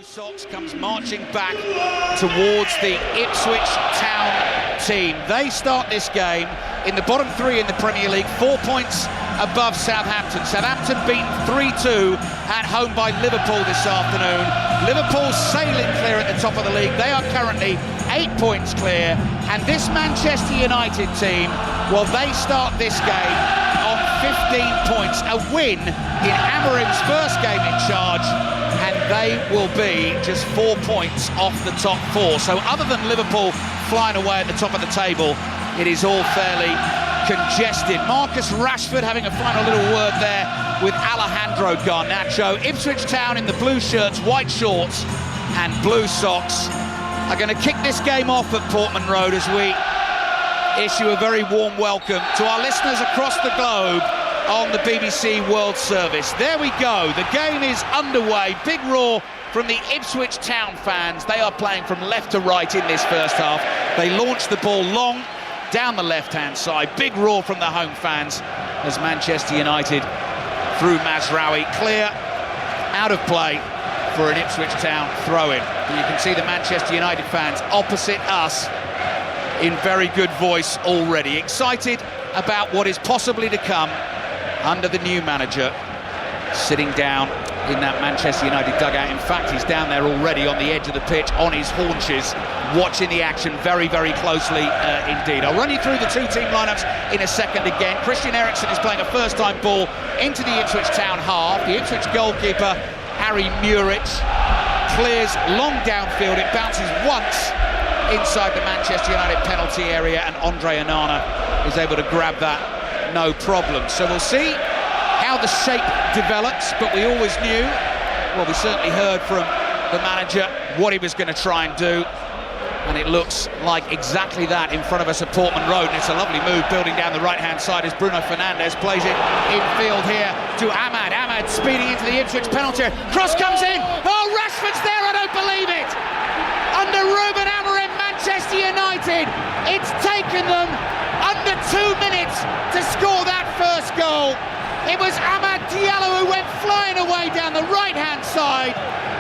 Blue Sox comes marching back towards the Ipswich Town team. They start this game in the bottom three in the Premier League, 4 points above Southampton. Southampton beaten 3-2 at home by Liverpool this afternoon. Liverpool sailing clear at the top of the league. They are currently 8 points clear. And this Manchester United team, well, they start this game on 15 points. A win in Amorim's first game in charge, and they will be just 4 points off the top four. So other than Liverpool flying away at the top of the table, it is all fairly congested. Marcus Rashford having a final little word there with Alejandro Garnacho. Ipswich Town in the blue shirts, white shorts and blue socks are going to kick this game off at Portman Road as we issue a very warm welcome to our listeners across the globe on the BBC World Service. There we go, the game is underway. Big roar from the Ipswich Town fans. They are playing from left to right in this first half. They launched the ball long down the left-hand side. Big roar from the home fans as Manchester United through Mazraoui, clear, out of play for an Ipswich Town throw-in. And you can see the Manchester United fans opposite us in very good voice already. Excited about what is possibly to come under the new manager, sitting down in that Manchester United dugout. In fact, he's down there already on the edge of the pitch, on his haunches, watching the action very, very closely indeed. I'll run you through the two team lineups in a second again. Christian Eriksen is playing a first-time ball into the Ipswich Town half. The Ipswich goalkeeper, Harry Murich, clears long downfield. It bounces once inside the Manchester United penalty area, and Andre Onana is able to grab that no problem. So we'll see how the shape develops, but we always knew, well, we certainly heard from the manager what he was going to try and do, and it looks like exactly that in front of us at Portman Road. And it's a lovely move building down the right-hand side as Bruno Fernandes plays it infield here to Ahmad. Ahmad speeding into the Ipswich penalty. Cross comes in. Oh, Rashford's there, I don't believe it. Under Ruben Amorim, Manchester United, it's taken them under 2 minutes to score that first goal. It was Amad Diallo who went flying away down the right-hand side.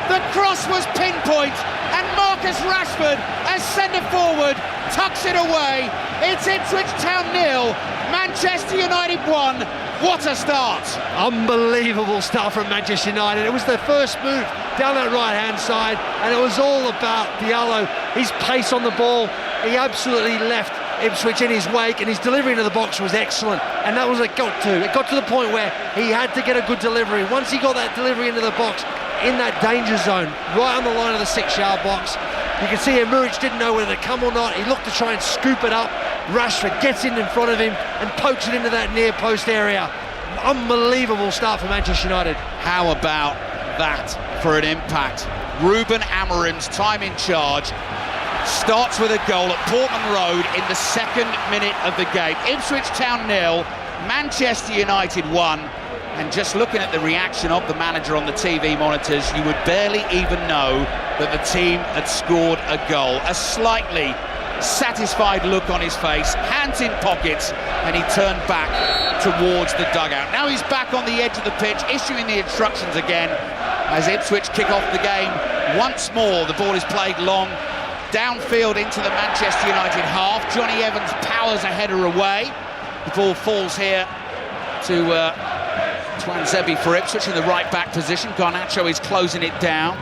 The cross was pinpoint, and Marcus Rashford, as centre-forward, tucks it away. It's Ipswich Town 0, Manchester United 1. What a start! Unbelievable start from Manchester United. It was their first move down that right-hand side, and it was all about Diallo. His pace on the ball, he absolutely left Ipswich in his wake, and his delivery into the box was excellent, and that was it got to the point where he had to get a good delivery. Once he got that delivery into the box, in that danger zone, right on the line of the 6-yard box, you can see Muric didn't know whether to come or not. He looked to try and scoop it up. Rashford gets in front of him and pokes it into that near post area. Unbelievable start for Manchester United. How about that for an impact? Ruben Amorim's time in charge starts with a goal at Portman Road in the second minute of the game. Ipswich Town 0, Manchester United 1. And just looking at the reaction of the manager on the TV monitors, you would barely even know that the team had scored a goal. A slightly satisfied look on his face, hands in pockets, and he turned back towards the dugout. Now he's back on the edge of the pitch, issuing the instructions again as Ipswich kick off the game once more. The ball is played long, downfield into the Manchester United half. Johnny Evans powers a header away. The ball falls here to Twanzebe for Ipswich in the right-back position. Garnacho is closing it down.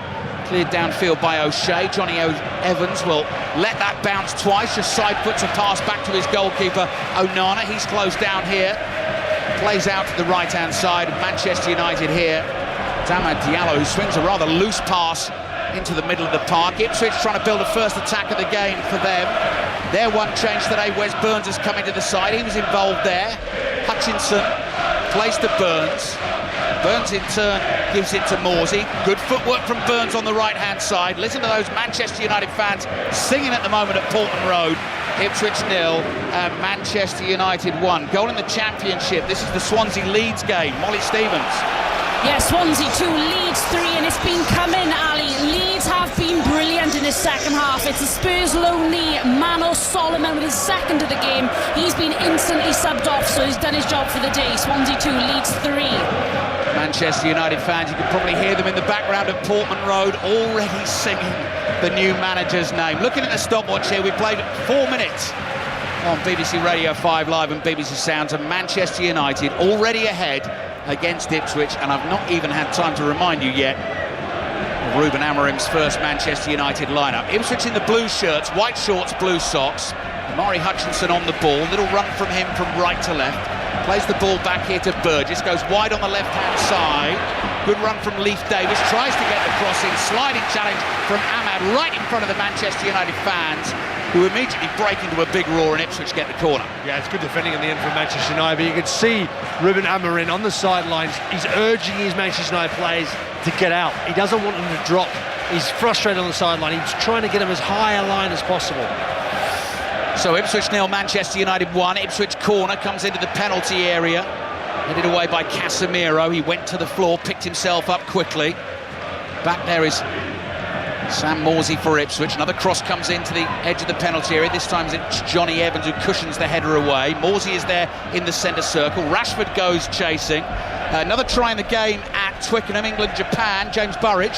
Cleared downfield by O'Shea. Johnny Evans will let that bounce twice. Just side puts a pass back to his goalkeeper, Onana. He's closed down here. Plays out to the right-hand side. Manchester United here. Amad Diallo, who swings a rather loose pass into the middle of the park. Ipswich trying to build a first attack of the game for them. Their one change today, Wes Burns has come into the side. He was involved there. Hutchinson plays to Burns. Burns in turn gives it to Morsey. Good footwork from Burns on the right-hand side. Listen to those Manchester United fans singing at the moment at Portman Road. Ipswich 0, Manchester United 1. Goal in the Championship. This is the Swansea-Leeds game. Molly Stevens. Yeah, Swansea 2, Leeds 3, and it's been coming, Ali. Leeds have been brilliant in the second half. It's a Spurs lonely Mano Solomon with his second of the game. He's been instantly subbed off, so he's done his job for the day. Swansea 2, Leeds 3. Manchester United fans, you can probably hear them in the background of Portman Road already singing the new manager's name. Looking at the stopwatch here, we played 4 minutes on BBC Radio 5 Live and BBC Sounds, and Manchester United already ahead against Ipswich, and I've not even had time to remind you yet of Ruben Amorim's first Manchester United lineup. Ipswich in the blue shirts, white shorts, blue socks. Amari Hutchinson on the ball, little run from him from right to left. Plays the ball back here to Burgess, goes wide on the left-hand side. Good run from Leif Davis, tries to get the cross in, sliding challenge from Ahmad right in front of the Manchester United fans, who immediately break into a big roar and Ipswich get the corner. Yeah, it's good defending in the end from Manchester United, but you can see Ruben Amorim on the sidelines. He's urging his Manchester United players to get out. He doesn't want them to drop. He's frustrated on the sideline. He's trying to get them as high a line as possible. So Ipswich 0, Manchester United 1. Ipswich corner comes into the penalty area. Headed away by Casemiro. He went to the floor, picked himself up quickly. Back there is Sam Morsey for Ipswich. Another cross comes into the edge of the penalty area. This time it's Johnny Evans who cushions the header away. Morsey is there in the centre circle. Rashford goes chasing. Another try in the game at Twickenham, England, Japan. James Burridge.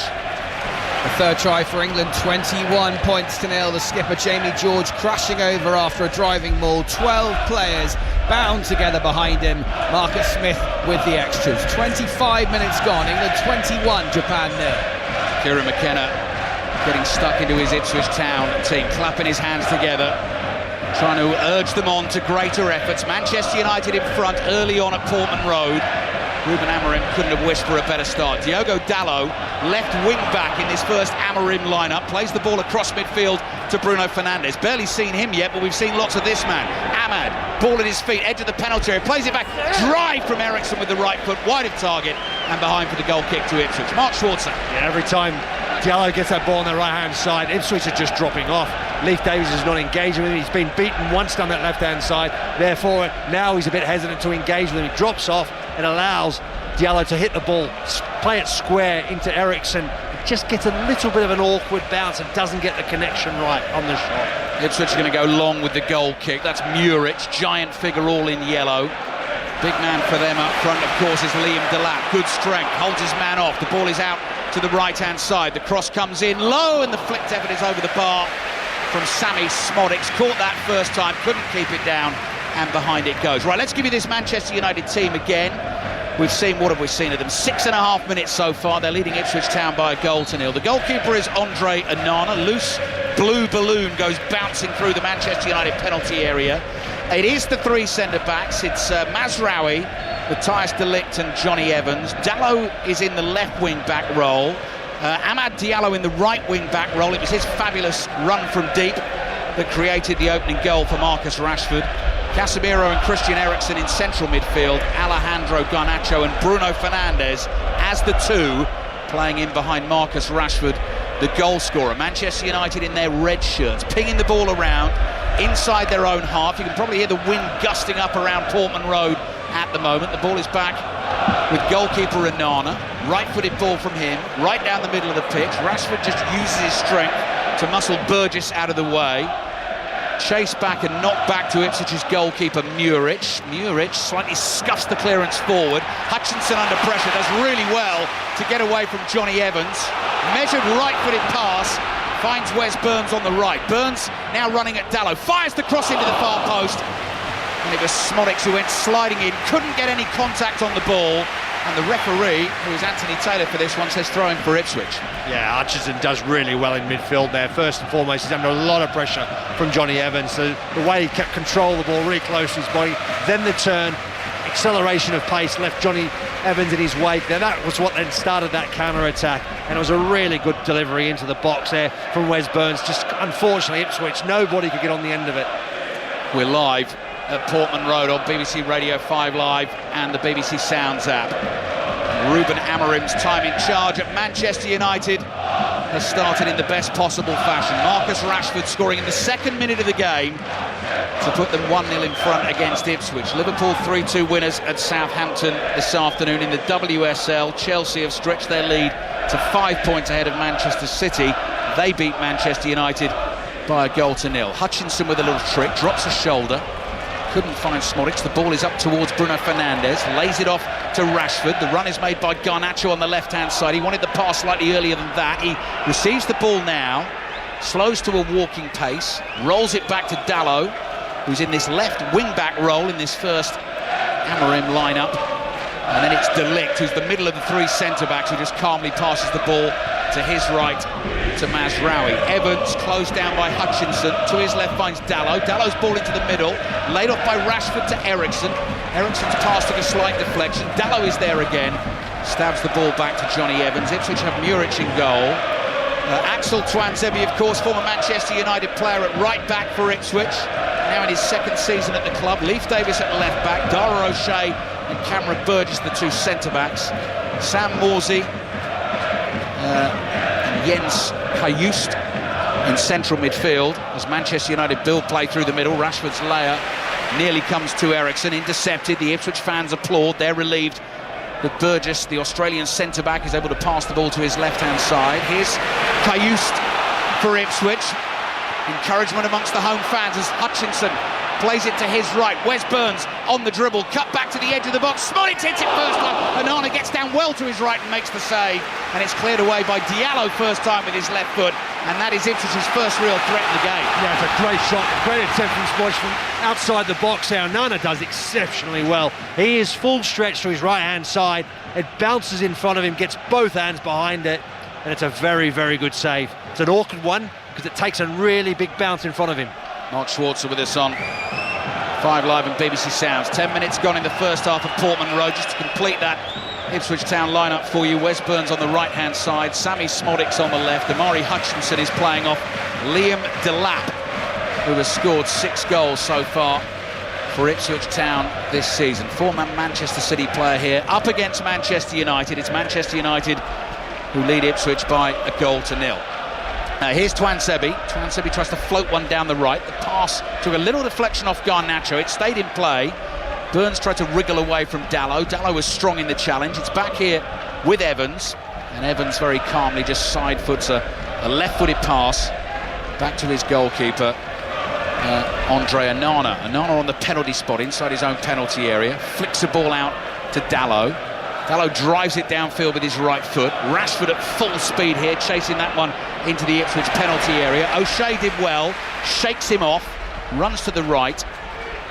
The third try for England, 21 points to nil. The skipper Jamie George crashing over after a driving maul. 12 players bound together behind him. Marcus Smith with the extras. 25 minutes gone. England 21, Japan 0. Kieran McKenna getting stuck into his Ipswich Town team, clapping his hands together, trying to urge them on to greater efforts. Manchester United in front early on at Portman Road. Ruben Amorim couldn't have wished for a better start. Diogo Dalot, left wing back in this first Amorim lineup, plays the ball across midfield to Bruno Fernandes. Barely seen him yet, but we've seen lots of this man. Ahmad, ball at his feet, edge of the penalty area, plays it back, drive from Eriksson with the right foot, wide of target, and behind for the goal kick to Ipswich. Mark Schwarzer. Yeah, every time Diallo gets that ball on the right-hand side, Ipswich are just dropping off. Leif Davis is not engaging with him. He's been beaten once down that left-hand side. Therefore, now he's a bit hesitant to engage with him. He drops off and allows Diallo to hit the ball, play it square into Eriksson. It just gets a little bit of an awkward bounce and doesn't get the connection right on the shot. Ipswich are going to go long with the goal kick. That's Muric, giant figure all in yellow. Big man for them up front, of course, is Liam Delap. Good strength, holds his man off. The ball is out to the right-hand side. The cross comes in low and the flicked effort is over the bar from Sammy Smodics. Caught that first time, couldn't keep it down, and behind it goes. Right, let's give you this Manchester United team again. We've seen, what have we seen of them? 6.5 minutes so far. They're leading Ipswich Town by 1-0. The goalkeeper is Andre Onana. Loose blue balloon goes bouncing through the Manchester United penalty area. It is the 3 centre-backs. It's Mazraoui, Matthias de Ligt and Johnny Evans. Dalot is in the left wing-back role. Amad Diallo in the right wing-back role. It was his fabulous run from deep that created the opening goal for Marcus Rashford. Casemiro and Christian Eriksen in central midfield. Alejandro Garnacho and Bruno Fernandes as the 2 playing in behind Marcus Rashford, the goal scorer. Manchester United in their red shirts, pinging the ball around inside their own half. You can probably hear the wind gusting up around Portman Road at the moment. The ball is back with goalkeeper Onana. Right-footed ball from him, right down the middle of the pitch. Rashford just uses his strength to muscle Burgess out of the way. Chase back and knock back to Ipswich's goalkeeper Muric. Muric slightly scuffs the clearance forward. Hutchinson under pressure does really well to get away from Johnny Evans. Measured right-footed pass, finds Wes Burns on the right. Burns now running at Dalot, fires the cross into the far post, and it was Smodics who went sliding in, couldn't get any contact on the ball, and the referee, who is Anthony Taylor for this one, says throw in for Ipswich. Yeah, Hutchinson does really well in midfield there. First and foremost, he's under a lot of pressure from Johnny Evans. The way he kept control of the ball really close to his body, then the turn, acceleration of pace left Johnny Evans in his wake there. That was what then started that counter-attack, and it was a really good delivery into the box there from Wes Burns. Just unfortunately Ipswich, nobody could get on the end of it. We're live at Portman Road on BBC Radio 5 Live and the BBC Sounds app. Ruben Amorim's time in charge at Manchester United has started in the best possible fashion. Marcus Rashford scoring in the 2nd minute of the game to put them 1-0 in front against Ipswich. Liverpool 3-2 winners at Southampton this afternoon in the WSL. Chelsea have stretched their lead to 5 points ahead of Manchester City. They beat Manchester United by 1-0. Hutchinson with a little trick, drops a shoulder. couldn't find Smodic. The ball is up towards Bruno Fernandes, lays it off to Rashford. The run is made by Garnacho on the left-hand side. He wanted the pass slightly earlier than that. He receives the ball now, slows to a walking pace, rolls it back to Dalot, who's in this left wing-back role in this first Amorim lineup. And then it's De Ligt, who's the middle of the three centre-backs, who just calmly passes the ball to his right to Mazraoui. Evans closed down by Hutchinson. To his left finds Dalot. Dalot's ball into the middle, laid off by Rashford to Eriksen. Eriksen's pass took a slight deflection. Dalot is there again, stabs the ball back to Johnny Evans. Ipswich have Muric in goal. Axel Tuanzebe, of course, former Manchester United player at right back for Ipswich, now in his second season at the club. Leif Davis at left back, Dara O'Shea and Cameron Burgess, the two centre-backs. Sam Morsey and Jens Kajust in central midfield as Manchester United build play through the middle. Rashford's layer nearly comes to Eriksen, intercepted. The Ipswich fans applaud. They're relieved that Burgess, the Australian centre-back, is able to pass the ball to his left-hand side. Here's Kajust for Ipswich. Encouragement amongst the home fans as Hutchinson plays it to his right. Wes Burns on the dribble, cut back to the edge of the box. Smodic hits it first time. Onana gets down well to his right and makes the save. And it's cleared away by Diallo first time with his left foot. And that is Ipswich's first real threat in the game. Yeah, it's a great shot, great attempt from Smodic from outside the box there. Onana does exceptionally well. He is full stretch to his right-hand side. It bounces in front of him, gets both hands behind it. And it's a very, very good save. It's an awkward one because it takes a really big bounce in front of him. Mark Schwarzer with us on 5 Live and BBC Sounds. 10 minutes gone in the first half of Portman Road. Just to complete that Ipswich Town lineup for you: Wes Burns on the right-hand side, Sammy Smodic's on the left, Amari Hutchinson is playing off Liam Delap, who has scored 6 goals so far for Ipswich Town this season. Former Manchester City player here, up against Manchester United. It's Manchester United who lead Ipswich by 1-0. Now here's Tuanzebe. Tuanzebe tries to float one down the right. The pass took a little deflection off Garnacho. It stayed in play. Burns tried to wriggle away from Dalot. Dalot was strong in the challenge. It's back here with Evans. And Evans very calmly just side foots a left-footed pass back to his goalkeeper, Andre Onana. Onana on the penalty spot inside his own penalty area. Flicks the ball out to Dalot. Dalot drives it downfield with his right foot. Rashford at full speed here, chasing that one into the Ipswich penalty area. O'Shea did well, shakes him off, runs to the right,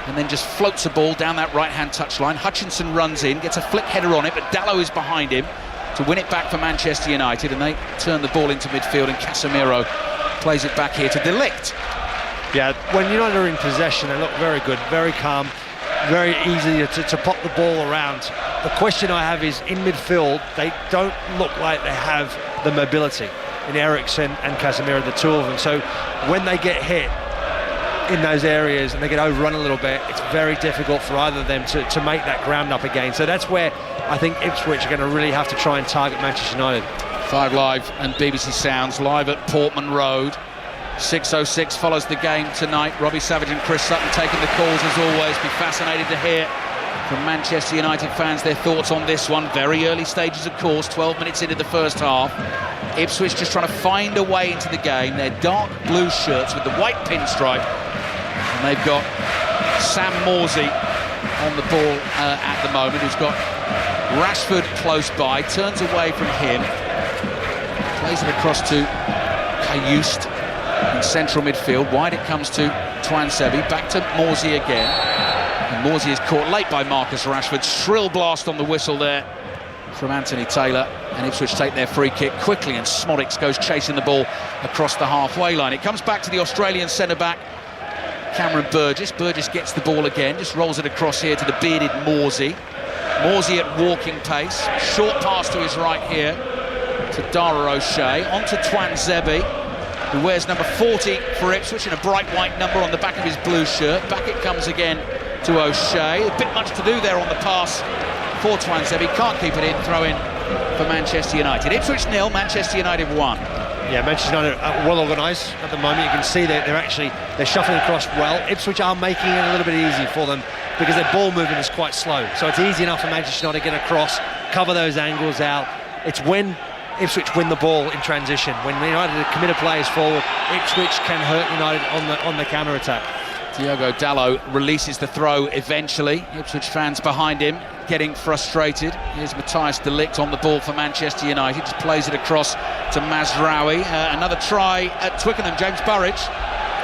and then just floats the ball down that right-hand touchline. Hutchinson runs in, gets a flick header on it, but Dalot is behind him to win it back for Manchester United, and they turn the ball into midfield, and Casemiro plays it back here to De Ligt. Yeah, when United are in possession, they look very good, very calm, very easy to pop the ball around. The question I have is, in midfield, they don't look like they have the mobility in Eriksen and Casemiro, the two of them. So when they get hit in those areas and they get overrun a little bit, it's very difficult for either of them to make that ground up again. So that's where I think Ipswich are going to really have to try and target Manchester United. 5 Live and BBC Sounds live at Portman Road. 6:06 follows the game tonight. Robbie Savage and Chris Sutton taking the calls as always. Be fascinated to hear from Manchester United fans their thoughts on this one. Very early stages, of course, 12 minutes into the first half. Ipswich just trying to find a way into the game. Their dark blue shirts with the white pinstripe. And they've got Sam Morsey on the ball at the moment, who's got Rashford close by, turns away from him, plays it across to Kajust in central midfield. Wide it comes to Tuanzebe, back to Morsey again. And Morsey is caught late by Marcus Rashford. Shrill blast on the whistle there from Anthony Taylor, and Ipswich take their free kick quickly, and Smodic goes chasing the ball across the halfway line. It comes back to the Australian centre-back, Cameron Burgess. Burgess gets the ball again, just rolls it across here to the bearded Morsey. Morsey at walking pace, short pass to his right here to Dara O'Shea, on to Tuanzebe, who wears number 40 for Ipswich and a bright white number on the back of his blue shirt. Back it comes again to O'Shea. A bit much to do there on the pass for Tuanzebe. Can't keep it in. Throw in for Manchester United. Ipswich 0, Manchester United 1. Yeah, Manchester United are well organised at the moment. You can see they're shuffling across well. Ipswich are making it a little bit easy for them because their ball movement is quite slow. So it's easy enough for Manchester United to get across, cover those angles out. It's when Ipswich win the ball in transition. When United committed players forward, Ipswich can hurt United on the counter-attack. Diogo Dalot releases the throw eventually. Ipswich fans behind him getting frustrated. Here's Matthias de Ligt on the ball for Manchester United. Just plays it across to Mazraoui. Another try at Twickenham. James Burridge.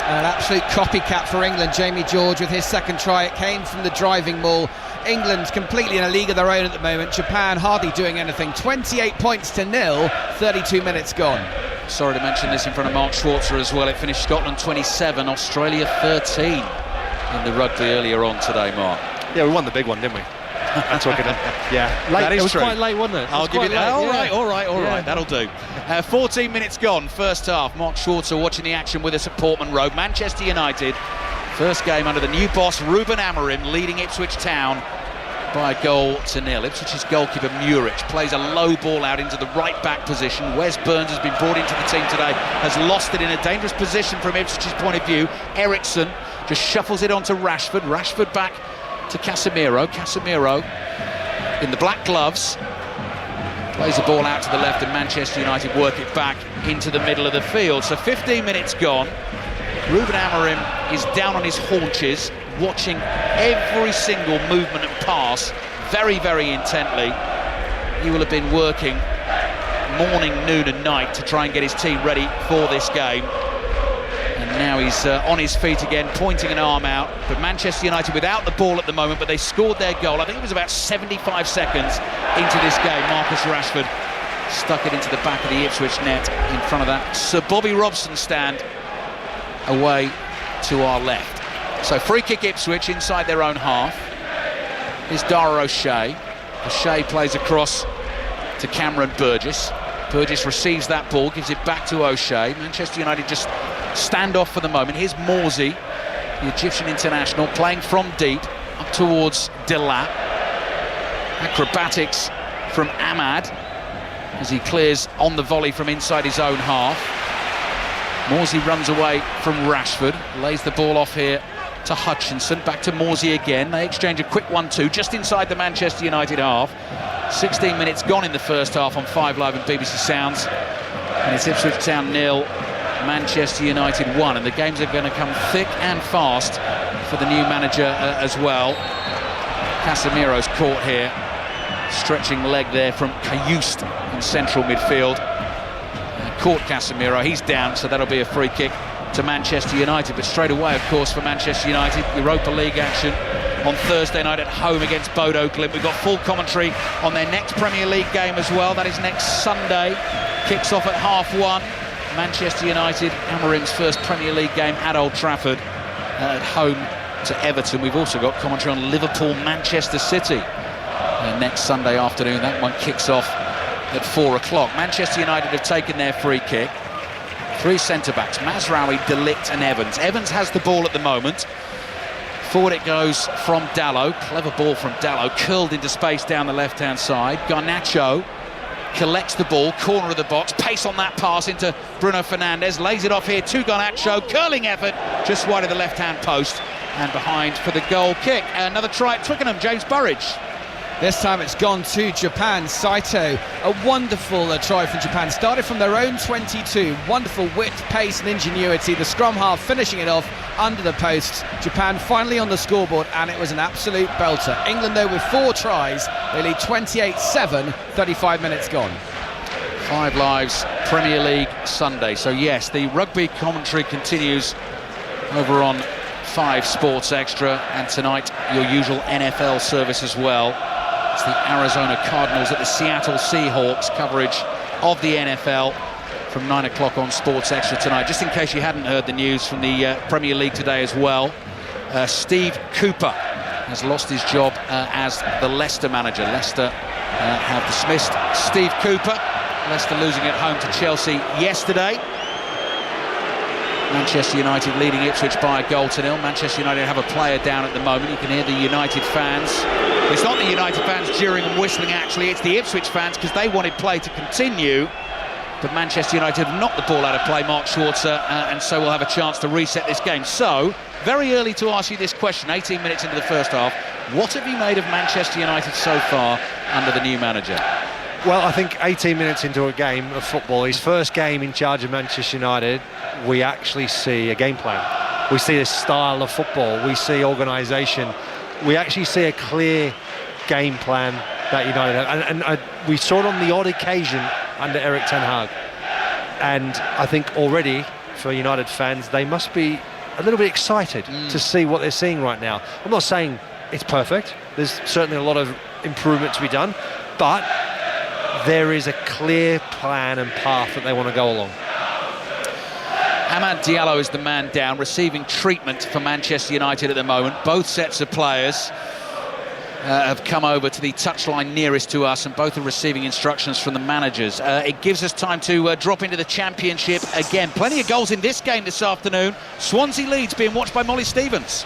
An absolute copycat for England. Jamie George with his second try. It came from the driving maul. England completely in a league of their own at the moment. Japan hardly doing anything. 28 points to 0. 32 minutes gone. Sorry to mention this in front of Mark Schwarzer as well. It finished Scotland 27, Australia 13 in the rugby earlier on today, Mark. Yeah, we won the big one, didn't we? That's what yeah, late, that is it was true. quite late, wasn't it? I'll give you that. All right, Yeah. that'll do. 14 minutes gone, first half. Mark Schwarzer watching the action with us at Portman Road. Manchester United, first game under the new boss Ruben Amorim, leading Ipswich Town by a goal to 0. Ipswich's goalkeeper Murich plays a low ball out into the right back position. Wes Burns has been brought into the team today, has lost it in a dangerous position from Ipswich's point of view. Eriksson just shuffles it onto Rashford. Rashford back to Casemiro. Casemiro in the black gloves plays the ball out to the left, and Manchester United work it back into the middle of the field. So 15 minutes gone. Ruben Amorim is down on his haunches, watching every single movement and pass very, very intently. He will have been working morning, noon and night to try and get his team ready for this game. And now he's on his feet again, pointing an arm out. But Manchester United without the ball at the moment, but they scored their goal. I think it was about 75 seconds into this game. Marcus Rashford stuck it into the back of the Ipswich net in front of that Sir Bobby Robson stand away to our left. So free kick Ipswich inside their own half. Here's Dara O'Shea. O'Shea plays across to Cameron Burgess. Burgess receives that ball, gives it back to O'Shea. Manchester United just stand off for the moment. Here's Morsey, the Egyptian international, playing from deep up towards Delap. Acrobatics from Ahmad as he clears on the volley from inside his own half. Morsey runs away from Rashford, lays the ball off here to Hutchinson, back to Morsey again. They exchange a quick 1-2 just inside the Manchester United half. 16 minutes gone in the first half on 5 Live and BBC Sounds, and it's Ipswich Town 0, Manchester United 1, and the games are going to come thick and fast for the new manager as well. Casemiro's caught here, stretching leg there from Cajuste in central midfield. Caught Casemiro, he's down, so that'll be a free kick to Manchester United. But straight away, of course, for Manchester United, Europa League action on Thursday night at home against Bodo Glimt. We've got full commentary on their next Premier League game as well. That is next Sunday. Kicks off at 1:30. Manchester United, Amorim's first Premier League game at Old Trafford, at home to Everton. We've also got commentary on Liverpool, Manchester City next Sunday afternoon. That one kicks off at 4 o'clock. Manchester United have taken their free kick. 3 centre-backs, Mazraoui, de Ligt and Evans. Evans has the ball at the moment. Forward it goes from Dalot. Clever ball from Dalot, curled into space down the left-hand side. Garnacho collects the ball, corner of the box, pace on that pass into Bruno Fernandes, lays it off here to Garnacho, curling effort, just wide of the left-hand post, and behind for the goal kick. Another try at Twickenham, James Burridge. This time it's gone to Japan. Saito, a wonderful try from Japan. Started from their own 22. Wonderful width, pace and ingenuity. The scrum half finishing it off under the posts. Japan finally on the scoreboard, and it was an absolute belter. England, though, with 4 tries. They lead 28-7, 35 minutes gone. 5 Lives Premier League Sunday. So yes, the rugby commentary continues over on 5 Sports Extra, and tonight your usual NFL service as well. It's the Arizona Cardinals at the Seattle Seahawks. Coverage of the NFL from 9 o'clock on Sports Extra tonight. Just in case you hadn't heard the news from the Premier League today as well, Steve Cooper has lost his job as the Leicester manager. Leicester have dismissed Steve Cooper. Leicester losing at home to Chelsea yesterday. Manchester United leading Ipswich by a goal to 0. Manchester United have a player down at the moment. You can hear the United fans. It's not the United fans jeering and whistling, actually. It's the Ipswich fans, because they wanted play to continue. But Manchester United have knocked the ball out of play, Mark Schwarzer, and so we'll have a chance to reset this game. So, very early to ask you this question, 18 minutes into the first half. What have you made of Manchester United so far under the new manager? Well, I think 18 minutes into a game of football, his first game in charge of Manchester United, we actually see a game plan. We see this style of football. We see organisation. We actually see a clear game plan that United have. And we saw it on the odd occasion under Erik ten Hag. And I think already, for United fans, they must be a little bit excited to see what they're seeing right now. I'm not saying it's perfect. There's certainly a lot of improvement to be done. But there is a clear plan and path that they want to go along. Amad Diallo is the man down, receiving treatment for Manchester United at the moment. Both sets of players have come over to the touchline nearest to us, and both are receiving instructions from the managers. It gives us time to drop into the Championship again. Plenty of goals in this game this afternoon. Swansea Leeds being watched by Molly Stevens.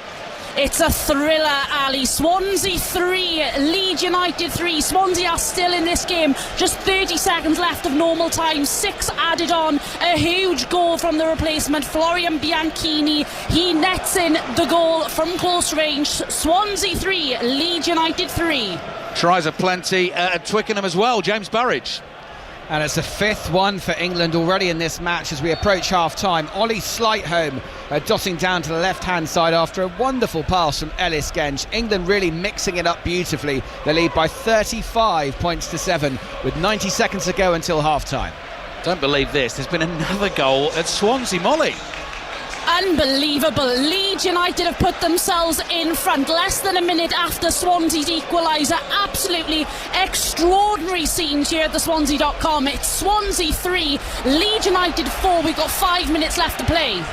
It's a thriller, Ali. Swansea 3, Leeds United 3. Swansea are still in this game. Just 30 seconds left of normal time. 6 added on. A huge goal from the replacement, Florian Bianchini. He nets in the goal from close range. Swansea 3, Leeds United 3. Tries are plenty at Twickenham as well. James Burridge. And it's the 5th one for England already in this match as we approach half-time. Ollie Slightholme dotting down to the left-hand side after a wonderful pass from Ellis Genge. England really mixing it up beautifully. They lead by 35 points to 7 with 90 seconds to go until half-time. Don't believe this. There's been another goal at Swansea. Molly. Unbelievable. Leeds United have put themselves in front less than a minute after Swansea's equaliser. Absolutely extraordinary scenes here at the Swansea.com. It's Swansea 3, Leeds United 4. We've got 5 minutes left to play.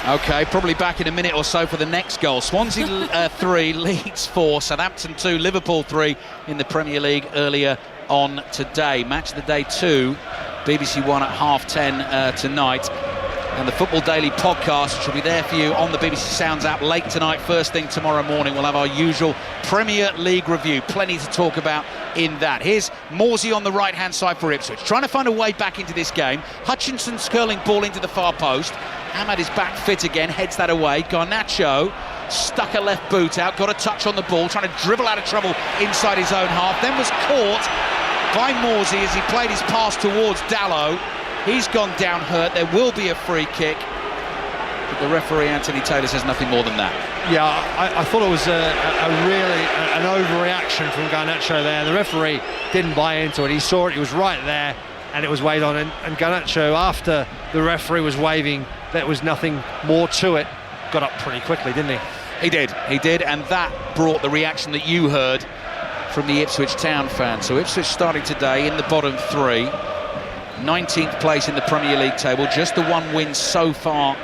OK, probably back in a minute or so for the next goal. Swansea 3, Leeds 4, Southampton 2, Liverpool 3 in the Premier League earlier on today. Match of the day 2, BBC One at 10:30 tonight. And the Football Daily podcast, which will be there for you on the BBC Sounds app late tonight, first thing tomorrow morning. We'll have our usual Premier League review. Plenty to talk about in that. Here's Morsey on the right-hand side for Ipswich, trying to find a way back into this game. Hutchinson's curling ball into the far post. Amad is back fit again, heads that away. Garnacho stuck a left boot out, got a touch on the ball, trying to dribble out of trouble inside his own half, then was caught by Morsey as he played his pass towards Dallow. He's gone down hurt. There will be a free kick, but the referee Anthony Taylor says nothing more than that. Yeah, I thought it was an overreaction from Garnacho there. The referee didn't buy into it. He saw it, he was right there, and it was waved on. And Garnacho, after the referee was waving, there was nothing more to it, got up pretty quickly, didn't he? He did, and that brought the reaction that you heard from the Ipswich Town fans. So Ipswich starting today in the bottom 3. 19th place in the Premier League table, just the one win so far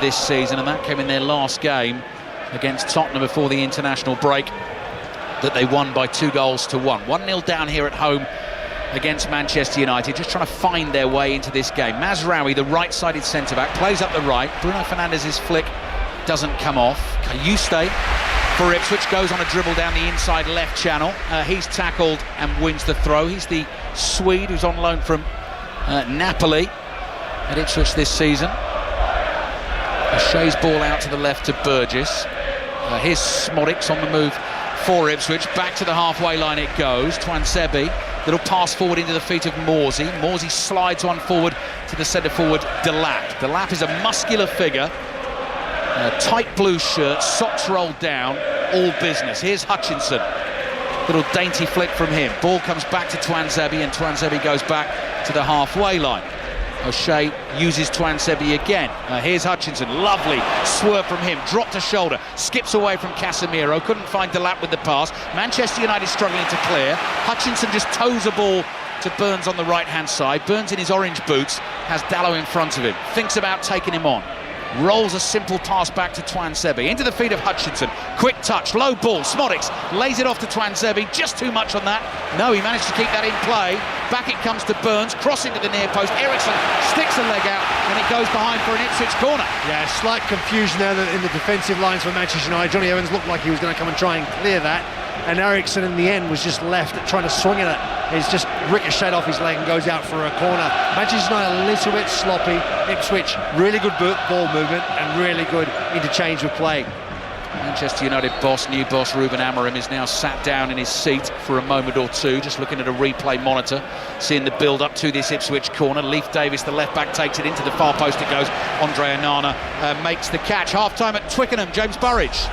this season, and that came in their last game against Tottenham before the international break that they won by 2-1. 1-0 down here at home against Manchester United, just trying to find their way into this game. Mazraoui, the right-sided centre-back, plays up the right. Bruno Fernandes's flick doesn't come off. Kayuste for Ipswich goes on a dribble down the inside left channel. He's tackled and wins the throw. He's the Swede who's on loan from Napoli at Ipswich this season. O'Shea's ball out to the left to Burgess. Here's Smodics on the move for Ipswich. Back to the halfway line it goes. Twansebi, little pass forward into the feet of Morsey. Morsey slides one forward to the centre forward Delap. Delap is a muscular figure. Tight blue shirt, socks rolled down, all business. Here's Hutchinson. Little dainty flick from him. Ball comes back to Twansebi, and Twansebi goes back to the halfway line. O'Shea uses Twansebi again. Here's Hutchinson, lovely swerve from him, dropped a shoulder, skips away from Casemiro, couldn't find Delap with the pass. Manchester United struggling to clear. Hutchinson just toes a ball to Burns on the right-hand side. Burns in his orange boots has Dallow in front of him, thinks about taking him on. Rolls a simple pass back to Twansebi, into the feet of Hutchinson. Quick touch, low ball, Smodics lays it off to Twansebi, just too much on that. No, he managed to keep that in play. Back it comes to Burns, crossing to the near post. Eriksson sticks a leg out, and it goes behind for an Ipswich corner. Yeah, slight confusion there in the defensive lines for Manchester United. Johnny Evans looked like he was going to come and try and clear that, and Eriksson in the end was just left trying to swing at it. He's just ricocheted off his leg and goes out for a corner. Manchester United a little bit sloppy. Ipswich really good ball movement and really good interchange with play. Manchester United new boss Ruben Amorim is now sat down in his seat for a moment or two, just looking at a replay monitor, seeing the build-up to this Ipswich corner. Leif Davis, the left-back, takes it into the far post. It goes. Andre Onana makes the catch. Half-time at Twickenham. James Burridge.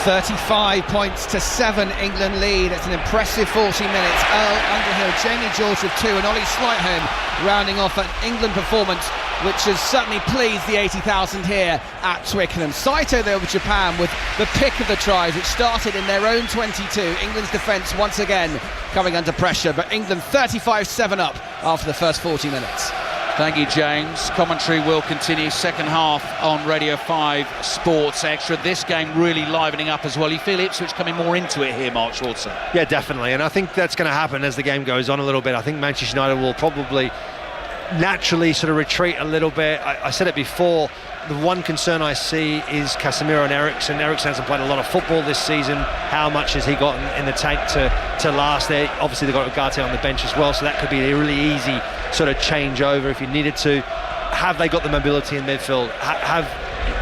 35 points to 7, England lead. It's an impressive 40 minutes. Earl Underhill, Jamie George with 2, and Ollie Slightholme rounding off an England performance which has certainly pleased the 80,000 here at Twickenham. Saito there with Japan with the pick of the tries, which started in their own 22. England's defence once again coming under pressure, but England 35-7 up after the first 40 minutes. Thank you, James. Commentary will continue second half on Radio 5 Sports Extra. This game really livening up as well. You feel Ipswich coming more into it here, Mark Schwarzer? Yeah, definitely, and I think that's going to happen as the game goes on a little bit. I think Manchester United will probably naturally sort of retreat a little bit. I said it before, the one concern I see is Casemiro and Eriksen. Eriksen hasn't played a lot of football this season. How much has he got in the tank to last there? Obviously they've got Ugarte on the bench as well, so that could be a really easy sort of change over if you needed to. Have they got the mobility in midfield?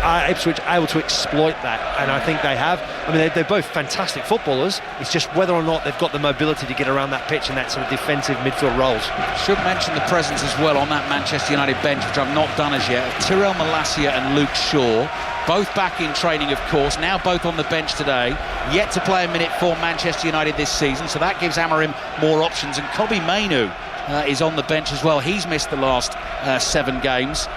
Are Ipswich able to exploit that? And I think they have. I mean, they're both fantastic footballers. It's just whether or not they've got the mobility to get around that pitch and that sort of defensive midfield roles. Should mention the presence as well on that Manchester United bench, which I've not done as yet, of Tyrell Malacia and Luke Shaw. Both back in training, of course, now both on the bench today, yet to play a minute for Manchester United this season, so that gives Amorim more options. And Kobbie Mainoo is on the bench as well. He's missed the last 7 games.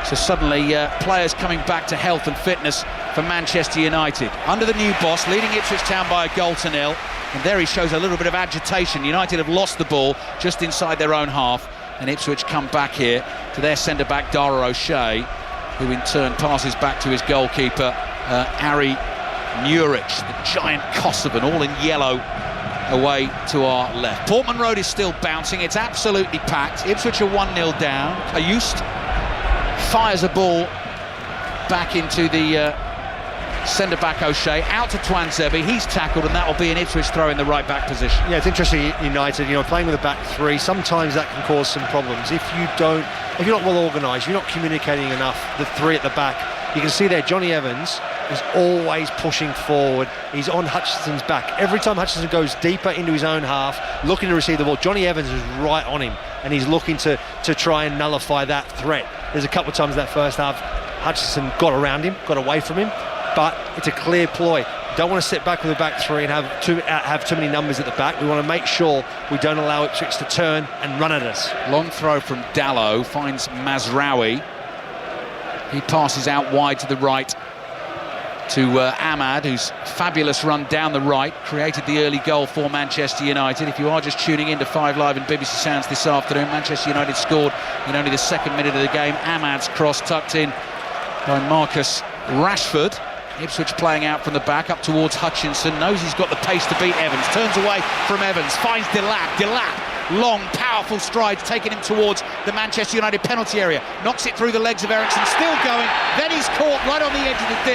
So suddenly players coming back to health and fitness for Manchester United. Under the new boss, leading Ipswich Town by 1-0. And there he shows a little bit of agitation. United have lost the ball just inside their own half. And Ipswich come back here to their centre-back, Dara O'Shea, who in turn passes back to his goalkeeper, Ari Murich, the giant Kosovan, all in yellow, away to our left. Portman Road is still bouncing. It's absolutely packed. Ipswich are 1-0 down. Ayust fires a ball back into the centre-back O'Shea, out to Twanzebe. He's tackled, and that will be an Ipswich throw in the right-back position. Yeah, it's interesting, United, playing with a back three, sometimes that can cause some problems. If you're not well organised, you're not communicating enough, the three at the back. You can see there, Johnny Evans is always pushing forward. He's on Hutchinson's back. Every time Hutchinson goes deeper into his own half, looking to receive the ball, Johnny Evans is right on him, and he's looking to try and nullify that threat. There's a couple of times in that first half, Hutchinson got around him, got away from him, but it's a clear ploy. Don't want to sit back with a back three and have too many numbers at the back. We want to make sure we don't allow Ipswich to turn and run at us. Long throw from Dallow finds Mazraoui. He passes out wide to the right to Ahmad, whose fabulous run down the right created the early goal for Manchester United. If you are just tuning in to 5 Live and BBC Sounds this afternoon, Manchester United scored in only the second minute of the game. Ahmad's cross tucked in by Marcus Rashford. Ipswich playing out from the back up towards Hutchinson, knows he's got the pace to beat Evans, turns away from Evans, finds Delap, long, powerful strides taking him towards the Manchester United penalty area, knocks it through the legs of Eriksen, still going, then he's caught right on the edge of the D,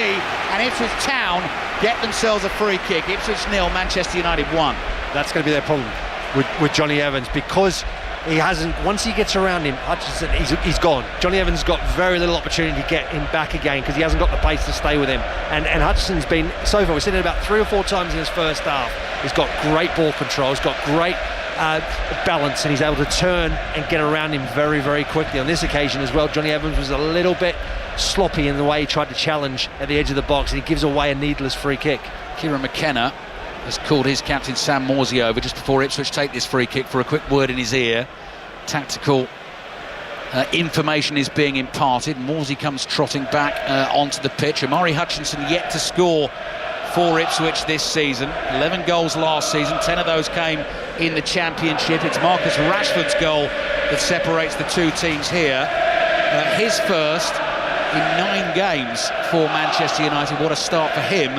and Ipswich Town get themselves a free kick. Ipswich 0, Manchester United 1. That's going to be their problem with Johnny Evans, because he hasn't, once he gets around him, Hutchinson, he's gone. Johnny Evans has got very little opportunity to get him back again because he hasn't got the pace to stay with him. And Hutchinson's been, so far, we've seen it about 3 or 4 times in his first half. He's got great ball control, he's got great balance, and he's able to turn and get around him very, very quickly. On this occasion as well, Johnny Evans was a little bit sloppy in the way he tried to challenge at the edge of the box, and he gives away a needless free kick. Kieran McKenna has called his captain Sam Morsey over just before Ipswich take this free kick for a quick word in his ear. Tactical information is being imparted. Morsey comes trotting back onto the pitch. Amari Hutchinson yet to score for Ipswich this season. 11 goals last season, 10 of those came in the Championship. It's Marcus Rashford's goal that separates the two teams here. His first in 9 games for Manchester United. What a start for him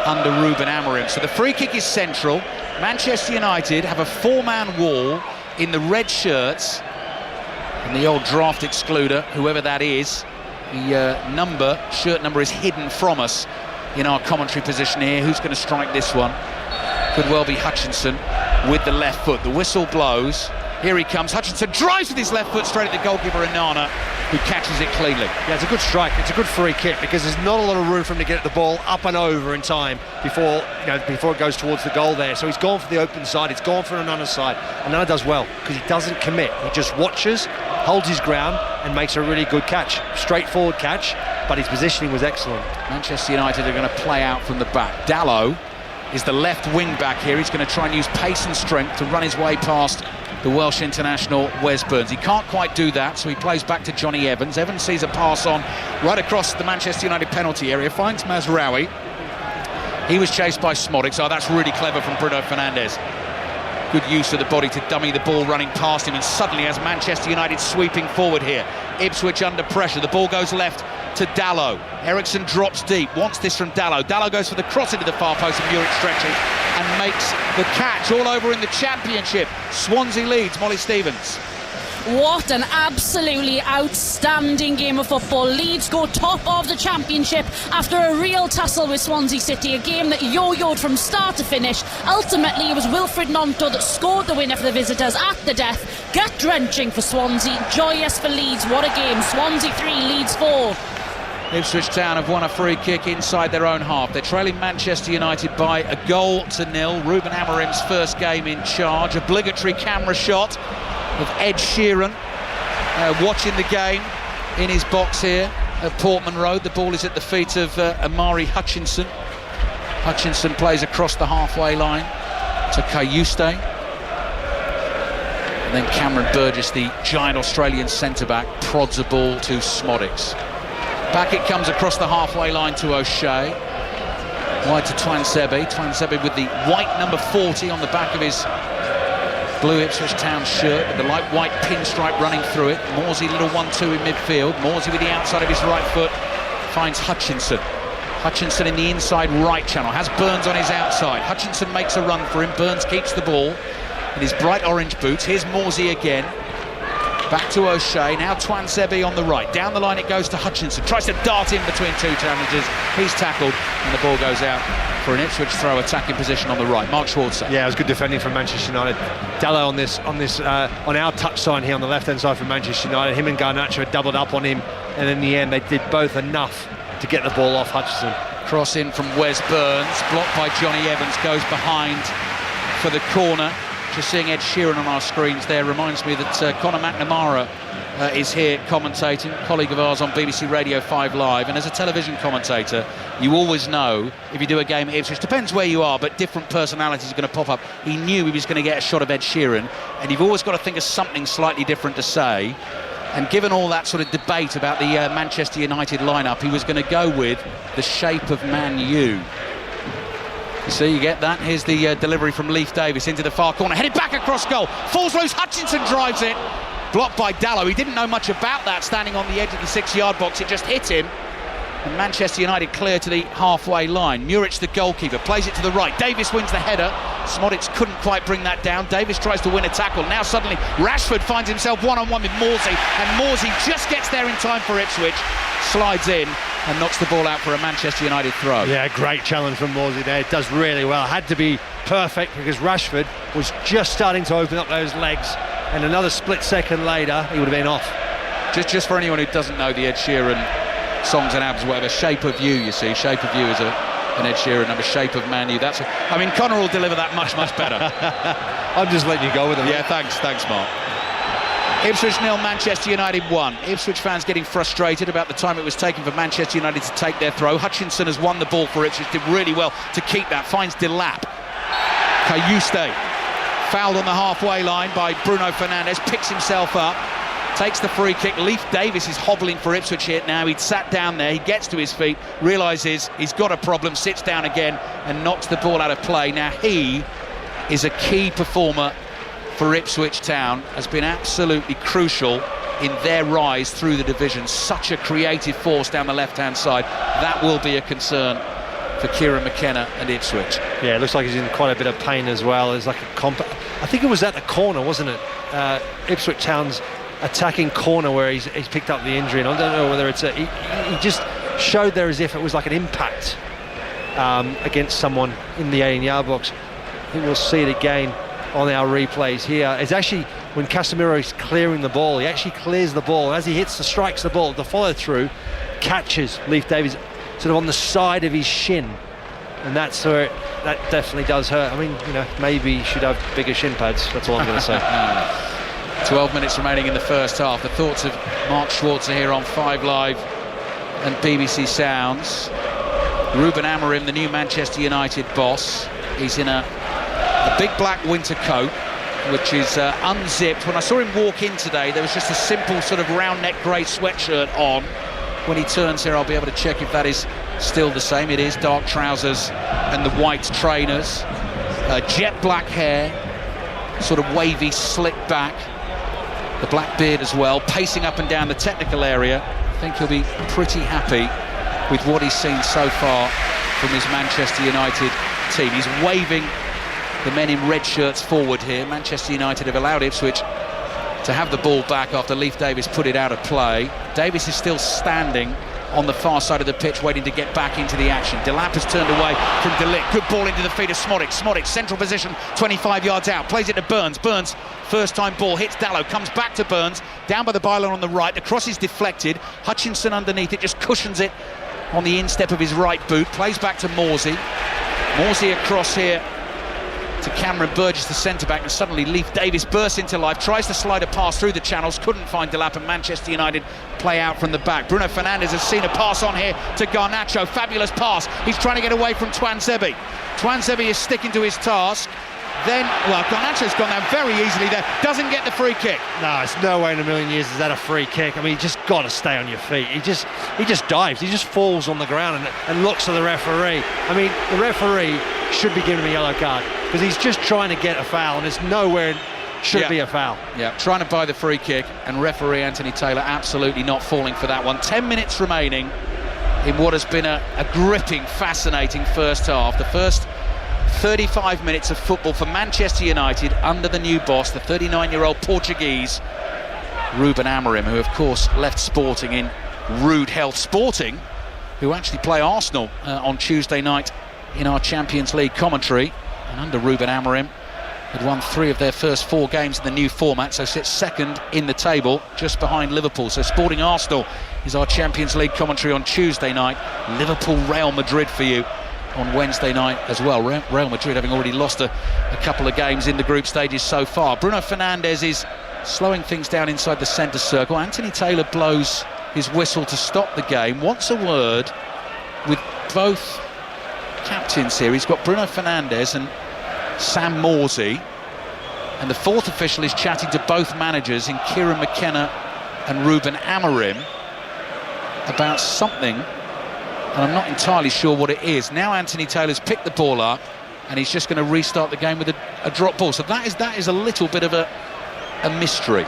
under Ruben Amorim. So the free kick is central. Manchester United have a 4-man wall in the red shirts, and the old draft excluder, whoever that is, the shirt number is hidden from us in our commentary position here. Who's going to strike this one? Could well be Hutchinson with the left foot. The whistle blows. Here he comes. Hutchinson drives with his left foot straight at the goalkeeper, Onana, who catches it cleanly. Yeah, it's a good strike. It's a good free kick because there's not a lot of room for him to get the ball up and over in time before it goes towards the goal there. So he's gone for the open side. He's gone for an underside, and Nana does well because he doesn't commit. He just watches, holds his ground, and makes a really good catch. Straightforward catch, but his positioning was excellent. Manchester United are going to play out from the back. Dallow is the left wing back here. He's going to try and use pace and strength to run his way past the Welsh international Wes Burns. He can't quite do that, so he plays back to Johnny Evans. Evans sees a pass on right across the Manchester United penalty area, finds Mazraoui. He was chased by Smodics. Oh, that's really clever from Bruno Fernandes. Good use of the body to dummy the ball running past him, and suddenly as Manchester United sweeping forward here, Ipswich under pressure, the ball goes left to Dallow. Eriksson drops deep, wants this from Dallow. Dallow goes for the cross into the far post, and Muric stretches and makes the catch. All over in the Championship. Swansea leads. Molly Stevens. What an absolutely outstanding game of football. Leeds go top of the Championship after a real tussle with Swansea City, a game that yo-yoed from start to finish. Ultimately, it was Wilfred Gnonto that scored the winner for the visitors at the death. Gut-wrenching for Swansea, joyous for Leeds. What a game. Swansea 3, Leeds 4. Ipswich Town have won a free kick inside their own half. They're trailing Manchester United by 1-0. Ruben Amorim's first game in charge. Obligatory camera shot of Ed Sheeran watching the game in his box here at Portman Road. The ball is at the feet of Amari Hutchinson. Hutchinson plays across the halfway line to Kayuste. And then Cameron Burgess, the giant Australian centre-back, prods a ball to Smodics. Back it comes across the halfway line to O'Shea. Wide to Twansebe. Twansebe with the white number 40 on the back of his blue Ipswich Town shirt with the light white pinstripe running through it. Morsey, little 1-2 in midfield. Morsey with the outside of his right foot finds Hutchinson. Hutchinson in the inside right channel, has Burns on his outside. Hutchinson makes a run for him. Burns keeps the ball in his bright orange boots. Here's Morsey again. Back to O'Shea, now Twansebe on the right. Down the line it goes to Hutchinson. Tries to dart in between two challengers. He's tackled and the ball goes out for an Ipswich throw, attacking position on the right. Mark Schwarzer. Yeah, it was good defending from Manchester United. Dallow on our touch sign here on the left-hand side from Manchester United. Him and Garnacho had doubled up on him, and in the end they did both enough to get the ball off Hutchinson. Cross in from Wes Burns, blocked by Johnny Evans, goes behind for the corner. Just seeing Ed Sheeran on our screens there reminds me that Conor McNamara is here commentating, colleague of ours on BBC Radio 5 Live, and as a television commentator you always know if you do a game at Ipswich, depends where you are, but different personalities are going to pop up. He knew he was going to get a shot of Ed Sheeran, and you've always got to think of something slightly different to say, and given all that sort of debate about the Manchester United lineup, he was going to go with the shape of Man U. You see, you get that. Here's the delivery from Leif Davis into the far corner, headed back across goal, falls loose, Hutchinson drives it, blocked by Dallow. He didn't know much about that standing on the edge of the 6-yard box, it just hit him, and Manchester United clear to the halfway line. Muric, the goalkeeper, plays it to the right. Davis wins the header. Smodics couldn't quite bring that down. Davis tries to win a tackle. Now suddenly Rashford finds himself one-on-one with Morsey, and Morsey just gets there in time for Ipswich, slides in and knocks the ball out for a Manchester United throw. Yeah, great challenge from Morsey there. It does really well. Had to be perfect because Rashford was just starting to open up those legs, and another split second later he would have been off. Just for anyone who doesn't know the Ed Sheeran songs and albums, whatever, Shape of You, you see, Shape of You is an Ed Sheeran number, Shape of Man U. That's I mean, Connor will deliver that much better. I'm just letting you go with him. Yeah, thanks Mark. Ipswich 0, Manchester United 1. Ipswich fans getting frustrated about the time it was taking for Manchester United to take their throw. Hutchinson has won the ball for Ipswich, did really well to keep that, finds Delap. Kayuste, fouled on the halfway line by Bruno Fernandes, picks himself up, takes the free kick. Leif Davis is hobbling for Ipswich here now. He'd sat down there, he gets to his feet, realises he's got a problem, sits down again and knocks the ball out of play. Now he is a key performer for Ipswich Town, has been absolutely crucial in their rise through the division. Such a creative force down the left-hand side. That will be a concern for Kieran McKenna and Ipswich. Yeah, it looks like he's in quite a bit of pain as well. There's like I think it was at the corner, wasn't it? Ipswich Town's attacking corner where he's picked up the injury, and I don't know whether it's he just showed there as if it was like an impact against someone in the 18-yard box. I think we'll see it again on our replays here. It's actually when Casemiro is clearing the ball, he actually clears the ball, and as he strikes the ball, the follow through catches Leif Davis sort of on the side of his shin, and that's where that definitely does hurt. I mean, maybe he should have bigger shin pads. That's all I'm going to say. 12 minutes remaining in the first half. The thoughts of Mark Schwarzer here on 5 Live and BBC Sounds. Ruben Amorim, the new Manchester United boss, he's in a big black winter coat, which is unzipped. When I saw him walk in today, there was just a simple sort of round neck grey sweatshirt on. When he turns here, I'll be able to check if that is still the same. It is. Dark trousers and the white trainers, jet black hair, sort of wavy slick back, the black beard as well, pacing up and down the technical area. I think he'll be pretty happy with what he's seen so far from his Manchester United team. He's waving the men in red shirts forward here. Manchester United have allowed Ipswich to have the ball back after Leif Davis put it out of play. Davis is still standing on the far side of the pitch, waiting to get back into the action. Delap has turned away from De Ligt. Good ball into the feet of Smodic. Smodic, central position, 25 yards out. Plays it to Burns. Burns, first time ball, hits Dallow. Comes back to Burns, down by the byline on the right. The cross is deflected. Hutchinson underneath it, just cushions it on the instep of his right boot. Plays back to Morsey. Morsey across here to Cameron Burgess, the centre-back, and suddenly Leif Davis bursts into life, tries to slide a pass through the channels, couldn't find Delap, and Manchester United play out from the back. Bruno Fernandes has seen a pass on here to Garnacho, fabulous pass. He's trying to get away from Twanzebe. Twanzebe is sticking to his task. Then, well, Garnacho's gone down very easily there, doesn't get the free kick. No, it's no way in a million years is that a free kick. I mean, you just got to stay on your feet. He just dives, he just falls on the ground and looks at the referee. I mean, the referee should be giving him a yellow card because he's just trying to get a foul, and it's nowhere should be a foul. Yeah, trying to buy the free kick, and referee Anthony Taylor absolutely not falling for that one. 10 minutes remaining in what has been a gripping, fascinating first half. The first 35 minutes of football for Manchester United under the new boss, the 39-year-old Portuguese Ruben Amorim, who of course left Sporting in rude health. Sporting, who actually play Arsenal on Tuesday night in our Champions League commentary, and under Ruben Amorim had won 3 of their first 4 games in the new format, so sits second in the table just behind Liverpool. So Sporting Arsenal is our Champions League commentary on Tuesday night. Liverpool Real Madrid for you on Wednesday night as well. Real Madrid having already lost a couple of games in the group stages so far. Bruno Fernandes is slowing things down inside the centre circle. Anthony Taylor blows his whistle to stop the game. Wants a word with both captains here. He's got Bruno Fernandes and Sam Morsey, and the fourth official is chatting to both managers in Kieran McKenna and Ruben Amorim about something, and I'm not entirely sure what it is. Now Anthony Taylor's picked the ball up and he's just going to restart the game with a drop ball, so that is a little bit of a mystery.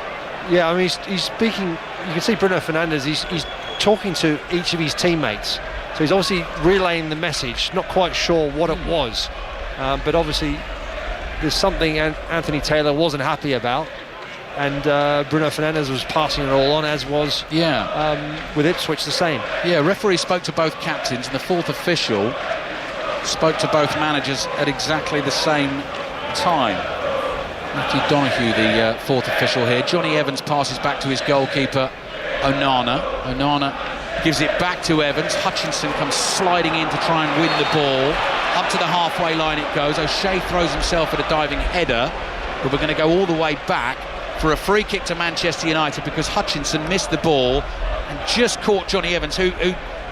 Yeah, I mean, he's speaking, you can see Bruno Fernandes, he's talking to each of his teammates, so he's obviously relaying the message, not quite sure what it was, but obviously there's something Anthony Taylor wasn't happy about, and Bruno Fernandes was passing it all on, as was with Ipswich the same. Yeah, referee spoke to both captains, and the fourth official spoke to both managers at exactly the same time. Matthew Donoghue, the fourth official here. Johnny Evans passes back to his goalkeeper, Onana. Onana gives it back to Evans. Hutchinson comes sliding in to try and win the ball. Up to the halfway line it goes. O'Shea throws himself at a diving header, but we're going to go all the way back for a free kick to Manchester United because Hutchinson missed the ball and just caught Johnny Evans, who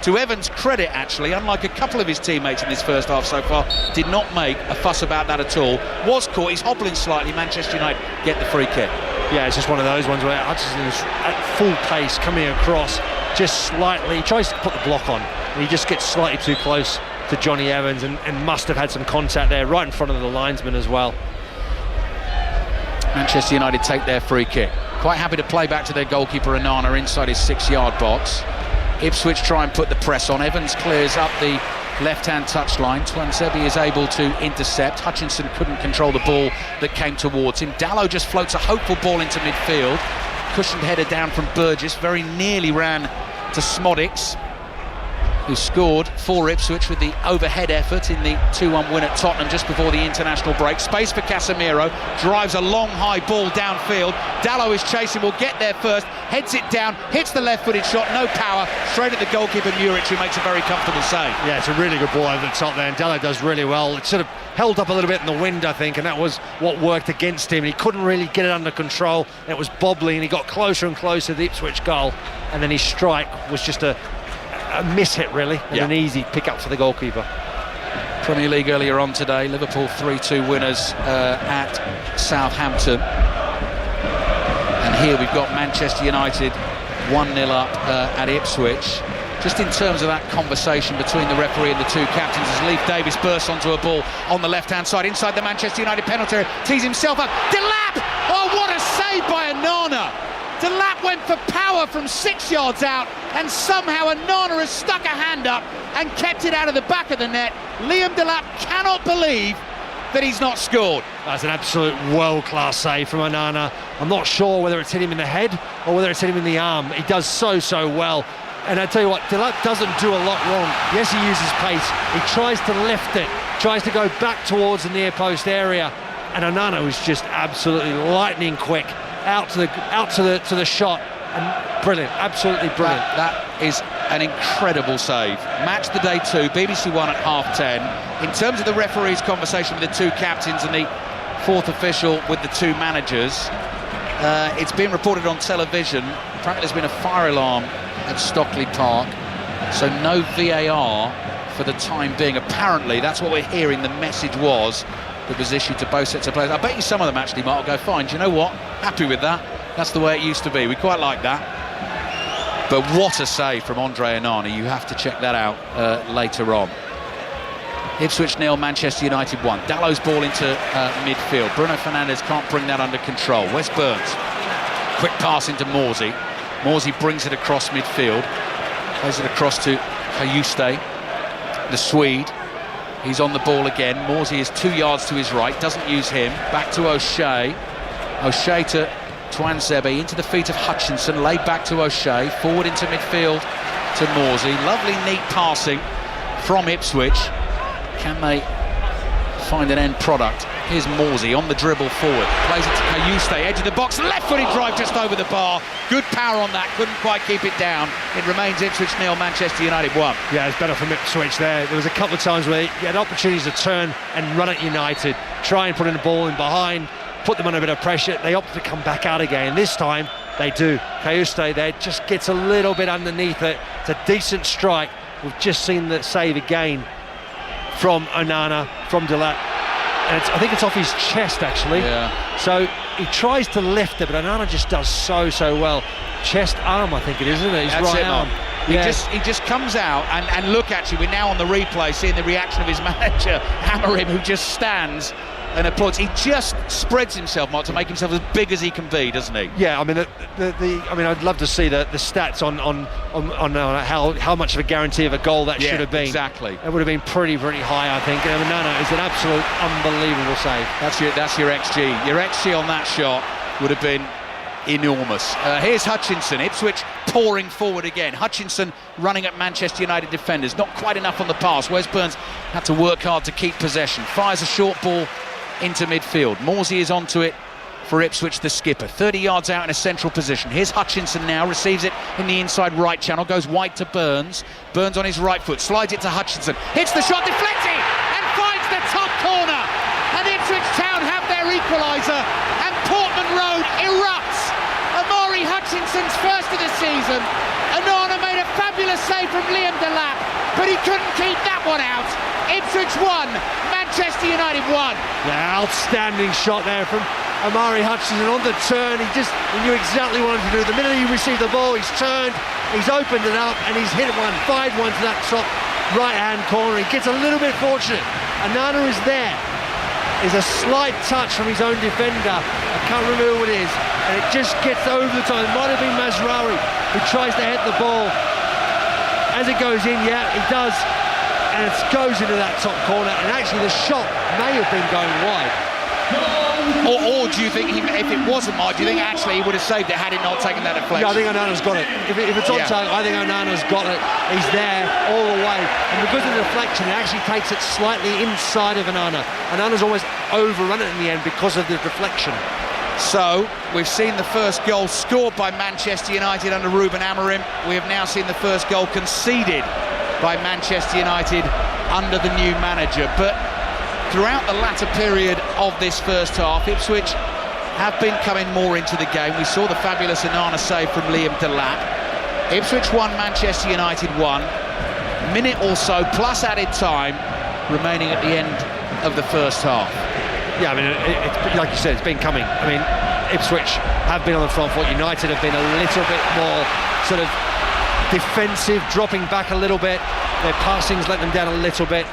to Evans' credit actually, unlike a couple of his teammates in this first half so far, did not make a fuss about that at all. Was caught, he's hobbling slightly. Manchester United get the free kick. Yeah, it's just one of those ones where Hutchinson is at full pace coming across, just slightly, he tries to put the block on and he just gets slightly too close to Johnny Evans and must have had some contact there right in front of the linesman as well. Manchester United take their free kick. Quite happy to play back to their goalkeeper Onana inside his 6-yard box. Ipswich try and put the press on. Evans clears up the left-hand touchline. Twanzebe is able to intercept. Hutchinson couldn't control the ball that came towards him. Dallow just floats a hopeful ball into midfield. Cushioned header down from Burgess, very nearly ran to Smodics. who scored for Ipswich with the overhead effort in the 2-1 win at Tottenham just before the international break. Space for Casemiro, drives a long high ball downfield. Dalot is chasing, will get there first, heads it down, hits the left-footed shot, no power, straight at the goalkeeper Muric, who makes a very comfortable save. Yeah, it's a really good ball over the top there, and Dalot does really well. It sort of held up a little bit in the wind, I think, and that was what worked against him. He couldn't really get it under control. It was bobbly, and he got closer and closer to the Ipswich goal, and then his strike was just a miss-hit, really, and an easy pick-up for the goalkeeper. Premier League earlier on today, Liverpool 3-2 winners at Southampton. And here we've got Manchester United 1-0 up at Ipswich. Just in terms of that conversation between the referee and the two captains, as Leif Davis bursts onto a ball on the left-hand side, inside the Manchester United penalty area, tees himself up. Delap! Oh, what a save by Onana! Delap went for power from 6 yards out, and somehow Onana has stuck a hand up and kept it out of the back of the net. Liam Delap cannot believe that he's not scored. That's an absolute world-class save from Onana. I'm not sure whether it's hit him in the head or whether it's hit him in the arm. He does so well. And I tell you what, Delap doesn't do a lot wrong. Yes, he uses pace. He tries to lift it, tries to go back towards the near post area, and Onana was just absolutely lightning quick out to the shot, and brilliant, absolutely brilliant. That is an incredible save. Match the day 2, BBC One at 10:30. In terms of the referee's conversation with the two captains and the fourth official with the two managers, it's been reported on television. Apparently there's been a fire alarm at Stockley Park, so no VAR for the time being. Apparently, that's what we're hearing the message was that was issued to both sets of players. I bet you some of them actually might go, fine, do you know what? Happy with that. That's the way it used to be. We quite like that. But what a save from Andre Onana. You have to check that out later on. Ipswich 0, Manchester United 1. Dallow's ball into midfield. Bruno Fernandes can't bring that under control. Wes Burns, quick pass into Morsey. Morsey brings it across midfield, plays it across to Hayuste, the Swede. He's on the ball again. Morsey is 2 yards to his right, doesn't use him. Back to O'Shea. O'Shea to Tuanzebe, into the feet of Hutchinson, laid back to O'Shea, forward into midfield to Morsey. Lovely, neat passing from Ipswich. Can they find an end product? Here's Morsey on the dribble forward, plays it to Hayuste, edge of the box, left-footed drive just over the bar. Good power on that, couldn't quite keep it down. It remains Ipswich 0, Manchester United 1. Yeah, it's better from Ipswich there. There was a couple of times where he had opportunities to turn and run at United, try and put in the ball in behind, put them under a bit of pressure. They opted to come back out again. This time they do. Hayuste there just gets a little bit underneath it. It's a decent strike. We've just seen the save again from Onana, from Delap. And I think it's off his chest, actually. Yeah. So he tries to lift it, but Onana just does so well. Chest arm, I think it is, isn't it? His That's right it, arm. Yeah. He just comes out and look, actually, we're now on the replay, seeing the reaction of his manager, Hammer him, who just stands and applauds. He just spreads himself, Mark, to make himself as big as he can be, doesn't he? Yeah, I mean, I'd love to see the stats on how much of a guarantee of a goal that should have been. Exactly. It would have been pretty high, I think. And Onana is an absolute unbelievable save. That's your XG. Your XG on that shot would have been enormous. Here's Hutchinson. Ipswich pouring forward again. Hutchinson running at Manchester United defenders. Not quite enough on the pass. Wes Burns had to work hard to keep possession. Fires a short ball into midfield. Morsey is onto it for Ipswich, the skipper. 30 yards out in a central position. Here's Hutchinson now, receives it in the inside right channel, goes wide to Burns. Burns on his right foot, slides it to Hutchinson, hits the shot, deflecting, and finds the top corner. And Ipswich Town have their equaliser, and Portman Road erupts. Amari Hutchinson's first of the season. Onana made a fabulous save from Liam Delap, but he couldn't keep that one out. Ipswich 1, Manchester United 1. Yeah, outstanding shot there from Amari Hutchinson on the turn. He knew exactly what to do. The minute he received the ball, he's turned, he's opened it up, and he's hit one, fired one to that top right-hand corner. He gets a little bit fortunate. Onana is there. There's a slight touch from his own defender. I can't remember who it is, and it just gets over the top. It might have been Mazraoui who tries to hit the ball. As it goes in, yeah, he does. And it goes into that top corner, and actually the shot may have been going wide. Or do you think, if it wasn't Mark, do you think actually he would have saved it had he not taken that deflection? Yeah, I think Onana's got it. If it's on target, I think Onana's got it. He's there all the way. And because of the deflection, it actually takes it slightly inside of Onana. Onana's almost overrun it in the end because of the deflection. So, we've seen the first goal scored by Manchester United under Ruben Amorim. We have now seen the first goal conceded by Manchester United under the new manager. But throughout the latter period of this first half, Ipswich have been coming more into the game. We saw the fabulous Onana save from Liam Delap. Ipswich 1, Manchester United 1. Minute or so plus added time remaining at the end of the first half. Yeah, I mean, it's like you said, it's been coming. I mean, Ipswich have been on the front foot. United have been a little bit more sort of defensive, dropping back a little bit. Their passing's let them down a little bit.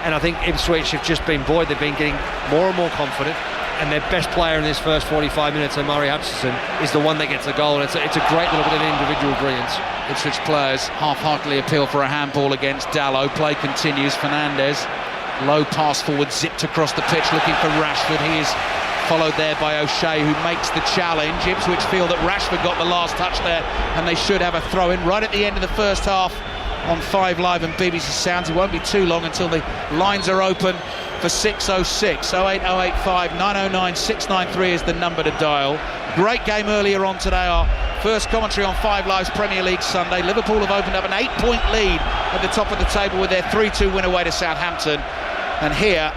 And I think Ipswich have just been buoyed. They've been getting more and more confident. And their best player in this first 45 minutes, Omari Hutchinson, is the one that gets the goal. And it's a great little bit of individual brilliance. Ipswich players half-heartedly appeal for a handball against Dallow. Play continues. Fernandez, low pass forward, zipped across the pitch looking for Rashford. He is followed there by O'Shea, who makes the challenge. Ipswich feel that Rashford got the last touch there, and they should have a throw-in right at the end of the first half on 5 Live and BBC Sounds. It won't be too long until the lines are open for 606. 08085 909 693 is the number to dial. Great game earlier on today. Our first commentary on 5 Live's Premier League Sunday. Liverpool have opened up an 8-point lead at the top of the table with their 3-2 win away to Southampton. And here,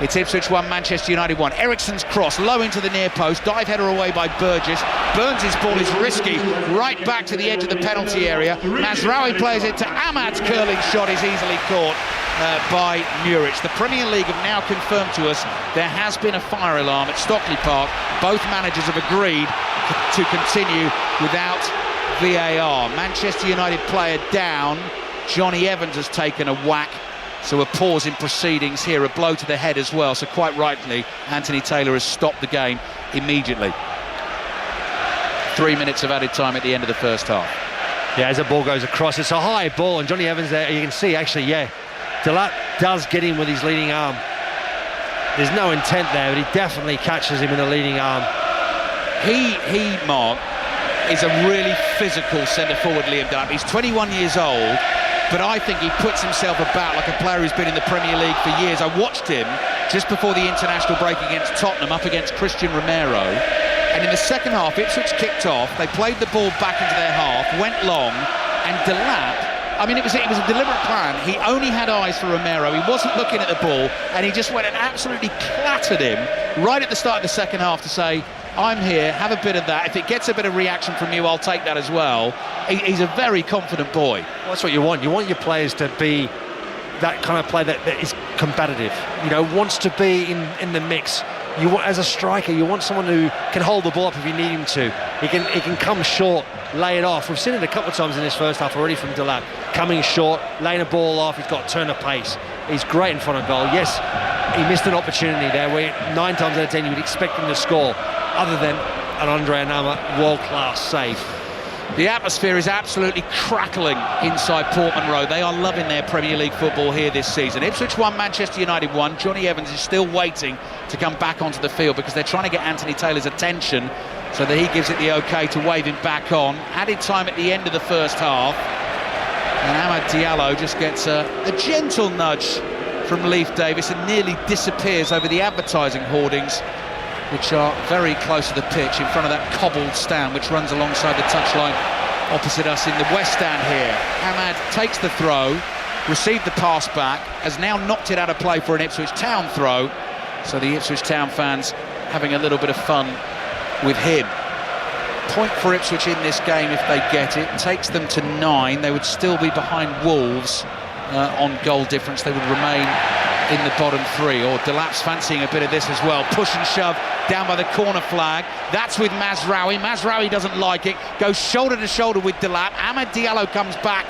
it's Ipswich 1, Manchester United 1. Eriksen's cross, low into the near post, dive header away by Burgess. Burns' ball is risky, right back to the edge of the penalty area. Mazraoui plays it to Ahmad's curling shot, is easily caught by Muric. The Premier League have now confirmed to us there has been a fire alarm at Stockley Park. Both managers have agreed to continue without VAR. Manchester United player down. Johnny Evans has taken a whack. So a pause in proceedings here, a blow to the head as well. So quite rightly, Anthony Taylor has stopped the game immediately. 3 minutes of added time at the end of the first half. Yeah, as the ball goes across, it's a high ball, and Johnny Evans there, you can see actually, yeah, Delap does get him with his leading arm. There's no intent there, but he definitely catches him in the leading arm. Mark, is a really physical centre-forward, Liam Delap. He's 21 years old. But I think he puts himself about like a player who's been in the Premier League for years. I watched him just before the international break against Tottenham, up against Christian Romero. And in the second half, Ipswich kicked off. They played the ball back into their half, went long, and Delap, I mean, it was a deliberate plan. He only had eyes for Romero. He wasn't looking at the ball, and he just went and absolutely clattered him right at the start of the second half to say, I'm here, have a bit of that. If it gets a bit of reaction from you, I'll take that as well. He's a very confident boy. Well, that's what you want. You want your players to be that kind of player that is combative, you know, wants to be in the mix. You want, as a striker, you want someone who can hold the ball up if you need him to. He can come short, lay it off. We've seen it a couple of times in this first half already from Delap. Coming short, laying a ball off, he's got a turn of pace. He's great in front of goal. Yes, he missed an opportunity there where 9 times out of 10 you would expect him to score, other than an Andre Onana world-class save. The atmosphere is absolutely crackling inside Portman Road. They are loving their Premier League football here this season. Ipswich 1, Manchester United 1. Johnny Evans is still waiting to come back onto the field because they're trying to get Anthony Taylor's attention so that he gives it the OK to wave him back on. Added time at the end of the first half. And Amad Diallo just gets a gentle nudge from Leif Davis and nearly disappears over the advertising hoardings, which are very close to the pitch in front of that cobbled stand which runs alongside the touchline opposite us in the west stand here. Ahmad takes the throw, received the pass back, has now knocked it out of play for an Ipswich Town throw. So the Ipswich Town fans having a little bit of fun with him. Point for Ipswich in this game if they get it. Takes them to 9. They would still be behind Wolves on goal difference. They would remain in the bottom 3, or Delap's fancying a bit of this as well. Push and shove down by the corner flag. That's with Mazraoui. Mazraoui doesn't like it. Goes shoulder to shoulder with Delap. Amad Diallo comes back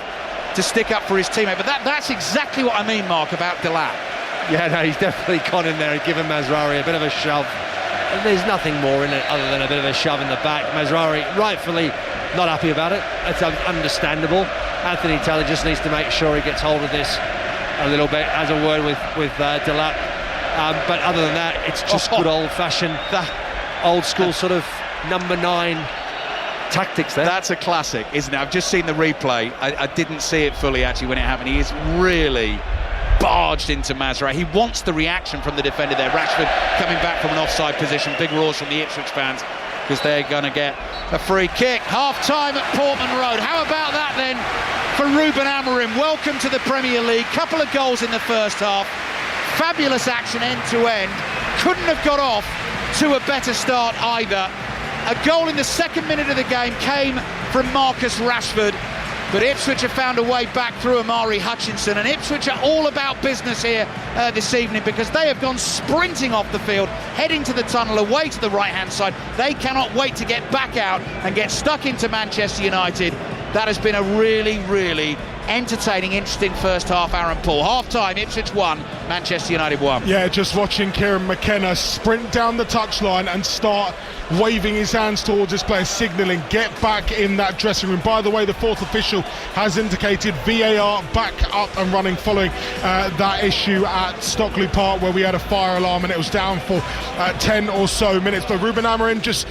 to stick up for his teammate. But that's exactly what I mean, Mark, about Delap. Yeah, no, he's definitely gone in there and given Mazraoui a bit of a shove. And there's nothing more in it other than a bit of a shove in the back. Mazraoui rightfully not happy about it. It's understandable. Anthony Taylor just needs to make sure he gets hold of this a little bit. Has a word with Delap. But other than that, it's just good old-fashioned, old school sort of number 9 tactics there. That's a classic, isn't it? I've just seen the replay. I didn't see it fully actually when it happened. He is really barged into Mazraoui. He wants the reaction from the defender there. Rashford coming back from an offside position. Big roars from the Ipswich fans because they're going to get a free kick. Half-time at Portman Road. How about that then for Ruben Amorim? Welcome to the Premier League. Couple of goals in the first half. Fabulous action end to end. Couldn't have got off to a better start either. A goal in the second minute of the game came from Marcus Rashford, but Ipswich have found a way back through Amari Hutchinson, and Ipswich are all about business here this evening because they have gone sprinting off the field, heading to the tunnel, away to the right-hand side. They cannot wait to get back out and get stuck into Manchester United. That has been a really, really entertaining, interesting first half, Aaron Paul. Half-time, Ipswich 1, Manchester United 1. Yeah, just watching Kieran McKenna sprint down the touchline and start waving his hands towards his players, signalling, get back in that dressing room. By the way, the fourth official has indicated VAR back up and running following that issue at Stockley Park where we had a fire alarm and it was down for 10 or so minutes. But Ruben Amorim just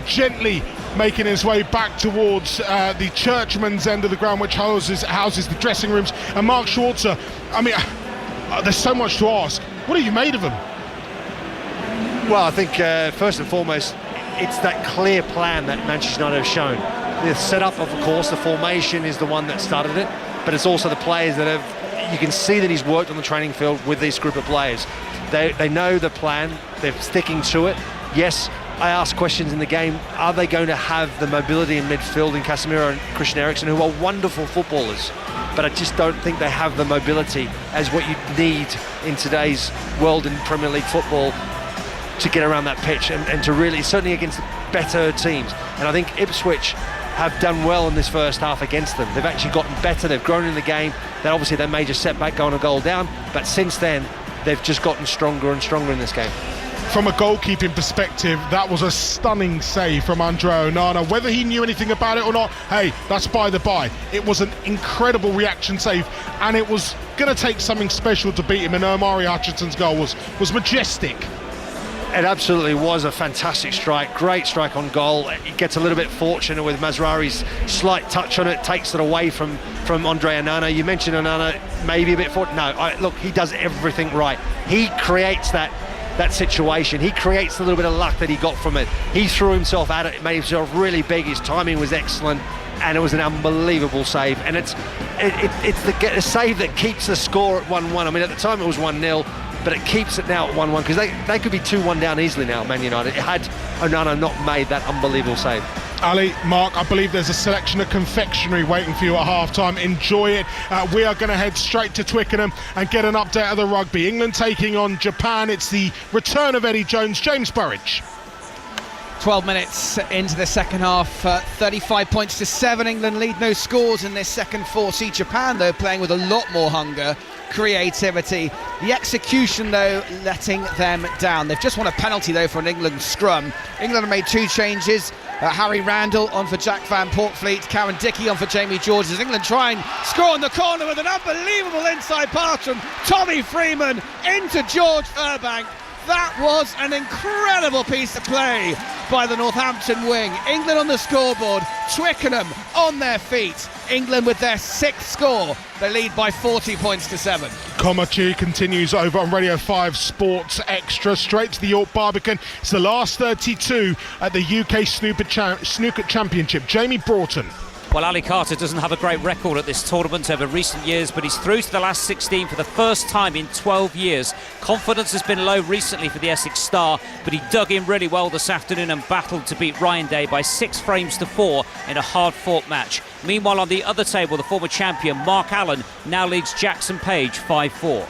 gently making his way back towards the Churchman's end of the ground, which houses the dressing rooms. And Mark Schwarzer, I mean, there's so much to ask. What have you made of him? Well, I think first and foremost, it's that clear plan that Manchester United have shown. The setup, of course, the formation is the one that started it, but it's also the players that have, you can see that he's worked on the training field with this group of players. They know the plan, they're sticking to it. Yes, I asked questions in the game, are they going to have the mobility in midfield in Casemiro and Christian Eriksen, who are wonderful footballers, but I just don't think they have the mobility as what you need in today's world in Premier League football to get around that pitch and to really, certainly against better teams. And I think Ipswich have done well in this first half against them. They've actually gotten better, they've grown in the game. Then obviously their major setback going a goal down, but since then they've just gotten stronger and stronger in this game. From a goalkeeping perspective, that was a stunning save from Andre Onana. Whether he knew anything about it or not, hey, that's by the by. It was an incredible reaction save, and it was going to take something special to beat him, and Omari Hutchinson's goal was majestic. It absolutely was a fantastic strike, great strike on goal. It gets a little bit fortunate with Mazraoui's slight touch on it, takes it away from Andre Onana. You mentioned Onana maybe a bit fortunate. No, look, he does everything right. He creates that situation. He creates the little bit of luck that he got from it. He threw himself at it, made himself really big. His timing was excellent, and it was an unbelievable save. And it's the save that keeps the score at 1-1. I mean, at the time it was 1-0. But it keeps it now at 1-1 because they could be 2-1 down easily now, Man United, had Onana not made that unbelievable save. Ali, Mark, I believe there's a selection of confectionery waiting for you at half-time. Enjoy it. We are going to head straight to Twickenham and get an update of the rugby. England taking on Japan. It's the return of Eddie Jones. James Burridge. 12 minutes into the second half, 35 points to 7. England lead, no scores in this second 4C. Japan, though, playing with a lot more hunger, creativity. The execution, though, letting them down. They've just won a penalty, though, for an England scrum. England have made 2 changes. Harry Randall on for Jack Van Portfleet, Karen Dickey on for Jamie George, as England try and score in the corner with an unbelievable inside pass from Tommy Freeman into George Furbank. That was an incredible piece of play by the Northampton wing. England on the scoreboard, Twickenham on their feet. England with their 6th score. They lead by 40 points to 7. Comachi continues over on Radio 5 Sports Extra. Straight to the York Barbican. It's the last 32 at the UK Snooker Championship. Jamie Broughton. Well, Ali Carter doesn't have a great record at this tournament over recent years, but he's through to the last 16 for the first time in 12 years. Confidence has been low recently for the Essex star, but he dug in really well this afternoon and battled to beat Ryan Day by 6 frames to 4 in a hard-fought match. Meanwhile, on the other table, the former champion Mark Allen now leads Jackson Page 5-4.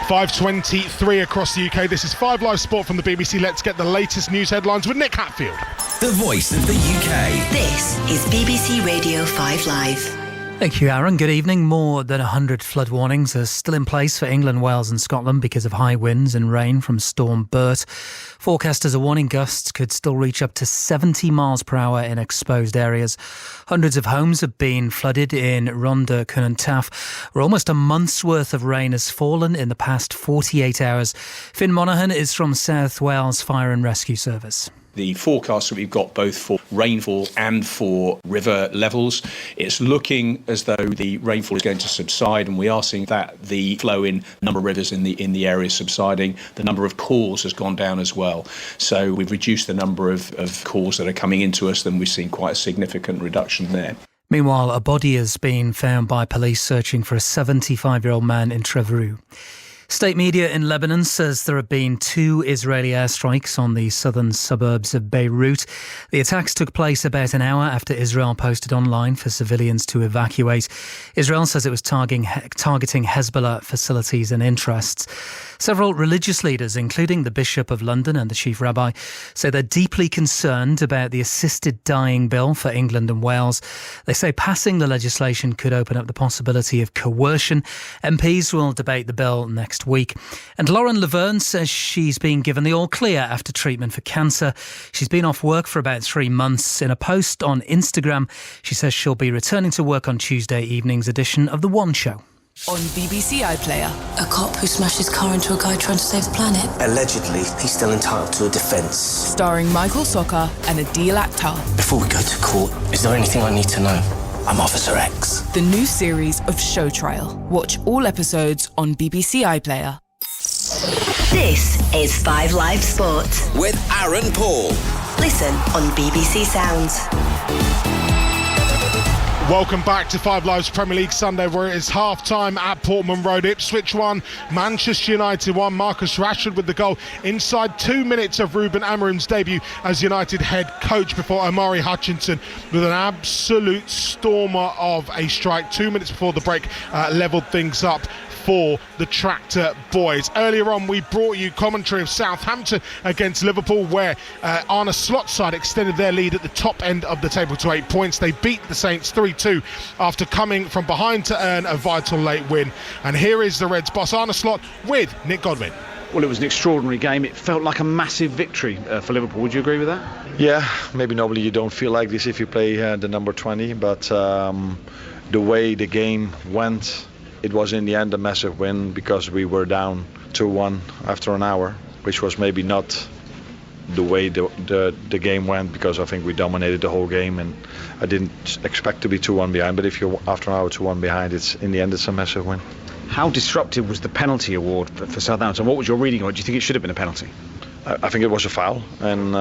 5:23 across the UK. This is 5 Live Sport from the BBC. Let's get the latest news headlines with Nick Hatfield. The voice of the UK. This is BBC Radio 5 Live. Thank you, Aaron. Good evening. More than 100 flood warnings are still in place for England, Wales and Scotland because of high winds and rain from Storm Bert. Forecasters are warning gusts could still reach up to 70 miles per hour in exposed areas. Hundreds of homes have been flooded in Rhondda, Cwm Taff, where almost a month's worth of rain has fallen in the past 48 hours. Finn Monaghan is from South Wales Fire and Rescue Service. The forecast that we've got both for rainfall and for river levels, it's looking as though the rainfall is going to subside, and we are seeing that the flow in number of rivers in the area is subsiding. The number of calls has gone down as well. So we've reduced the number of calls that are coming into us, and we've seen quite a significant reduction there. Meanwhile, a body has been found by police searching for a 75-year-old man in Trevoux. State media in Lebanon says there have been 2 Israeli airstrikes on the southern suburbs of Beirut. The attacks took place about an hour after Israel posted online for civilians to evacuate. Israel says it was targeting Hezbollah facilities and interests. Several religious leaders, including the Bishop of London and the Chief Rabbi, say they're deeply concerned about the assisted dying bill for England and Wales. They say passing the legislation could open up the possibility of coercion. MPs will debate the bill next week. And Lauren Laverne says she's been given the all clear after treatment for cancer. She's been off work for about 3 months. In a post on Instagram, she says she'll be returning to work on Tuesday evening's edition of The One Show. On BBC iPlayer. A cop who smashed his car into a guy trying to save the planet. Allegedly, he's still entitled to a defence. Starring Michael Sokka and Adil Akhtar. Before we go to court, is there anything I need to know? I'm Officer X. The new series of Show Trial. Watch all episodes on BBC iPlayer. This is 5 Live Sport with Aaron Paul. Listen on BBC Sounds. Welcome back to 5 Live's Premier League Sunday, where it is half-time at Portman Road. Ipswich 1, Manchester United 1. Marcus Rashford with the goal inside 2 minutes of Ruben Amorim's debut as United head coach, before Omari Hutchinson with an absolute stormer of a strike 2 minutes before the break levelled things up for the Tractor Boys. Earlier on, we brought you commentary of Southampton against Liverpool, where Arne Slot's side extended their lead at the top end of the table to 8 points. They beat the Saints 3-2 after coming from behind to earn a vital late win. And here is the Reds boss, Arne Slot, with Nick Godwin. Well, it was an extraordinary game. It felt like a massive victory for Liverpool. Would you agree with that? Yeah, maybe normally you don't feel like this if you play the number 20, but the way the game went, it was in the end a massive win, because we were down 2-1 after an hour, which was maybe not the way the game went, because I think we dominated the whole game, and I didn't expect to be 2-1 behind. But if you're after an hour 2-1 behind, it's in the end it's a massive win. How disruptive was the penalty award for Southampton? What was your reading on it? Do you think it should have been a penalty? I think it was a foul, and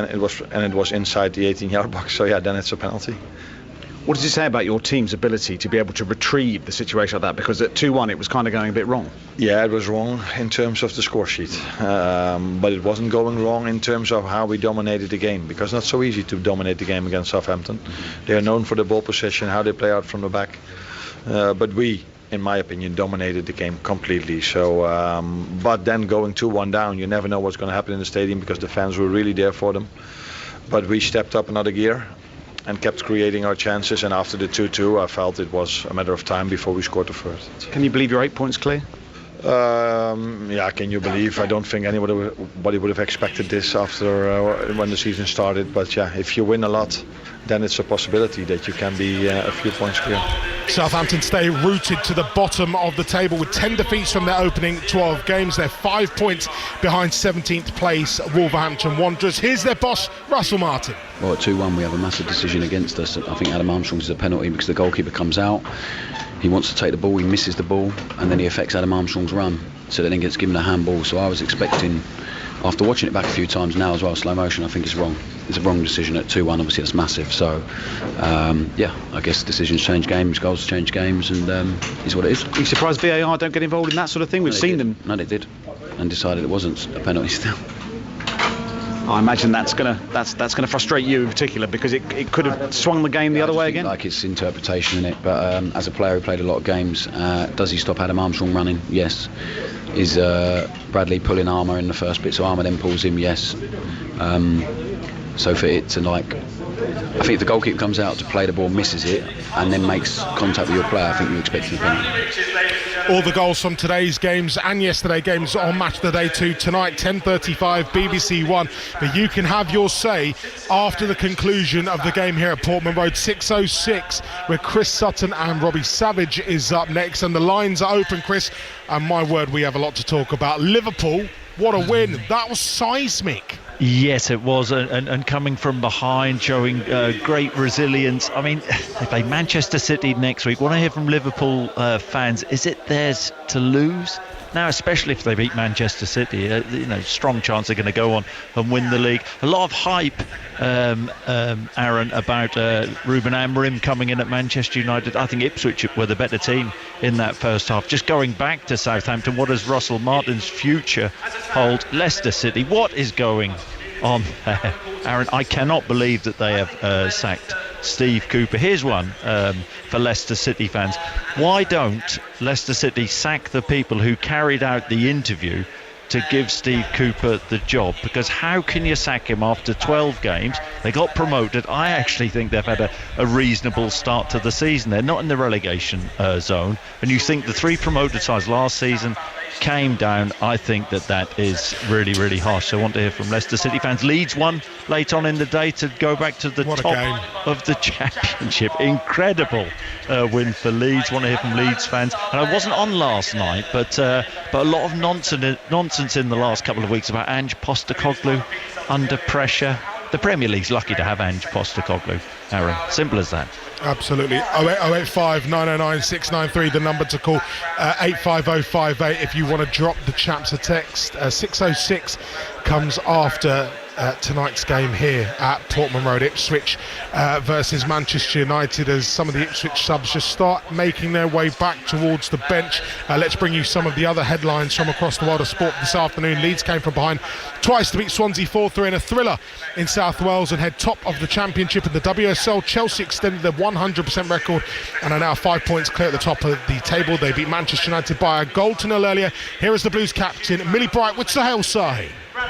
it was inside the 18-yard box. So yeah, then it's a penalty. What does it say about your team's ability to be able to retrieve the situation like that? Because at 2-1 it was kind of going a bit wrong. Yeah, it was wrong in terms of the score sheet. But it wasn't going wrong in terms of how we dominated the game. Because it's not so easy to dominate the game against Southampton. They are known for the ball possession, how they play out from the back. But we, in my opinion, dominated the game completely. So, but then going 2-1 down, you never know what's going to happen in the stadium, because the fans were really there for them. But we stepped up another gear and kept creating our chances, and after the 2-2 I felt it was a matter of time before we scored the first. Can you believe you're 8 points clear? Yeah, can you believe? I don't think anybody would have expected this after when the season started, but yeah, if you win a lot, then it's a possibility that you can be a few points clear. Southampton stay rooted to the bottom of the table with 10 defeats from their opening 12 games. They're 5 points behind 17th place Wolverhampton Wanderers. Here's their boss, Russell Martin. Well, at 2-1 we have a massive decision against us. I think Adam Armstrong's is a penalty because the goalkeeper comes out, he wants to take the ball, he misses the ball, and then he affects Adam Armstrong's run, so then he gets given a handball. So I was expecting, after watching it back a few times now as well, slow motion, I think it's wrong. It's a wrong decision at 2-1, obviously it's massive. So yeah, I guess decisions change games, goals change games, and is what it is. Are you surprised VAR don't get involved in that sort of thing? We've seen them. No, they did, and decided it wasn't a penalty still. I imagine that's gonna frustrate you in particular, because it could have swung the game the other way again. Like it's interpretation in it, but as a player who played a lot of games, does he stop Adam Armstrong running? Yes. Is Bradley pulling Armour in the first bit, so Armour then pulls him? Yes. So for it to I think if the goalkeeper comes out to play the ball, misses it, and then makes contact with your player, I think you're expecting a penalty. All the goals from today's games and yesterday's games on Match of the Day 2 tonight, 10:35 BBC One. But you can have your say after the conclusion of the game here at Portman Road. 6:06, where Chris Sutton and Robbie Savage is up next, and the lines are open, Chris. And my word, we have a lot to talk about. Liverpool, what a win! That was seismic. Yes, it was, and coming from behind, showing great resilience. I mean, they play Manchester City next week. What I hear from Liverpool fans, is it theirs to lose? Now, especially if they beat Manchester City, strong chance they're going to go on and win the league. A lot of hype, Aaron, about Ruben Amorim coming in at Manchester United. I think Ipswich were the better team in that first half. Just going back to Southampton, what does Russell Martin's future hold? Leicester City, what is going on there? Aaron, I cannot believe that they have sacked Steve Cooper. Here's one for Leicester City fans. Why don't Leicester City sack the people who carried out the interview to give Steve Cooper the job? Because how can you sack him after 12 games? They got promoted. I actually think they've had a reasonable start to the season. They're not in the relegation zone. And you think the 3 promoted sides last season came down. I think that is really, really harsh. So I want to hear from Leicester City fans. Leeds won late on in the day to go back to the top of the Championship. Incredible win for Leeds. Want to hear from Leeds fans. And I wasn't on last night, but a lot of nonsense in the last couple of weeks about Ange Postecoglou under pressure. The Premier League's lucky to have Ange Postecoglou, Aaron. Simple as that. Absolutely. 085 909 693, the number to call. 85058 if you want to drop the chaps a text. 606 comes after tonight's game here at Portman Road. Ipswich versus Manchester United, as some of the Ipswich subs just start making their way back towards the bench. Let's bring you some of the other headlines from across the world of sport this afternoon. Leeds came from behind twice to beat Swansea 4-3 in a thriller in South Wales and head top of the Championship in the WSL. Chelsea extended their 100% record and are now 5 points clear at the top of the table. They beat Manchester United by a goal to nil earlier. Here is the Blues captain, Millie Bright with Sahel Sahi.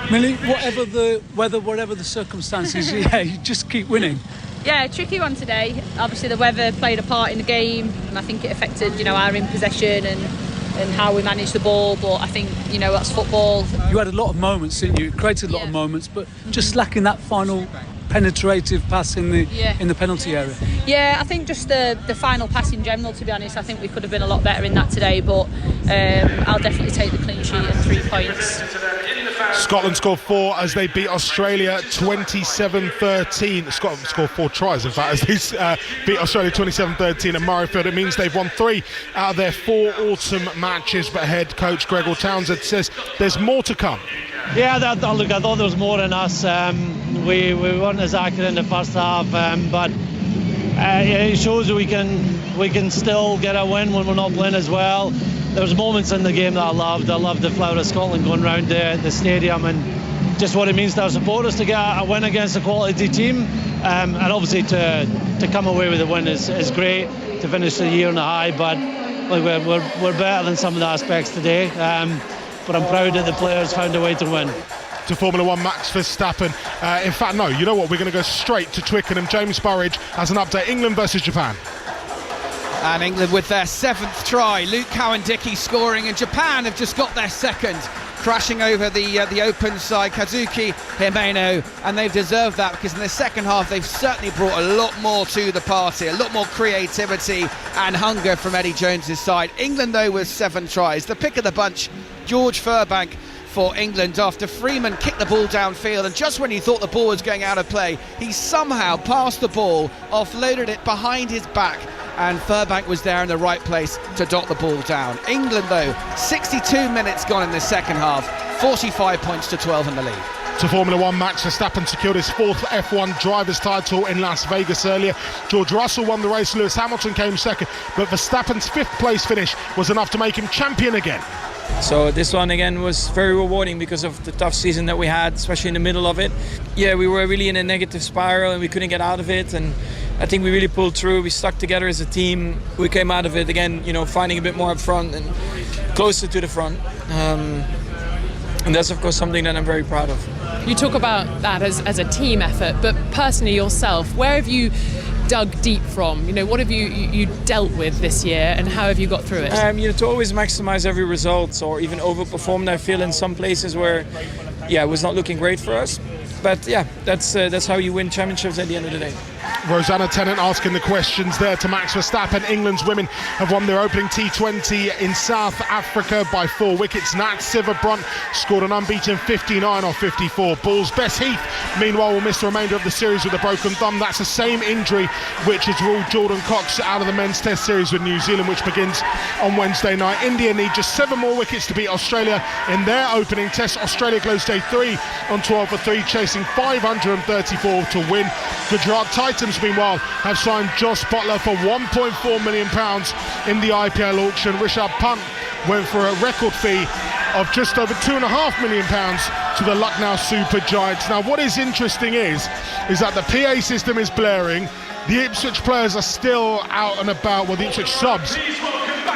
Millie, whatever the weather, whatever the circumstances, you just keep winning. Yeah, tricky one today. Obviously the weather played a part in the game, and I think it affected, our in possession and how we managed the ball, but I think, that's football. You had a lot of moments, didn't you? Created a lot of moments, but just lacking that final penetrative pass in the penalty area. Yeah, I think just the final pass in general, to be honest, I think we could have been a lot better in that today, but I'll definitely take the clean sheet and 3 points. Scotland scored 4 as they beat Australia 27-13. Scotland scored 4 tries, in fact, as they beat Australia 27-13 at Murrayfield. It means they've won 3 out of their 4 autumn matches, but head coach Gregor Townsend says there's more to come. Yeah, look, I thought there was more in us. We weren't as accurate in the first half, but it shows that we can still get a win when we're not playing as well. There was moments in the game that I loved. I loved the flower of Scotland going round the stadium and just what it means to our supporters to get a win against a quality team, and obviously to come away with a win is great, to finish the year on a high. But look, we're better than some of the aspects today, but I'm proud that the players found a way to win. To Formula One, Max Verstappen. In fact, no, you know what? We're going to go straight to Twickenham. James Burridge has an update. England versus Japan. And England with their 7th try. Luke Cowan-Dickey scoring, and Japan have just got their 2nd, crashing over the open side, Kazuki Himeno, and they've deserved that because in the second half they've certainly brought a lot more to the party, a lot more creativity and hunger from Eddie Jones's side. England, though, with 7 tries. The pick of the bunch, George Furbank for England, after Freeman kicked the ball downfield, and just when you thought the ball was going out of play, he somehow passed the ball, offloaded it behind his back, and Furbank was there in the right place to dot the ball down. England, though, 62 minutes gone in the second half, 45 points to 12 in the lead. To Formula One, Max Verstappen secured his 4th F1 driver's title in Las Vegas earlier. George Russell won the race, Lewis Hamilton came 2nd, but Verstappen's 5th place finish was enough to make him champion again. So this one again was very rewarding because of the tough season that we had, especially in the middle of it. Yeah, we were really in a negative spiral and we couldn't get out of it, and I think we really pulled through. We stuck together as a team. We came out of it again, finding a bit more up front and closer to the front. And that's, of course, something that I'm very proud of. You talk about that as a team effort, but personally yourself, where have you dug deep from? What have you dealt with this year, and how have you got through it? To always maximize every result, or even overperform. I feel in some places where, it was not looking great for us. But that's how you win championships at the end of the day. Rosanna Tennant asking the questions there to Max Verstappen. England's women have won their opening T20 in South Africa by 4 wickets. Nat Sciver-Brunt scored an unbeaten 59 off 54 balls. Bess Heath, meanwhile, will miss the remainder of the series with a broken thumb. That's the same injury which has ruled Jordan Cox out of the men's test series with New Zealand, which begins on Wednesday night. India need just 7 more wickets to beat Australia in their opening test. Australia closed day 3 on 12 for 3, chasing 534 to win. Gujarat Titans, meanwhile, have signed Josh Butler for £1.4 million in the IPL auction. Rishabh Pant went for a record fee of just over £2.5 million to the Lucknow Super Giants. Now, what is interesting is that the PA system is blaring. The Ipswich players are still out and about. Well, the Ipswich subs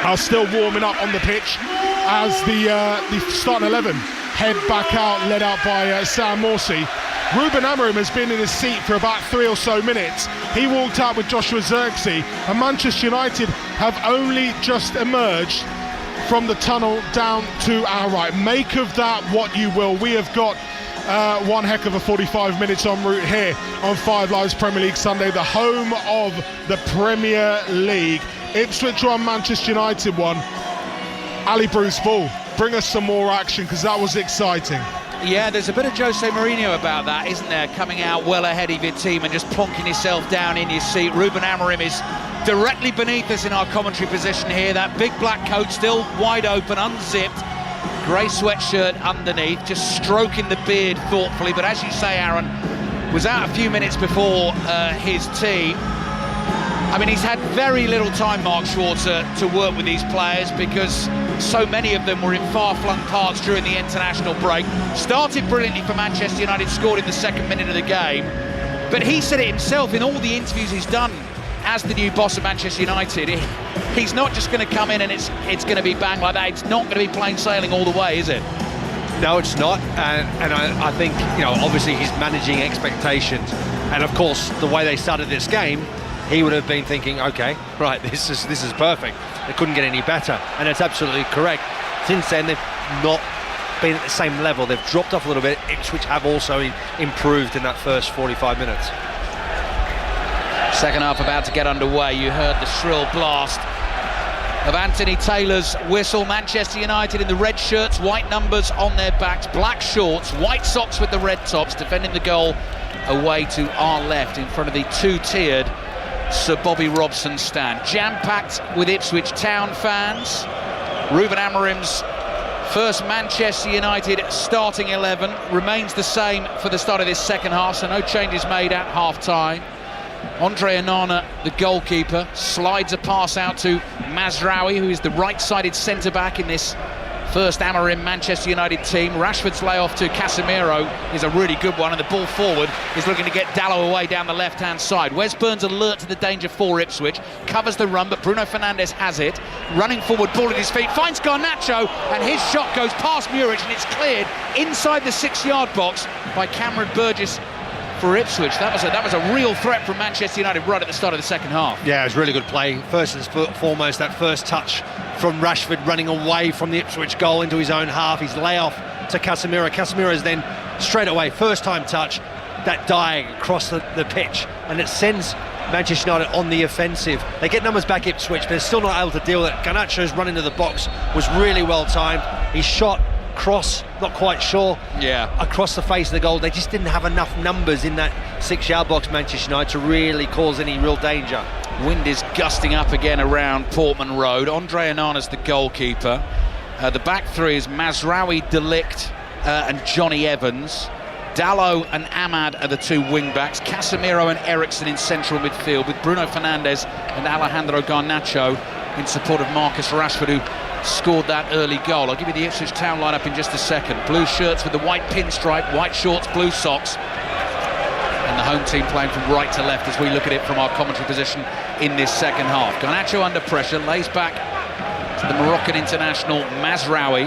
are still warming up on the pitch as the starting 11 head back out, led out by Sam Morsey. Ruben Amorim has been in his seat for about 3 or so minutes. He walked out with Joshua Zirkzee, and Manchester United have only just emerged from the tunnel down to our right. Make of that what you will. We have got one heck of a 45 minutes en route here on 5 Live's Premier League Sunday, the home of the Premier League. Ipswich 1, Manchester United 1. Ali Bruce Ball, bring us some more action, because that was exciting. Yeah, there's a bit of Jose Mourinho about that, isn't there? Coming out well ahead of your team and just plonking yourself down in your seat. Ruben Amorim is directly beneath us in our commentary position here. That big black coat still wide open, unzipped. Grey sweatshirt underneath, just stroking the beard thoughtfully. But as you say, Aaron, was out a few minutes before his team. I mean, he's had very little time, Mark Schwarzer, to work with these players because so many of them were in far-flung parts during the international break. Started brilliantly for Manchester United, scored in the second minute of the game. But he said it himself in all the interviews he's done as the new boss of Manchester United. He's not just going to come in and it's going to be bang like that. It's not going to be plain sailing all the way, is it? No, it's not. And I think, obviously he's managing expectations. And of course, the way they started this game, he would have been thinking, okay, right, this is perfect. They couldn't get any better, and it's absolutely correct. Since then, they've not been at the same level. They've dropped off a little bit, which have also improved in that first 45 minutes. Second half about to get underway. You heard the shrill blast of Anthony Taylor's whistle. Manchester United in the red shirts, white numbers on their backs, black shorts, white socks with the red tops, defending the goal away to our left in front of the 2-tiered Sir Bobby Robson stand. Jam-packed with Ipswich Town fans. Ruben Amorim's first Manchester United starting 11 remains the same for the start of this second half, so no changes made at half-time. Andre Onana, the goalkeeper, slides a pass out to Mazraoui, who is the right-sided centre-back in this first Amorim Manchester United team. Rashford's layoff to Casemiro is a really good one, and the ball forward is looking to get Dalot away down the left-hand side. Wes Burns alert to the danger for Ipswich, covers the run, but Bruno Fernandes has it. Running forward, ball at his feet, finds Garnacho, and his shot goes past Muric, and it's cleared inside the 6-yard box by Cameron Burgess for Ipswich. That was a real threat from Manchester United right at the start of the second half. Yeah, it was really good play. First and foremost, that first touch from Rashford running away from the Ipswich goal into his own half. His layoff to Casemiro. Casemiro's then straight away, first time touch, that diag across the pitch, and it sends Manchester United on the offensive. They get numbers back Ipswich, but they're still not able to deal with it. Garnacho's run into the box was really well timed. He shot cross, not quite sure, across the face of the goal. They just didn't have enough numbers in that 6-yard box, Manchester United, to really cause any real danger. Wind is gusting up again around Portman Road. Andre Onana's the goalkeeper. The back three is Mazraoui, De Ligt and Johnny Evans. Dalot and Ahmad are the two wing-backs. Casemiro and Eriksen in central midfield, with Bruno Fernandes and Alejandro Garnacho in support of Marcus Rashford, who scored that early goal. I'll give you the Ipswich Town lineup in just a second. Blue shirts with the white pinstripe, white shorts, blue socks. And the home team playing from right to left as we look at it from our commentary position in this second half. Garnacho under pressure, lays back to the Moroccan international Mazraoui.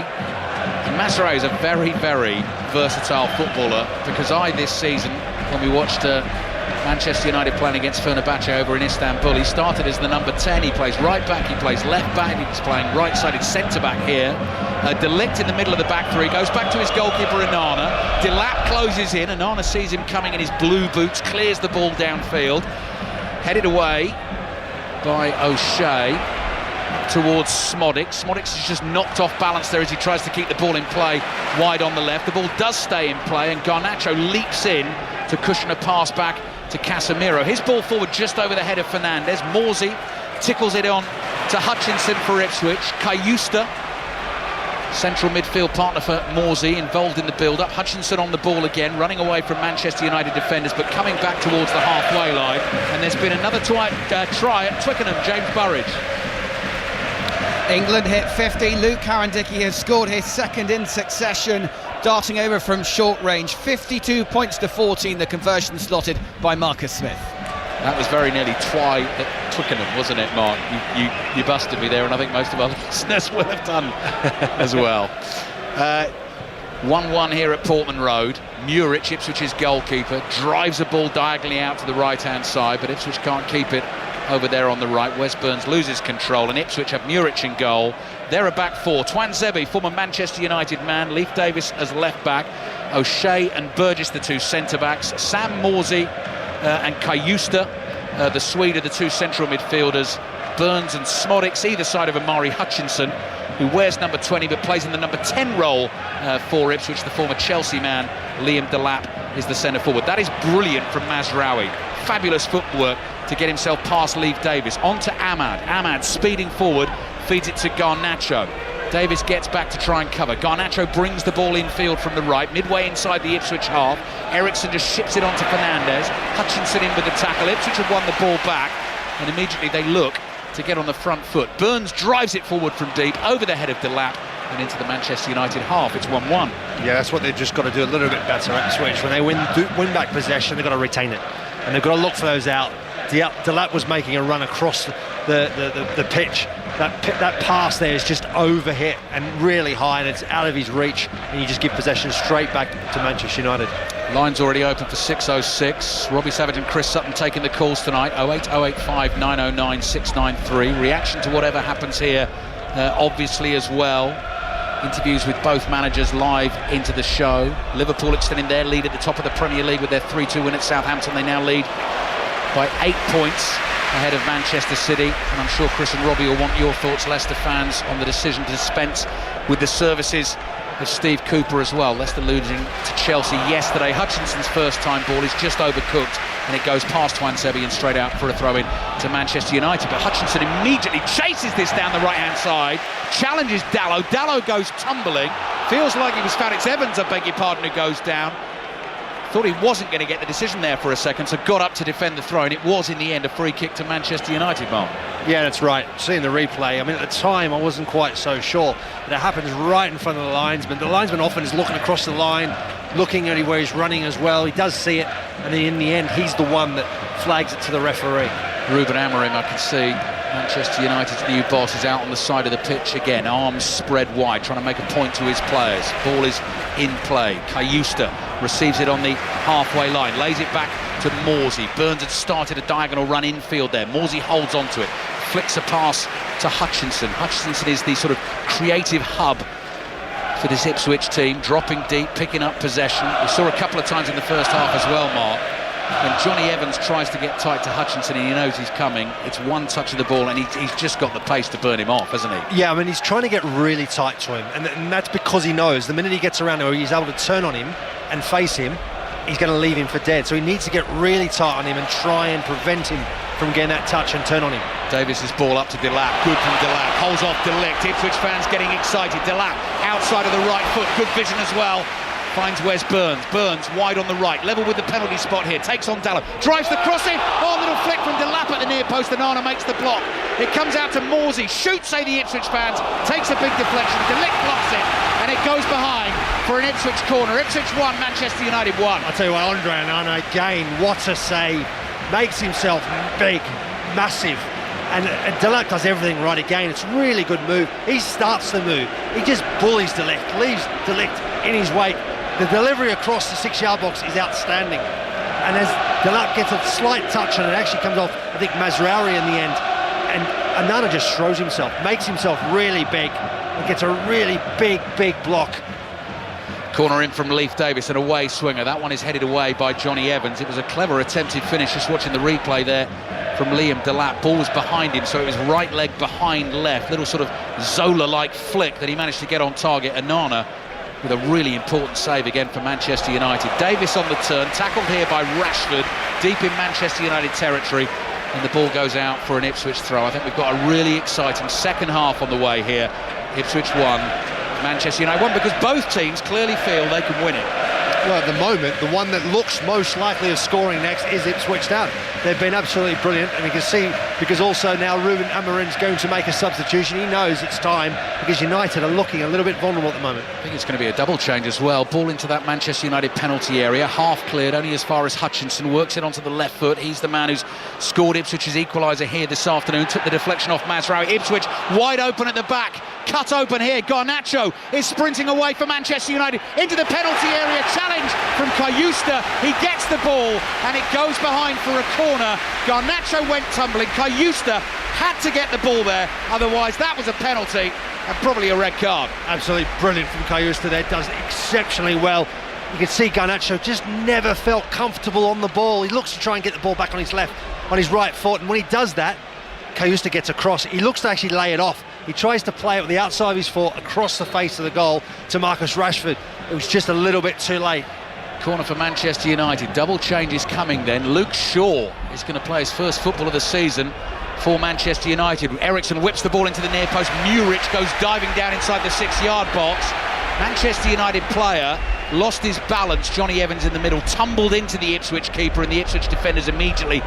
Mazraoui is a very, very versatile footballer, because this season, when we watched Manchester United playing against Fenerbahce over in Istanbul, he started as the number 10, he plays right back, he plays left back, he's playing right-sided centre-back here. De Ligt in the middle of the back three, goes back to his goalkeeper Onana. De Laap closes in, Onana sees him coming in his blue boots, clears the ball downfield, headed away by O'Shea towards Smodic. Smodic is just knocked off balance there as he tries to keep the ball in play wide on the left. The ball does stay in play, and Garnacho leaps in to cushion a pass back to Casemiro. His ball forward just over the head of Fernandez. Morsey tickles it on to Hutchinson for Ipswich. Cayusta, central midfield partner for Morsey, involved in the build-up. Hutchinson on the ball again, running away from Manchester United defenders, but coming back towards the halfway line. And there's been another try at Twickenham. James Burridge. England hit 50. Luke Cowan-Dickie has scored his second in succession, darting over from short range. 52 points to 14, the conversion slotted by Marcus Smith. That was very nearly try at Twickenham, wasn't it, Mark? You busted me there, and I think most of our listeners will have done as well. 1-1 here at Portman Road. Muric, Ipswich's goalkeeper, drives a ball diagonally out to the right-hand side, but Ipswich can't keep it over there on the right. Wes Burns loses control, and Ipswich have Muric in goal. They're a back four. Twanzebe, former Manchester United man. Leif Davis as left back. O'Shea and Burgess, the two centre-backs. Sam Morsey and Cayusta, the Swede, are the two central midfielders. Burns and Smodic, either side of Amari Hutchinson, who wears number 20 but plays in the number 10 role for Ipswich. The former Chelsea man, Liam De Laap, is the centre forward. That is brilliant from Mazraoui. Fabulous footwork to get himself past Leif Davis. On to Ahmad. Ahmad speeding forward, feeds it to Garnacho. Davis gets back to try and cover. Garnacho brings the ball infield from the right, midway inside the Ipswich half. Eriksson just ships it on to Fernandez. Hutchinson in with the tackle. Ipswich have won the ball back, and immediately they look to get on the front foot. Burns drives it forward from deep, over the head of De Laap, and into the Manchester United half. It's 1-1. Yeah, that's what they've just got to do a little bit better at Ipswich. When they win back possession, they've got to retain it, and they've got to look for those out. De Laap was making a run across the pitch. That pass there is just overhit and really high, and it's out of his reach, and you just give possession straight back to Manchester United. Line's already open for 606. Robbie Savage and Chris Sutton taking the calls tonight. 08085 909 693. Reaction to whatever happens here, obviously, as well. Interviews with both managers live into the show. Liverpool extending their lead at the top of the Premier League with their 3-2 win at Southampton. They now lead by 8 points ahead of Manchester City, and I'm sure Chris and Robbie will want your thoughts, Leicester fans, on the decision to dispense with the services of Steve Cooper as well. Leicester losing to Chelsea yesterday. Hutchinson's first time ball is just overcooked, and it goes past Twanzebe and straight out for a throw-in to Manchester United. But Hutchinson immediately chases this down the right-hand side, challenges Dallow. Dallow goes tumbling, feels like it was Faddix Evans, I beg your pardon, who goes down. Thought he wasn't going to get the decision there for a second, so got up to defend the throw, and it was in the end a free kick to Manchester United, Mark. Yeah, that's right. Seeing the replay, I mean, at the time I wasn't quite so sure, but it happens right in front of the linesman. The linesman often is looking across the line, looking at where he's running as well. He does see it, and in the end he's the one that flags it to the referee. Ruben Amorim, I can see Manchester United's new boss, is out on the side of the pitch again, arms spread wide, trying to make a point to his players. Ball is in play. Cayusta receives it on the halfway line, lays it back to Morsey. Burns had started a diagonal run infield there. Morsey holds onto it, flicks a pass to Hutchinson. Hutchinson is the sort of creative hub for this Ipswich team, dropping deep, picking up possession. We saw a couple of times in the first half as well, Mark, when Johnny Evans tries to get tight to Hutchinson and he knows he's coming, it's one touch of the ball and he's just got the pace to burn him off, hasn't he? Yeah, I mean, he's trying to get really tight to him, and that's because he knows the minute he gets around him, he's able to turn on him and face him, he's going to leave him for dead. So he needs to get really tight on him and try and prevent him from getting that touch and turn on him. Davis's ball up to De Laap, good from De Laap, holds off De Ligt. Ipswich fans getting excited. De Laap outside of the right foot, good vision as well. Finds Wes Burns. Burns wide on the right, level with the penalty spot here, takes on Dallow, drives the cross in. Oh, little flick from De Laap at the near post, and Nana makes the block. It comes out to Morsey, shoots, say the Ipswich fans, takes a big deflection. De Ligt blocks it, and it goes behind for an Ipswich corner. Ipswich 1, Manchester United 1. I'll tell you what, Andre Onana again, what a save. Makes himself big, massive, And Delac does everything right again. It's a really good move. He starts the move. He just bullies De Ligt, leaves De Ligt in his wake. The delivery across the 6-yard box is outstanding. And as Delac gets a slight touch and it actually comes off, I think, Mazraoui in the end. And Onana just throws himself, makes himself really big, and gets a really big block. Corner in from Leif Davis, an away swinger. That one is headed away by Johnny Evans. It was a clever attempted finish, just watching the replay there from Liam Delap. Ball was behind him, so it was right leg behind left. Little sort of Zola-like flick that he managed to get on target. Onana with a really important save again for Manchester United. Davis on the turn, tackled here by Rashford, deep in Manchester United territory, and the ball goes out for an Ipswich throw. I think we've got a really exciting second half on the way here. Ipswich 1, Manchester United 1, because both teams clearly feel they can win it. Well, at the moment, the one that looks most likely of scoring next is Ipswich Town. They've been absolutely brilliant, and you can see, because also now Ruben Amorim's going to make a substitution. He knows it's time, because United are looking a little bit vulnerable at the moment. I think it's going to be a double change as well. Ball into that Manchester United penalty area, half cleared, only as far as Hutchinson, works it onto the left foot. He's the man who's scored Ipswich's equaliser here this afternoon, took the deflection off Mazraoui. Ipswich wide open at the back, cut open here. Garnacho is sprinting away for Manchester United into the penalty area. Challenge from Cayusta. He gets the ball and it goes behind for a corner. Garnacho went tumbling. Cayusta had to get the ball there, otherwise that was a penalty and probably a red card. Absolutely brilliant from Cayusta there, does exceptionally well. You can see Garnacho just never felt comfortable on the ball. He looks to try and get the ball back on his right foot, and when he does that, Cayusta gets across. He looks to actually lay it off. He tries to play it with the outside of his foot across the face of the goal to Marcus Rashford. It was just a little bit too late. Corner for Manchester United. Double change is coming then. Luke Shaw is going to play his first football of the season for Manchester United. Eriksson whips the ball into the near post. Muric goes diving down inside the 6-yard box. Manchester United player lost his balance. Johnny Evans in the middle, tumbled into the Ipswich keeper, and the Ipswich defenders immediately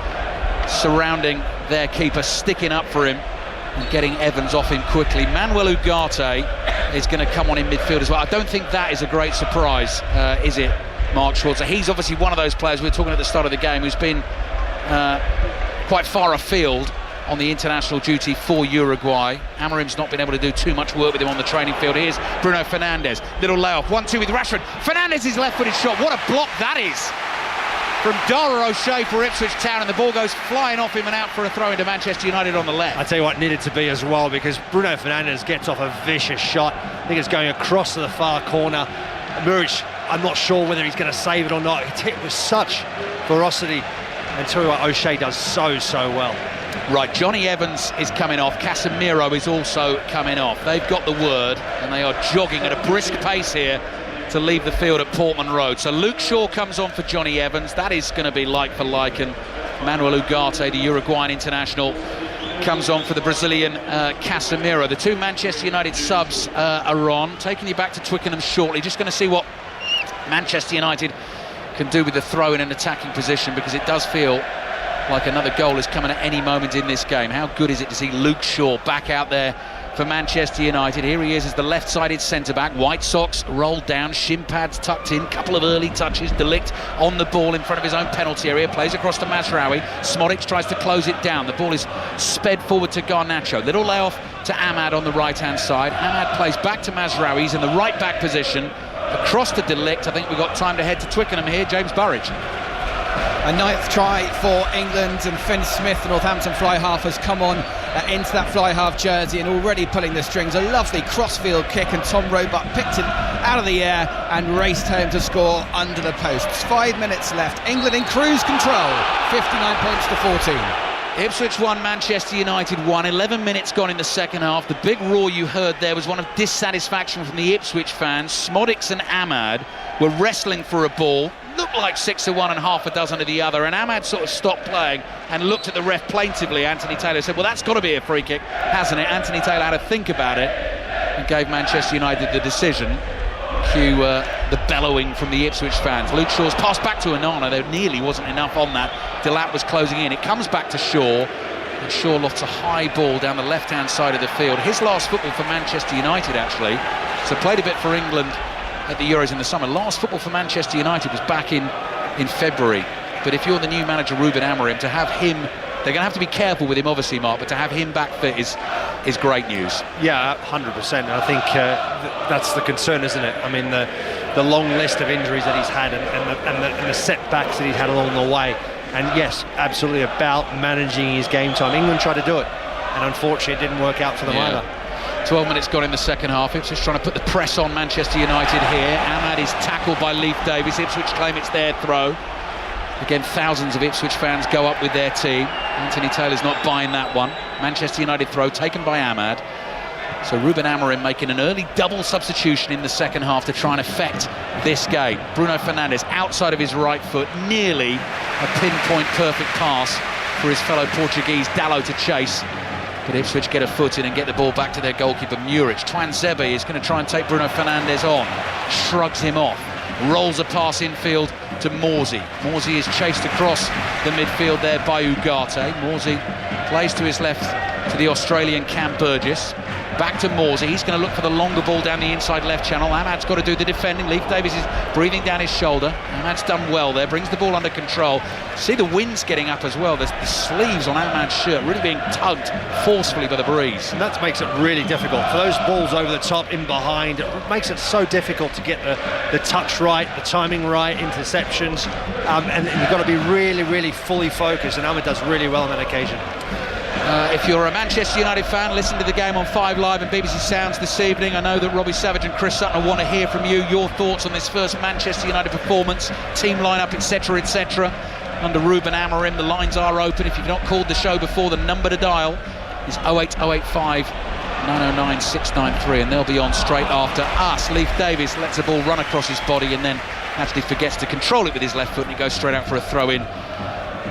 surrounding their keeper, sticking up for him and getting Evans off him quickly. Manuel Ugarte is going to come on in midfield as well. I don't think that is a great surprise, is it, Mark Schwarzer? He's obviously one of those players we were talking at the start of the game who's been quite far afield on the international duty for Uruguay. Amorim's not been able to do too much work with him on the training field. Here's Bruno Fernandes, little layoff, 1-2 with Rashford. Fernandes' left-footed shot, what a block that is from Dara O'Shea for Ipswich Town, and the ball goes flying off him and out for a throw into Manchester United on the left. I tell you what, needed to be as well, because Bruno Fernandes gets off a vicious shot. I think it's going across to the far corner. Muric, I'm not sure whether he's going to save it or not. It's hit with such ferocity, and tell you what, O'Shea does so well. Right, Johnny Evans is coming off. Casemiro is also coming off. They've got the word, and they are jogging at a brisk pace here to leave the field at Portman Road. So Luke Shaw comes on for Johnny Evans. That is going to be like for like, and Manuel Ugarte, the Uruguayan international, comes on for the Brazilian Casemiro. The two Manchester United subs are on. Taking you back to Twickenham shortly. Just going to see what Manchester United can do with the throw in an attacking position, because it does feel like another goal is coming at any moment in this game. How good is it to see Luke Shaw back out there for Manchester United? Here he is as the left-sided centre-back. White socks rolled down, shin pads tucked in, couple of early touches. De Ligt on the ball in front of his own penalty area, plays across to Mazraoui. Smodic tries to close it down. The ball is sped forward to Garnacho. Little layoff to Ahmad on the right-hand side. Ahmad plays back to Mazraoui. He's in the right-back position. Across to De Ligt. I think we've got time to head to Twickenham here. James Burridge. A 9th try for England, and Finn Smith, the Northampton fly half, has come on into that fly half jersey and already pulling the strings. A lovely crossfield kick, and Tom Roebuck picked it out of the air and raced home to score under the posts. 5 minutes left. England in cruise control. 59 points to 14. Ipswich 1, Manchester United 1. 11 minutes gone in the second half. The big roar you heard there was one of dissatisfaction from the Ipswich fans. Smodic and Ahmad were wrestling for a ball. Looked like 6 to 1 and half a dozen to the other, and Ahmad sort of stopped playing and looked at the ref plaintively. Anthony Taylor said, well, that's got to be a free kick, hasn't it? Anthony Taylor had to think about it and gave Manchester United the decision. Cue the bellowing from the Ipswich fans. Luke Shaw's pass back to Onana. There nearly wasn't enough on that. Delap was closing in. It comes back to Shaw, and Shaw lost a high ball down the left-hand side of the field. His last football for Manchester United, actually. So played a bit for England at the Euros in the summer. Last football for Manchester United was back in February. But if you're the new manager, Ruben Amorim, to have him They're going to have to be careful with him, obviously, Mark, but to have him back fit is great news. Yeah, 100%. And I think that's the concern, isn't it? I mean, the long list of injuries that he's had and the setbacks that he's had along the way. And yes, absolutely about managing his game time. England tried to do it, and unfortunately it didn't work out for them either. 12 minutes gone in the second half. Ipswich trying to put the press on Manchester United here. Ahmad is tackled by Leif Davis. Ipswich claim it's their throw. Again, thousands of Ipswich fans go up with their team. Anthony Taylor's not buying that one. Manchester United throw taken by Ahmad. So Ruben Amorim making an early double substitution in the second half to try and affect this game. Bruno Fernandes outside of his right foot, nearly a pinpoint perfect pass for his fellow Portuguese Dalot to chase. But Ipswich get a foot in and get the ball back to their goalkeeper Muric. Twanzebe is going to try and take Bruno Fernandes on. Shrugs him off. Rolls a pass infield to Morsey. Morsey is chased across the midfield there by Ugarte. Morsey plays to his left to the Australian Cam Burgess. Back to Morsey. He's going to look for the longer ball down the inside left channel. Ahmad's got to do the defending. Leif Davis is breathing down his shoulder. Ahmad's done well there. Brings the ball under control. See the wind's getting up as well. The sleeves on Ahmad's shirt really being tugged forcefully by the breeze. And that makes it really difficult. For those balls over the top, in behind, it makes it so difficult to get the touch right, the timing right, interceptions. And you've got to be really, really fully focused. And Ahmad does really well on that occasion. If you're a Manchester United fan, listen to the game on 5 Live and BBC Sounds this evening. I know that Robbie Savage and Chris Sutton want to hear from you, your thoughts on this first Manchester United performance, team lineup, etc, etc. Under Ruben Amorim, the lines are open. If you've not called the show before, the number to dial is 08085 909 693, and they'll be on straight after us. Leif Davis lets the ball run across his body and then actually forgets to control it with his left foot, and he goes straight out for a throw-in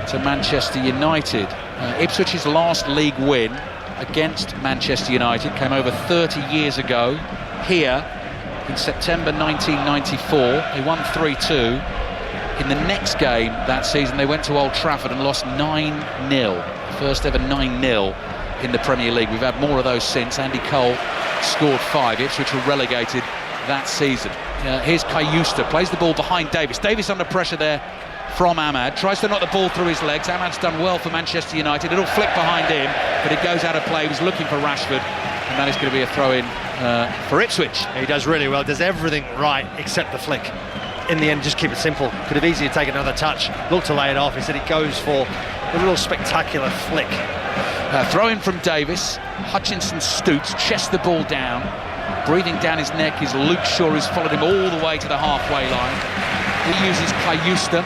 to Manchester United. Ipswich's last league win against Manchester United came over 30 years ago here in September 1994. They won 3-2. In the next game that season they went to Old Trafford and lost 9-0. First ever 9-0 in the Premier League. We've had more of those since. Andy Cole scored 5. Ipswich were relegated that season. Here's Cayusta, plays the ball behind Davis. Davis under pressure there from Ahmad, tries to knock the ball through his legs. Ahmad's done well for Manchester United. It'll flick behind him, but it goes out of play. He was looking for Rashford, and that is going to be a throw-in for Ipswich. He does really well, does everything right except the flick. In the end, just keep it simple. Could have easily taken another touch, looked to lay it off. Instead, he goes for a little spectacular flick. Throw-in from Davis. Hutchinson stoops, chests the ball down. Breathing down his neck is Luke Shaw, who's followed him all the way to the halfway line. He uses Cayusta.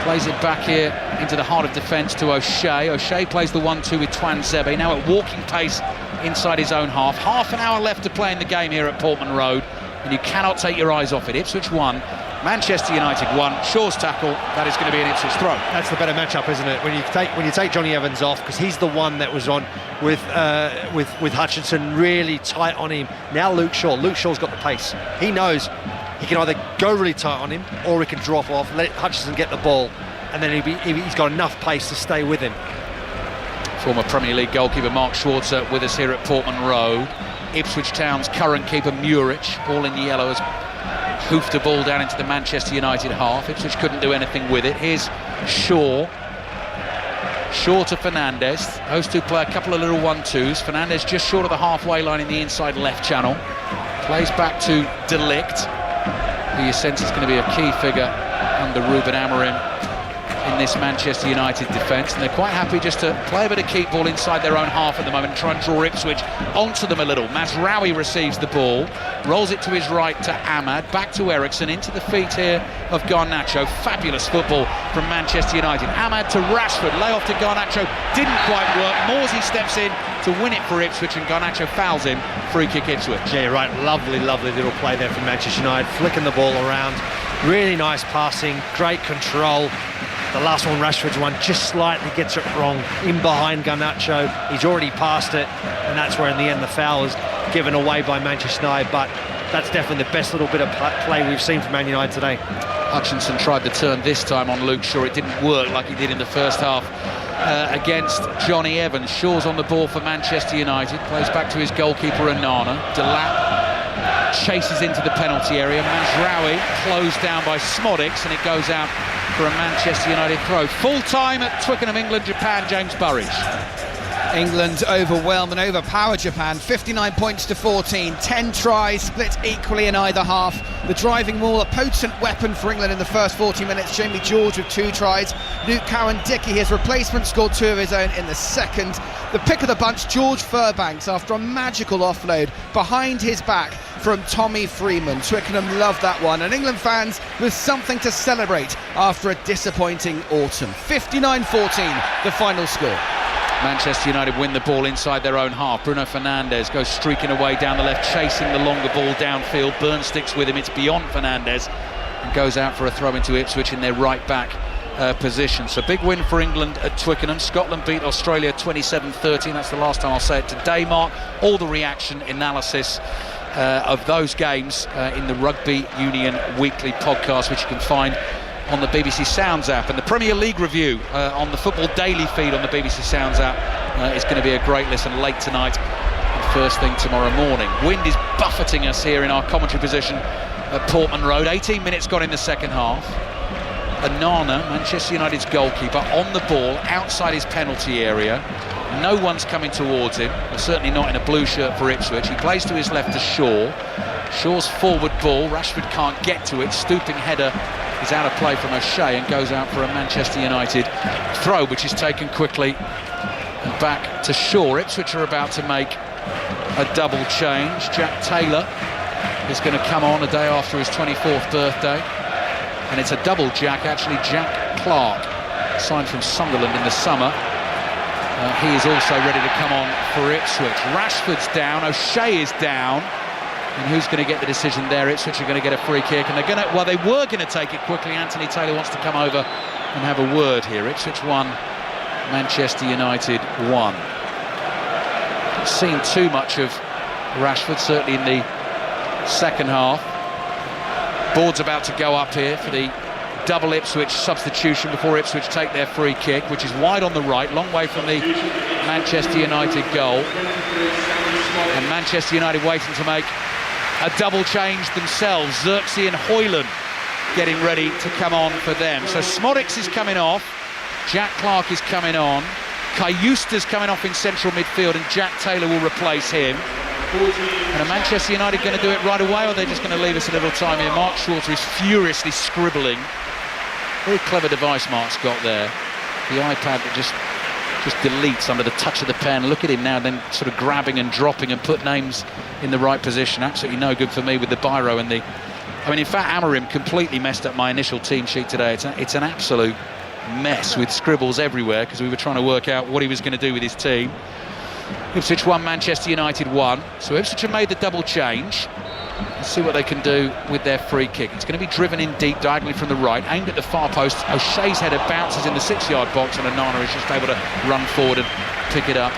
Plays it back here into the heart of defence to O'Shea. O'Shea plays the 1-2 with Twanzebe, now at walking pace inside his own half. Half an hour left to play in the game here at Portman Road, and you cannot take your eyes off it. Ipswich 1, Manchester United 1. Shaw's tackle, that is going to be an Ipswich throw. That's the better matchup, isn't it? When you take Johnny Evans off, because he's the one that was on with Hutchinson really tight on him. Now Luke Shaw's got the pace. He knows he can either go really tight on him or he can drop off, let Hutchinson get the ball, and then he's got enough pace to stay with him. Former Premier League goalkeeper Mark Schwarzer with us here at Portman Road. Ipswich Town's current keeper Muric, all in the yellow, has hoofed a ball down into the Manchester United half. Ipswich couldn't do anything with it. Here's Shaw. Shaw to Fernandes. Those two play a couple of little 1-2s. Fernandes just short of the halfway line in the inside left channel. Plays back to De Ligt, who you sense is going to be a key figure under Ruben Amorim in this Manchester United defence, and they're quite happy just to play a bit of keep ball inside their own half at the moment and try and draw Ipswich onto them a little. Mazraoui receives the ball, rolls it to his right to Ahmad, back to Eriksson, into the feet here of Garnacho. Fabulous football from Manchester United. Ahmad to Rashford, lay off to Garnacho, didn't quite work. Morsey steps in to win it for Ipswich, and Garnacho fouls him. Free kick Ipswich. Yeah, right, lovely little play there from Manchester United, flicking the ball around. Really nice passing, great control. The last one, Rashford's one, just slightly gets it wrong. In behind Garnacho, he's already passed it, and that's where in the end the foul is given away by Manchester United, but that's definitely the best little bit of play we've seen from Man United today. Hutchinson tried the turn this time on Luke Shaw. It didn't work like he did in the first half against Johnny Evans. Shaw's on the ball for Manchester United, plays back to his goalkeeper Onana. Delap chases into the penalty area. Mazraoui closed down by Smodics, and it goes out for a Manchester United throw. Full time at Twickenham, England, Japan. James Burridge. England overwhelmed and overpowered Japan, 59 points to 14, 10 tries split equally in either half. The driving maul, a potent weapon for England in the first 40 minutes. Jamie George with 2 tries. Luke Cowan-Dickie, his replacement, scored 2 of his own in the second. The pick of the bunch, George Furbanks, after a magical offload behind his back from Tommy Freeman. Twickenham loved that one, and England fans with something to celebrate after a disappointing autumn. 59-14, the final score. Manchester United win the ball inside their own half. Bruno Fernandes goes streaking away down the left, chasing the longer ball downfield. Burns sticks with him, it's beyond Fernandes, and goes out for a throw into Ipswich in their right back position. So big win for England at Twickenham. Scotland beat Australia 27-13. That's the last time I'll say it today, Mark. All the reaction analysis of those games in the Rugby Union Weekly podcast, which you can find on the BBC Sounds app, and the Premier League review on the Football Daily feed on the BBC Sounds app is going to be a great listen late tonight and first thing tomorrow morning. Wind is buffeting us here in our commentary position at Portman Road. 18 minutes gone in the second half. Onana, Manchester United's goalkeeper, on the ball outside his penalty area. No one's coming towards him, certainly not in a blue shirt for Ipswich. He plays to his left to Shaw. Shaw's forward ball, Rashford can't get to it. Stooping header is out of play from O'Shea and goes out for a Manchester United throw, which is taken quickly and back to Shaw. Ipswich are about to make a double change. Jack Taylor is going to come on a day after his 24th birthday, and it's a double Jack, actually. Jack Clark, signed from Sunderland in the summer. He is also ready to come on for Ipswich. Rashford's down, O'Shea is down. And who's going to get the decision there? Ipswich are going to get a free kick, and they're going to, well, they were going to take it quickly. Anthony Taylor wants to come over and have a word here. Ipswich 1, Manchester United 1. Not seen too much of Rashford, certainly in the second half. Board's about to go up here for the double Ipswich substitution before Ipswich take their free kick, which is wide on the right, long way from the Manchester United goal. And Manchester United waiting to make a double change themselves. Xerxes and Hoyland getting ready to come on for them. So Smodics is coming off, Jack Clark is coming on, Cayusta's coming off in central midfield, and Jack Taylor will replace him. And are Manchester United going to do it right away, or are they just going to leave us a little time here? Mark Schwarzer is furiously scribbling. Very clever device Mark's got there. The iPad that just deletes under the touch of the pen. Look at him now, then sort of grabbing and dropping and put names in the right position. Absolutely no good for me with the biro and the... I mean, in fact, Amorim completely messed up my initial team sheet today. It's an absolute mess with scribbles everywhere because we were trying to work out what he was going to do with his team. Ipswich 1, Manchester United 1. So Ipswich have made the double change. Let's see what they can do with their free kick. It's going to be driven in deep, diagonally from the right, aimed at the far post. O'Shea's header bounces in the 6-yard box, and Onana is just able to run forward and pick it up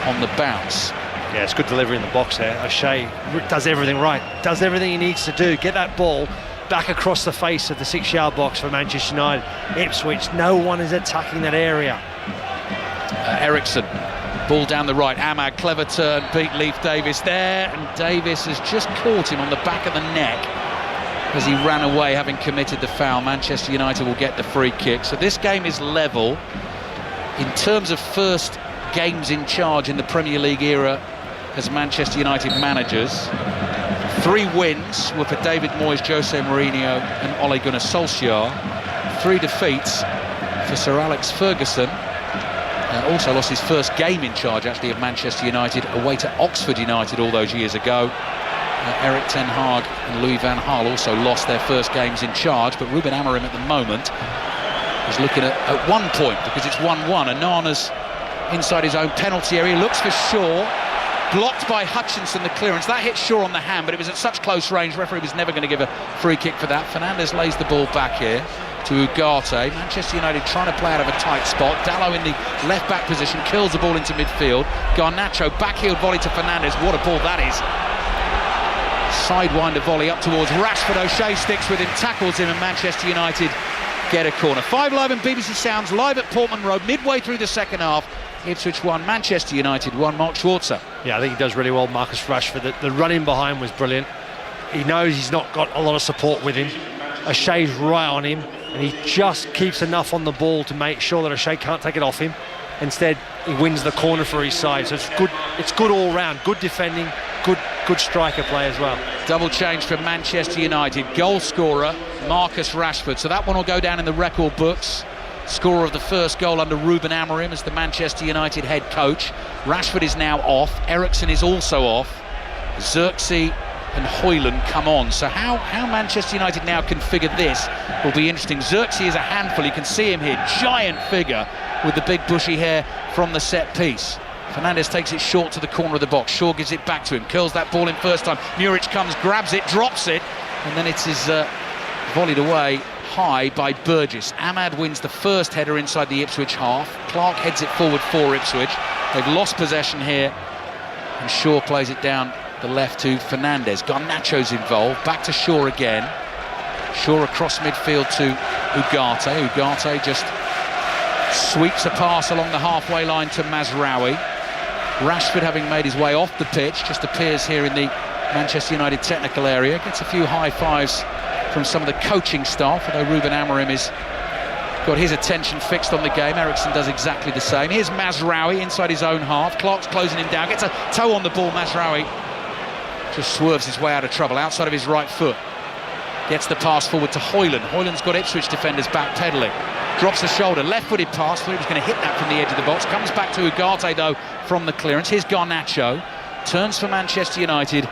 on the bounce. Yeah, it's good delivery in the box there. O'Shea does everything right, does everything he needs to do, get that ball back across the face of the 6-yard box for Manchester United. Ipswich, no one is attacking that area. Ericsson, ball down the right, Ahmad, clever turn, beat Leif Davis there, and Davis has just caught him on the back of the neck as he ran away, having committed the foul. Manchester United will get the free kick. So this game is level. In terms of first games in charge in the Premier League era as Manchester United managers, 3 wins were for David Moyes, Jose Mourinho and Ole Gunnar Solskjaer. 3 defeats for Sir Alex Ferguson. Also lost his first game in charge, actually, of Manchester United away to Oxford United all those years ago. Erik ten Hag and Louis van Gaal also lost their first games in charge, but Ruben Amorim at the moment is looking at 1 point because it's 1-1. Onana's inside his own penalty area, looks for Shaw, blocked by Hutchinson, the clearance. That hit Shaw on the hand, but it was at such close range, referee was never going to give a free kick for that. Fernandes lays the ball back here to Ugarte. Manchester United trying to play out of a tight spot. Dalot in the left back position, kills the ball into midfield. Garnacho, backheel volley to Fernandes. What a ball that is. Sidewinder volley up towards Rashford. O'Shea sticks with him, tackles him, and Manchester United get a corner. 5 Live and BBC Sounds live at Portman Road, midway through the second half. Ipswich 1, Manchester United 1. Mark Schwarzer. Yeah, I think he does really well, Marcus Rashford. The run in behind was brilliant. He knows he's not got a lot of support with him. O'Shea's right on him, and he just keeps enough on the ball to make sure that O'Shea can't take it off him. Instead, he wins the corner for his side. So it's good all round. Good defending, good striker play as well. Double change for Manchester United. Goal scorer Marcus Rashford. So that one will go down in the record books. Scorer of the first goal under Ruben Amorim as the Manchester United head coach. Rashford is now off. Eriksen is also off. Xerxes and Højlund come on. So how Manchester United now configure this will be interesting. Xerxes is a handful. You can see him here. Giant figure with the big bushy hair from the set piece. Fernandes takes it short to the corner of the box. Shaw gives it back to him. Curls that ball in first time. Muric comes, grabs it, drops it. And then it is volleyed away high by Burgess. Ahmad wins the first header inside the Ipswich half. Clark heads it forward for Ipswich. They've lost possession here. And Shaw plays it down the left to Fernandes. Garnacho's involved. Back to Shaw again. Shaw across midfield to Ugarte. Ugarte just sweeps a pass along the halfway line to Mazraoui. Rashford, having made his way off the pitch, just appears here in the Manchester United technical area. Gets a few high fives from some of the coaching staff, although Ruben Amorim has got his attention fixed on the game. Eriksen does exactly the same. Here's Mazraoui inside his own half. Clark's closing him down. Gets a toe on the ball. Mazraoui just swerves his way out of trouble, outside of his right foot. Gets the pass forward to Højlund. Højlund's got Ipswich defenders backpedaling. Drops the shoulder, left-footed pass. Thought he was going to hit that from the edge of the box. Comes back to Ugarte, though, from the clearance. Here's Garnacho. Turns for Manchester United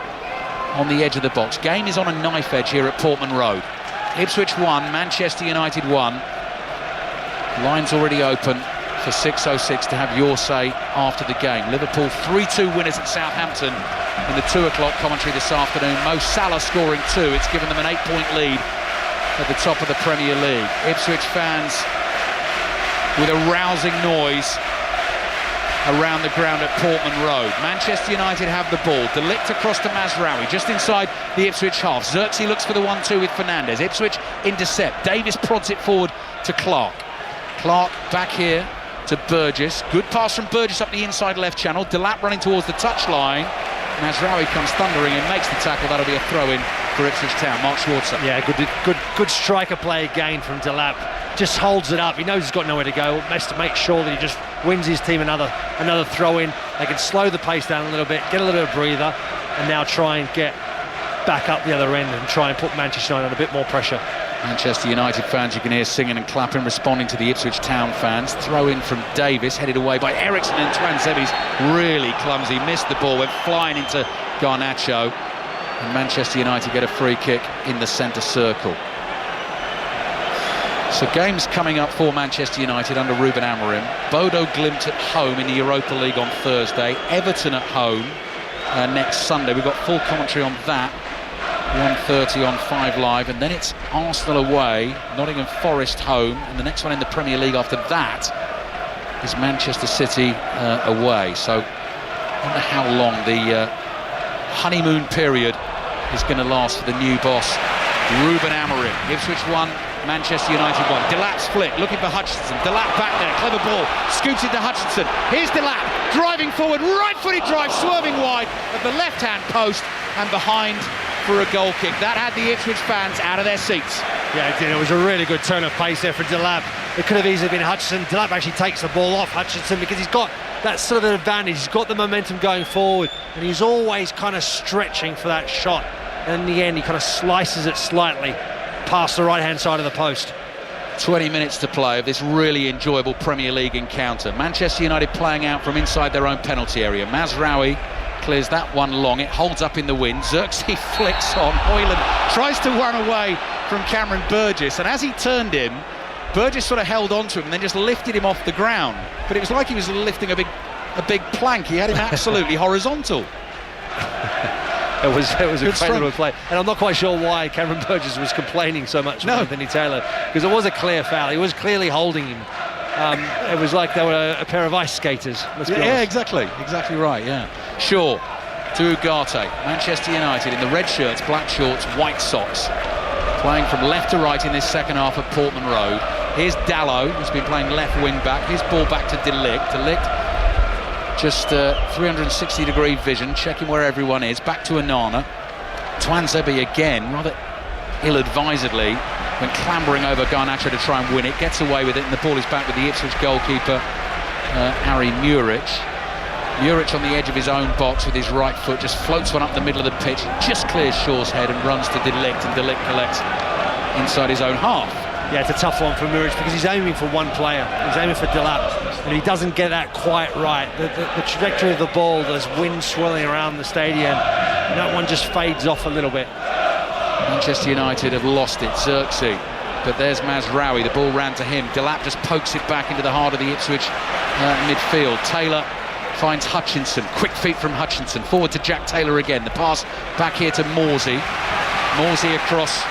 on the edge of the box. Game is on a knife edge here at Portman Road. Ipswich 1, Manchester United 1. Line's already open for 6:06 to have your say after the game. Liverpool 3-2 winners at Southampton in the 2 o'clock commentary this afternoon. Mo Salah scoring 2. It's given them an 8-point lead at the top of the Premier League. Ipswich fans with a rousing noise around the ground at Portman Road. Manchester United have the ball. De Ligt across to Mazraoui, just inside the Ipswich half. Xerxes looks for the 1-2 with Fernandes. Ipswich intercept. Davis prods it forward to Clark. Clark back here to Burgess. Good pass from Burgess up the inside left channel. Delap running towards the touchline. Mazraoui comes thundering and makes the tackle. That'll be a throw-in for Ipswich Town. Mark Schwarzer. Yeah, good striker play again from Delap. Just holds it up. He knows he's got nowhere to go. Best to make sure that he just wins his team another throw-in. They can slow the pace down a little bit, get a little bit of breather, and now try and get back up the other end and try and put Manchester United under a bit more pressure. Manchester United fans you can hear singing and clapping, responding to the Ipswich Town fans. Throw in from Davis, headed away by Eriksen, and Twanzebi's really clumsy, missed the ball, went flying into Garnacho, and Manchester United get a free kick in the centre circle. So games coming up for Manchester United under Ruben Amorim. Bodo Glimt at home in the Europa League on Thursday. Everton at home next Sunday. We've got full commentary on that. 1:30 on 5 Live, and then it's Arsenal away, Nottingham Forest home, and the next one in the Premier League after that is Manchester City away. So I wonder how long the honeymoon period is going to last for the new boss, Ruben Amorim. Ipswich 1, Manchester United 1. Delap's flick, looking for Hutchinson. Delap back there, clever ball, scoops into Hutchinson. Here's Delap, driving forward, right-footed drive, swerving wide at the left-hand post and behind for a goal kick. That had the Ipswich fans out of their seats. Yeah, it did. It was a really good turn of pace there for Delap. It could have easily been Hutchinson. Delap actually takes the ball off Hutchinson because he's got that sort of an advantage. He's got the momentum going forward, and he's always kind of stretching for that shot. And in the end, he kind of slices it slightly past the right-hand side of the post. 20 minutes to play of this really enjoyable Premier League encounter. Manchester United playing out from inside their own penalty area. Mazraoui clears that one long. It holds up in the wind. Xerxes flicks on. Højlund tries to run away from Cameron Burgess, and as he turned him, Burgess sort of held on to him and then just lifted him off the ground. But it was like he was lifting a big plank. He had him absolutely horizontal. It was a great little play, and I'm not quite sure why Cameron Burgess was complaining so much with Anthony Taylor, because it was a clear foul. He was clearly holding him. It was like they were a pair of ice skaters. Let's be honest. Yeah, exactly right. Yeah. Shaw to Ugarte. Manchester United in the red shirts, black shorts, white socks, playing from left to right in this second half of Portman Road. Here's Dalot, who's been playing left wing back. His ball back to De Ligt. De Ligt just 360-degree vision, checking where everyone is. Back to Onana. Tuanzebe again, rather ill-advisedly, went clambering over Garnacho to try and win it, gets away with it, and the ball is back with the Ipswich goalkeeper, Harry Muric. Muric on the edge of his own box with his right foot, just floats one up the middle of the pitch, just clears Shaw's head and runs to De Ligt, and De Ligt collects inside his own half. Yeah, it's a tough one for Muric because he's aiming for one player. He's aiming for Delap, and he doesn't get that quite right. The trajectory of the ball, there's wind swirling around the stadium, and that one just fades off a little bit. Manchester United have lost it. Xerxes, but there's Mazraoui. The ball ran to him. Delap just pokes it back into the heart of the Ipswich midfield. Taylor finds Hutchinson. Quick feet from Hutchinson. Forward to Jack Taylor again. The pass back here to Morsey. Morsey across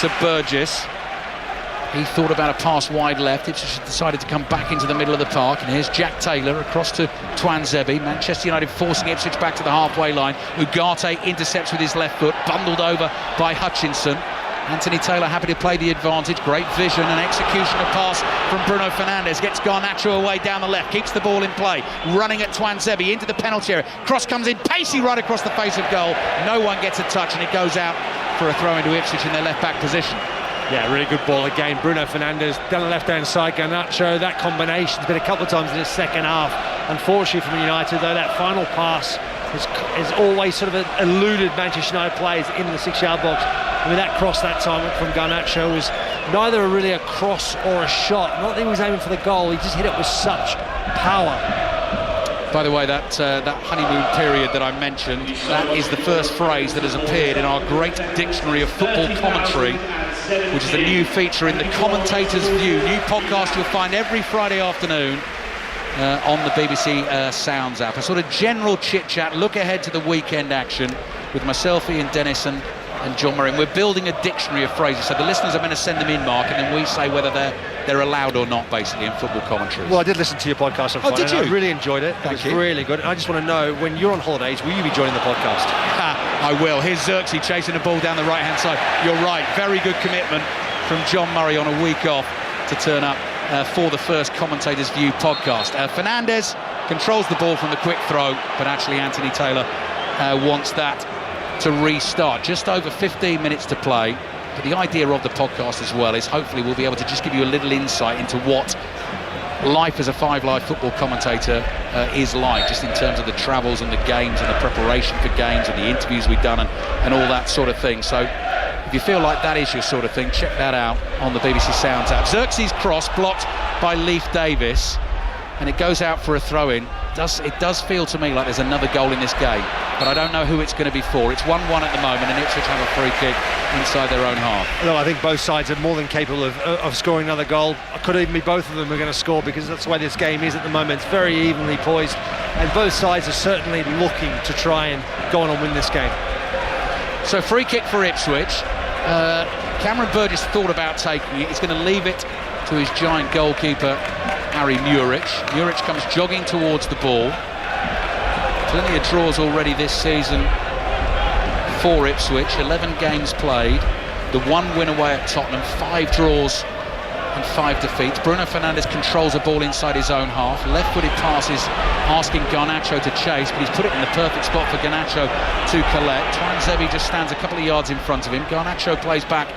to Burgess. He thought about a pass wide left. Ipswich decided to come back into the middle of the park. And here's Jack Taylor across to Tuanzebe. Manchester United forcing Ipswich back to the halfway line. Ugarte intercepts with his left foot, bundled over by Hutchinson. Anthony Taylor happy to play the advantage. Great vision and execution of pass from Bruno Fernandes. Gets Garnacho away down the left. Keeps the ball in play. Running at Tuanzebe into the penalty area. Cross comes in, pacey right across the face of goal. No one gets a touch, and it goes out for a throw into Ipswich in their left back position. Yeah, really good ball again. Bruno Fernandes down the left-hand side. Garnacho, that combination's been a couple of times in the second half. Unfortunately for United, though, that final pass is always sort of eluded Manchester United players in the 6-yard box. I mean, that cross that time from Garnacho was neither really a cross or a shot. Not that he was aiming for the goal, he just hit it with such power. By the way, that honeymoon period that I mentioned, that is the first phrase that has appeared in our great dictionary of football commentary, which is the new feature in the Commentator's View, new podcast you'll find every Friday afternoon on the BBC Sounds app. A sort of general chit-chat, look ahead to the weekend action with myself, Ian Dennis and John Murray. And we're building a dictionary of phrases, so the listeners are going to send them in, Mark, and then we say whether they're allowed or not, basically, in football commentary. Well, I did listen to your podcast on Friday. Did you? I really enjoyed it. Thank you. It was really good. And I just want to know, when you're on holidays, will you be joining the podcast? I will. Here's Xerxes chasing the ball down the right-hand side. You're right. Very good commitment from John Murray on a week off to turn up for the first Commentator's View podcast. Fernandes controls the ball from the quick throw, but actually Anthony Taylor wants that to restart. Just over 15 minutes to play. But the idea of the podcast as well is hopefully we'll be able to just give you a little insight into what life as a Five Live football commentator is like, just in terms of the travels and the games and the preparation for games and the interviews we've done and all that sort of thing. So if you feel like that is your sort of thing, check that out on the BBC Sounds app. Xerxes' cross blocked by Leif Davis, and it goes out for a throw-in. It does feel to me like there's another goal in this game, but I don't know who it's going to be for. It's 1-1 at the moment, and Ipswich have a free kick inside their own half. No, I think both sides are more than capable of scoring another goal. It could even be both of them are going to score, because that's the way this game is at the moment. It's very evenly poised, and both sides are certainly looking to try and go on and win this game. So free kick for Ipswich. Cameron Burgess thought about taking it. He's going to leave it to his giant goalkeeper, Harry Muric. Muric comes jogging towards the ball. Plenty of draws already this season for Ipswich. 11 games played. The 1 win away at Tottenham, 5 draws and 5 defeats. Bruno Fernandes controls the ball inside his own half. Left-footed passes asking Garnacho to chase, but he's put it in the perfect spot for Garnacho to collect. Tuanzebe just stands a couple of yards in front of him. Garnacho plays back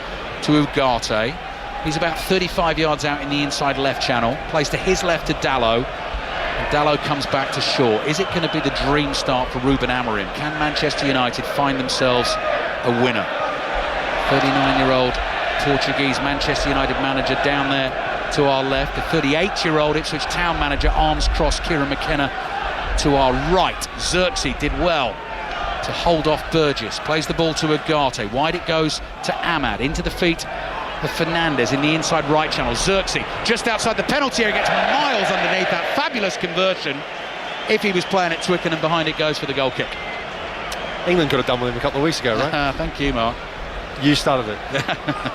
to Ugarte. He's about 35 yards out in the inside left channel. Plays to his left to Dalot. And Dalot comes back to Shaw. Is it going to be the dream start for Ruben Amorim? Can Manchester United find themselves a winner? 39-year-old Portuguese Manchester United manager down there to our left. The 38-year-old Ipswich Town manager, arms crossed, Kieran McKenna to our right. Xerxes did well to hold off Burgess. Plays the ball to Ugarte. Wide it goes to Ahmad. Into the feet of Fernandes in the inside right channel. Xerxes just outside the penalty area, gets miles underneath that fabulous conversion. If he was playing at Twickenham, behind it goes for the goal kick. England could have done with him a couple of weeks ago, right? Thank you, Mark. You started it.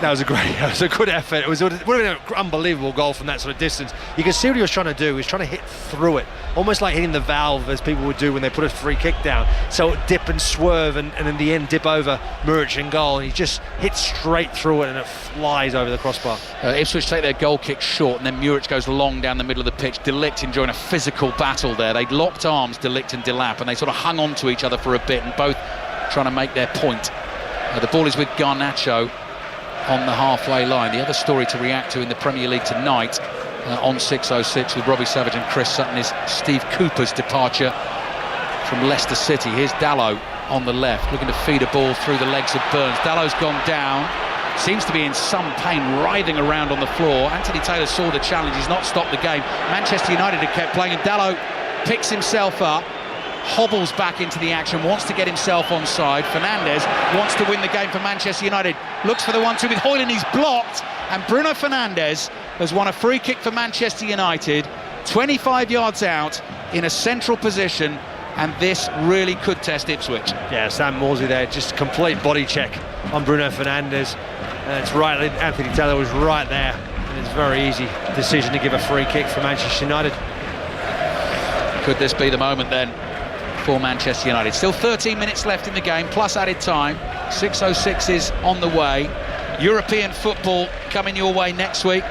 That was a good effort. It would have been an unbelievable goal from that sort of distance. You can see what he was trying to do. He was trying to hit through it, almost like hitting the valve, as people would do when they put a free kick down. So it dip and swerve, and in the end dip over Muric in goal, and he just hits straight through it, and it flies over the crossbar. Ipswich take their goal kick short, and then Muric goes long down the middle of the pitch. De Ligt enjoying a physical battle there. They'd locked arms, De Ligt and Delap, and they sort of hung on to each other for a bit, and both trying to make their point The ball is with Garnacho on the halfway line. The other story to react to in the Premier League tonight on 606 with Robbie Savage and Chris Sutton is Steve Cooper's departure from Leicester City. Here's Dalot on the left, looking to feed a ball through the legs of Burns. Dallot's gone down, seems to be in some pain, writhing around on the floor. Anthony Taylor saw the challenge, he's not stopped the game. Manchester United have kept playing, and Dalot picks himself up, hobbles back into the action, wants to get himself onside. Fernandes wants to win the game for Manchester United, looks for the 1-2 with Højlund, he's blocked, and Bruno Fernandes has won a free kick for Manchester United, 25 yards out in a central position, and this really could test Ipswich. Yeah, Sam Morsey there, just complete body check on Bruno Fernandes. It's right, Anthony Taylor was right there, and it's a very easy decision to give a free kick for Manchester United. Could this be the moment then for Manchester United? Still 13 minutes left in the game, plus added time. 6:06 is on the way. European football coming your way next week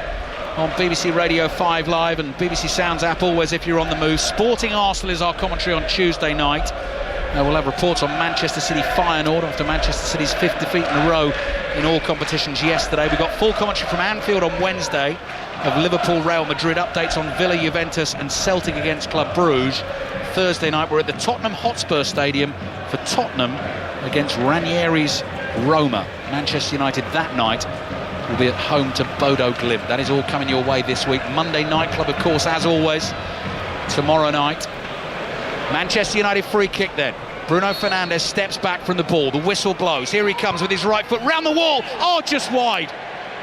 on BBC Radio 5 Live and BBC Sounds app, always if you're on the move. Sporting Arsenal is our commentary on Tuesday night. We'll have reports on Manchester City Feyenoord after Manchester City's 5th defeat in a row in all competitions yesterday. We got full commentary from Anfield on Wednesday of Liverpool, Real Madrid, updates on Villa, Juventus and Celtic against Club Brugge. Thursday night we're at the Tottenham Hotspur Stadium for Tottenham against Ranieri's Roma. Manchester United that night will be at home to Bodo Glimt. That is all coming your way this week. Monday Night Club, of course, as always, tomorrow night. Manchester United free kick then. Bruno Fernandes steps back from the ball. The whistle blows. Here he comes with his right foot round the wall. Oh, just wide.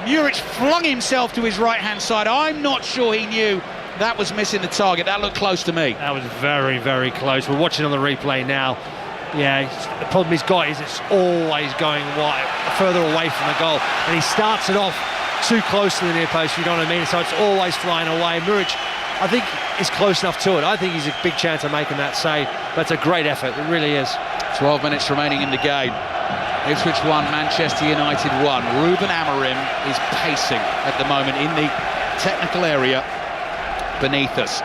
Muric flung himself to his right-hand side. I'm not sure he knew that was missing the target. That looked close to me. That was very, very close. We're watching on the replay now. Yeah, the problem he's got is it's always going wide, further away from the goal, and he starts it off too close to the near post, you know what I mean? So it's always flying away. Muric, I think, is close enough to it. I think he's a big chance of making that save, but it's a great effort, it really is. 12 minutes remaining in the game. Ipswich 1, Manchester United 1. Ruben Amorim is pacing at the moment in the technical area beneath us.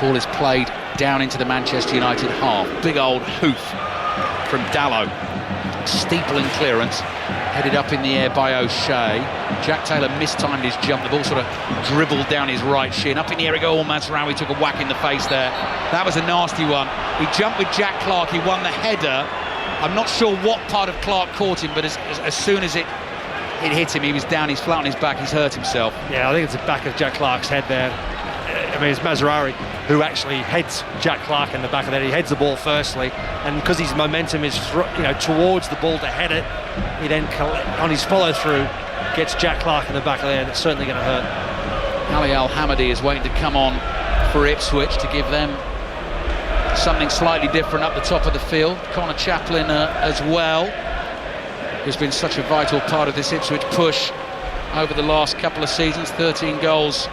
Ball is played down into the Manchester United half. Big old hoof from Dalot. Steepling clearance, headed up in the air by O'Shea. Jack Taylor mistimed his jump. The ball sort of dribbled down his right shin. Up in the air he goes. Mazraoui took a whack in the face there. That was a nasty one. He jumped with Jack Clarke. He won the header. I'm not sure what part of Clarke caught him, but as soon as it hit him, he was down. He's flat on his back. He's hurt himself. Yeah, I think it's the back of Jack Clarke's head there. I mean, it's Mazraoui who actually heads Jack Clarke in the back of that. He heads the ball firstly, and because his momentum is towards the ball to head it, he then on his follow through gets Jack Clarke in the back of there, and it's certainly going to hurt. Ali Al-Hamadi is waiting to come on for Ipswich to give them something slightly different up the top of the field. Connor Chaplin as well, who's been such a vital part of this Ipswich push over the last couple of seasons. 13 goals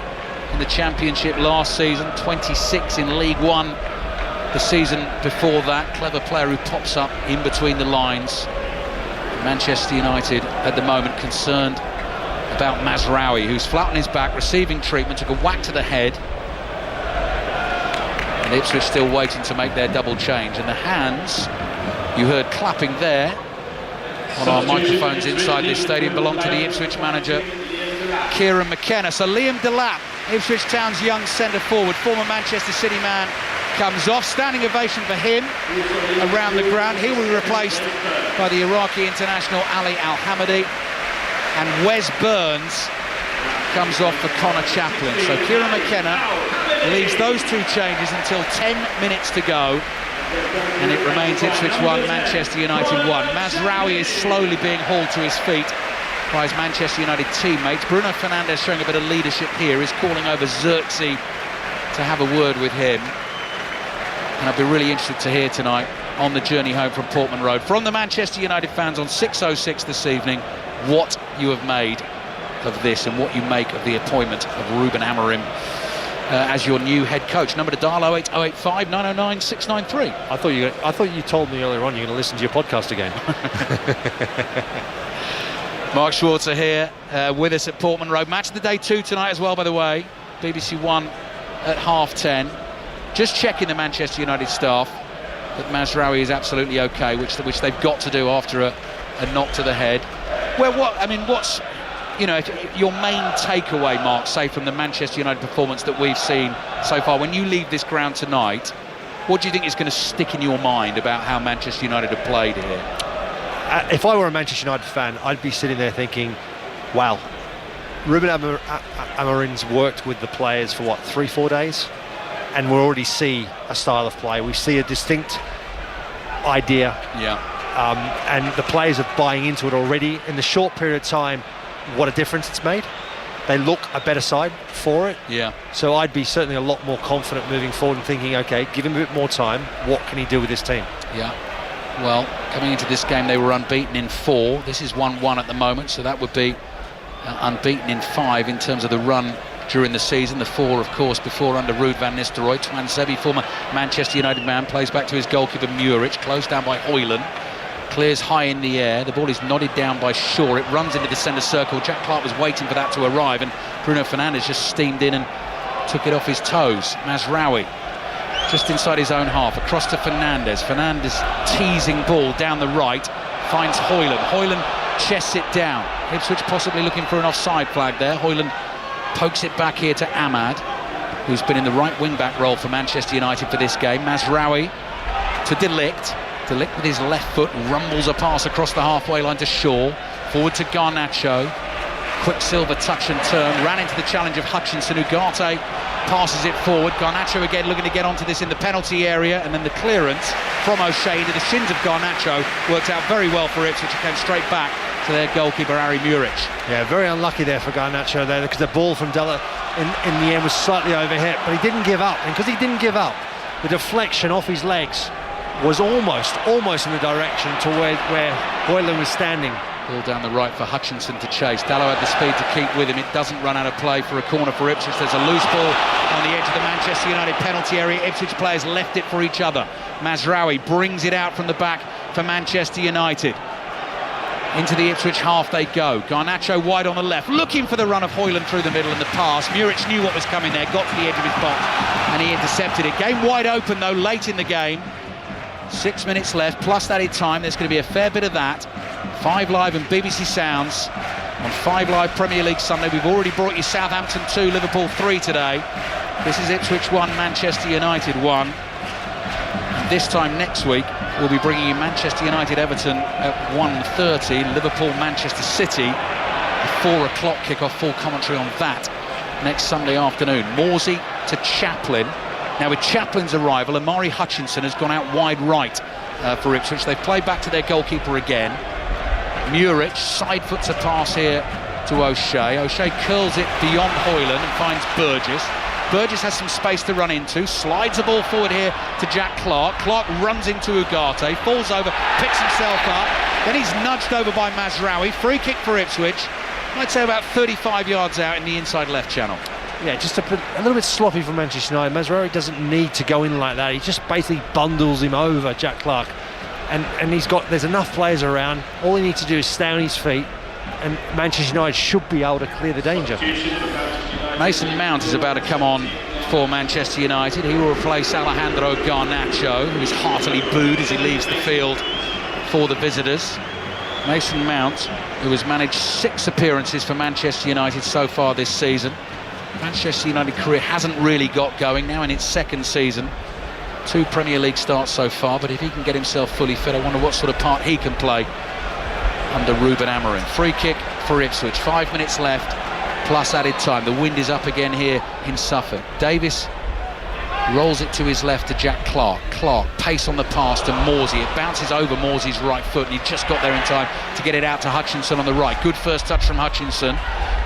in the Championship last season, 26 in League One the season before that. Clever player who pops up in between the lines. Manchester United at the moment concerned about Mazraoui, who's flat on his back, receiving treatment, took a whack to the head. And Ipswich still waiting to make their double change. And the hands you heard clapping there on our microphones inside this stadium belong to the Ipswich manager, Kieran McKenna. So Liam Delap, Ipswich Town's young centre-forward, former Manchester City man, comes off. Standing ovation for him around the ground. He will be replaced by the Iraqi international Ali Al-Hamadi. And Wes Burns comes off for Connor Chaplin. So Kieran McKenna leaves those two changes until 10 minutes to go. And it remains Ipswich 1, Manchester United 1. Mazraoui is slowly being hauled to his feet by his Manchester United teammates. Bruno Fernandes showing a bit of leadership here. He's calling over Xerxes to have a word with him. And I'll be really interested to hear tonight on the journey home from Portman Road from the Manchester United fans on 6:06 this evening what you have made of this and what you make of the appointment of Ruben Amorim as your new head coach. Number to dial 08085 909 693. I thought you told me earlier on you're going to listen to your podcast again. Mark Schwarzer here with us at Portman Road. Match of the day 2 tonight as well, by the way. BBC One at 10:30. Just checking the Manchester United staff. that Mazraoui is absolutely okay, which they've got to do after a knock to the head. Well, what's your main takeaway, Mark, say from the Manchester United performance that we've seen so far? When you leave this ground tonight, what do you think is going to stick in your mind about how Manchester United have played here? If I were a Manchester United fan, I'd be sitting there thinking, wow, Ruben Amorim's worked with the players for 3-4 days, and we already see a style of play. We see a distinct idea, and the players are buying into it already. In the short period of time, what a difference it's made. They look a better side for it. Yeah. So I'd be certainly a lot more confident moving forward and thinking, okay, give him a bit more time. What can he do with this team? Yeah. Well, coming into this game, they were unbeaten in 4. This is 1-1 at the moment, so that would be unbeaten in 5 in terms of the run during the season. The 4, of course, before under Ruud van Nistelrooy. Twanzebe, former Manchester United man, plays back to his goalkeeper Muric, closed down by Højlund. Clears high in the air. The ball is nodded down by Shaw. It runs into the centre circle. Jack Clark was waiting for that to arrive, and Bruno Fernandes just steamed in and took it off his toes. Mazraoui just inside his own half, across to Fernandes. Fernandes teasing ball down the right, finds Højlund. Højlund chests it down. Ipswich possibly looking for an offside flag there. Højlund pokes it back here to Ahmad, who's been in the right wing-back role for Manchester United for this game. Mazraoui to De Ligt. De Ligt with his left foot rumbles a pass across the halfway line to Shaw. Forward to Garnacho. Quicksilver touch and turn. Ran into the challenge of Hutchinson. Ugarte passes it forward. Garnacho again looking to get onto this in the penalty area, and then the clearance from O'Shea into the shins of Garnacho worked out very well for Ipswich. It came straight back to their goalkeeper Harry Muric. Yeah, very unlucky there for Garnacho there, because the ball from Della in the end was slightly overhit, but he didn't give up, and because he didn't give up, the deflection off his legs was almost in the direction to where Højlund was standing. Ball down the right for Hutchinson to chase. Dallow had the speed to keep with him. It doesn't run out of play for a corner for Ipswich. There's a loose ball on the edge of the Manchester United penalty area. Ipswich players left it for each other. Mazraoui brings it out from the back for Manchester United. Into the Ipswich half they go. Garnacho wide on the left, looking for the run of Højlund through the middle and the pass. Muric knew what was coming there, got to the edge of his box, and he intercepted it. Game wide open though, late in the game. 6 minutes left, plus added time. There's going to be a fair bit of that. 5 Live and BBC Sounds on 5 Live Premier League Sunday. We've already brought you Southampton 2, Liverpool 3 today. This is Ipswich 1, Manchester United 1. And this time next week, we'll be bringing you Manchester United Everton at 1:30, Liverpool Manchester City, a 4 o'clock kickoff. Full commentary on that next Sunday afternoon. Morsey to Chaplin. Now with Chaplin's arrival, Amari Hutchinson has gone out wide right for Ipswich. They've played back to their goalkeeper again. Muric side foots a pass here to O'Shea. O'Shea curls it beyond Højlund and finds Burgess. Burgess has some space to run into, slides the ball forward here to Jack Clark. Clark runs into Ugarte, falls over, picks himself up. Then he's nudged over by Mazraoui. Free kick for Ipswich. I'd say about 35 yards out in the inside left channel. Yeah, just a little bit sloppy from Manchester United. Mazraoui doesn't need to go in like that. He just basically bundles him over, Jack Clark. And there's enough players around. All he needs to do is stay on his feet, and Manchester United should be able to clear the danger. Mason Mount is about to come on for Manchester United. He will replace Alejandro Garnacho, who is heartily booed as he leaves the field for the visitors. Mason Mount, who has managed 6 appearances for Manchester United so far this season. Manchester United career hasn't really got going now in its 2nd season. 2 Premier League starts so far, but if he can get himself fully fit, I wonder what sort of part he can play under Ruben Amorim. Free kick for Ipswich, 5 minutes left, plus added time. The wind is up again here in Suffolk. Davis rolls it to his left to Jack Clark. Clark, pace on the pass to Morsey. It bounces over Morsey's right foot, and he just got there in time to get it out to Hutchinson on the right. Good first touch from Hutchinson.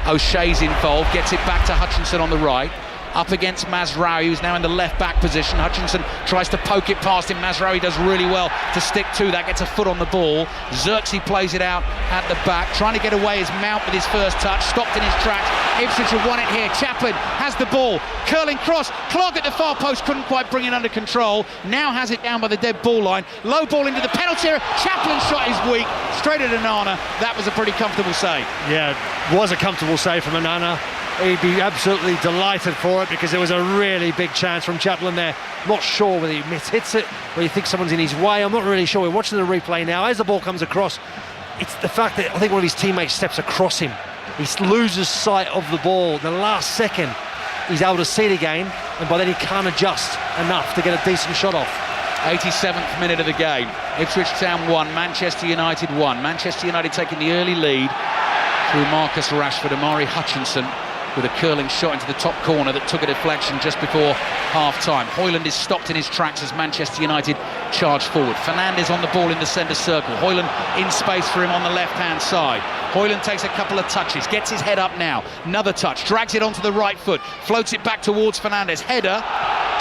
O'Shea's involved, gets it back to Hutchinson on the right. Up against Mazraoui, who's now in the left-back position. Hutchinson tries to poke it past him. Mazraoui does really well to stick to that, gets a foot on the ball. Xerxes plays it out at the back, trying to get away his Mount with his first touch, stopped in his tracks. Ipswich have won it here. Chaplin has the ball, curling cross. Clark at the far post couldn't quite bring it under control. Now has it down by the dead ball line. Low ball into the penalty area. Chaplin's shot is weak, straight at Onana. That was a pretty comfortable save. Yeah, it was a comfortable save from Onana. he'd be absolutely delighted for it, because there was a really big chance from Chaplin there. Not sure whether he hits it, whether he thinks someone's in his way. I'm not really sure. We're watching the replay now. As the ball comes across, it's the fact that I think one of his teammates steps across him. He loses sight of the ball. The last second, he's able to see it again, and by then he can't adjust enough to get a decent shot off. 87th minute of the game. Ipswich Town 1, Manchester United 1. Manchester United taking the early lead through Marcus Rashford. Amari Hutchinson with a curling shot into the top corner that took a deflection just before half-time. Hoyland is stopped in his tracks as Manchester United charge forward. Fernandes on the ball in the centre circle. Hoyland in space for him on the left-hand side. Hoyland takes a couple of touches, gets his head up now. Another touch, drags it onto the right foot, floats it back towards Fernandes. Header,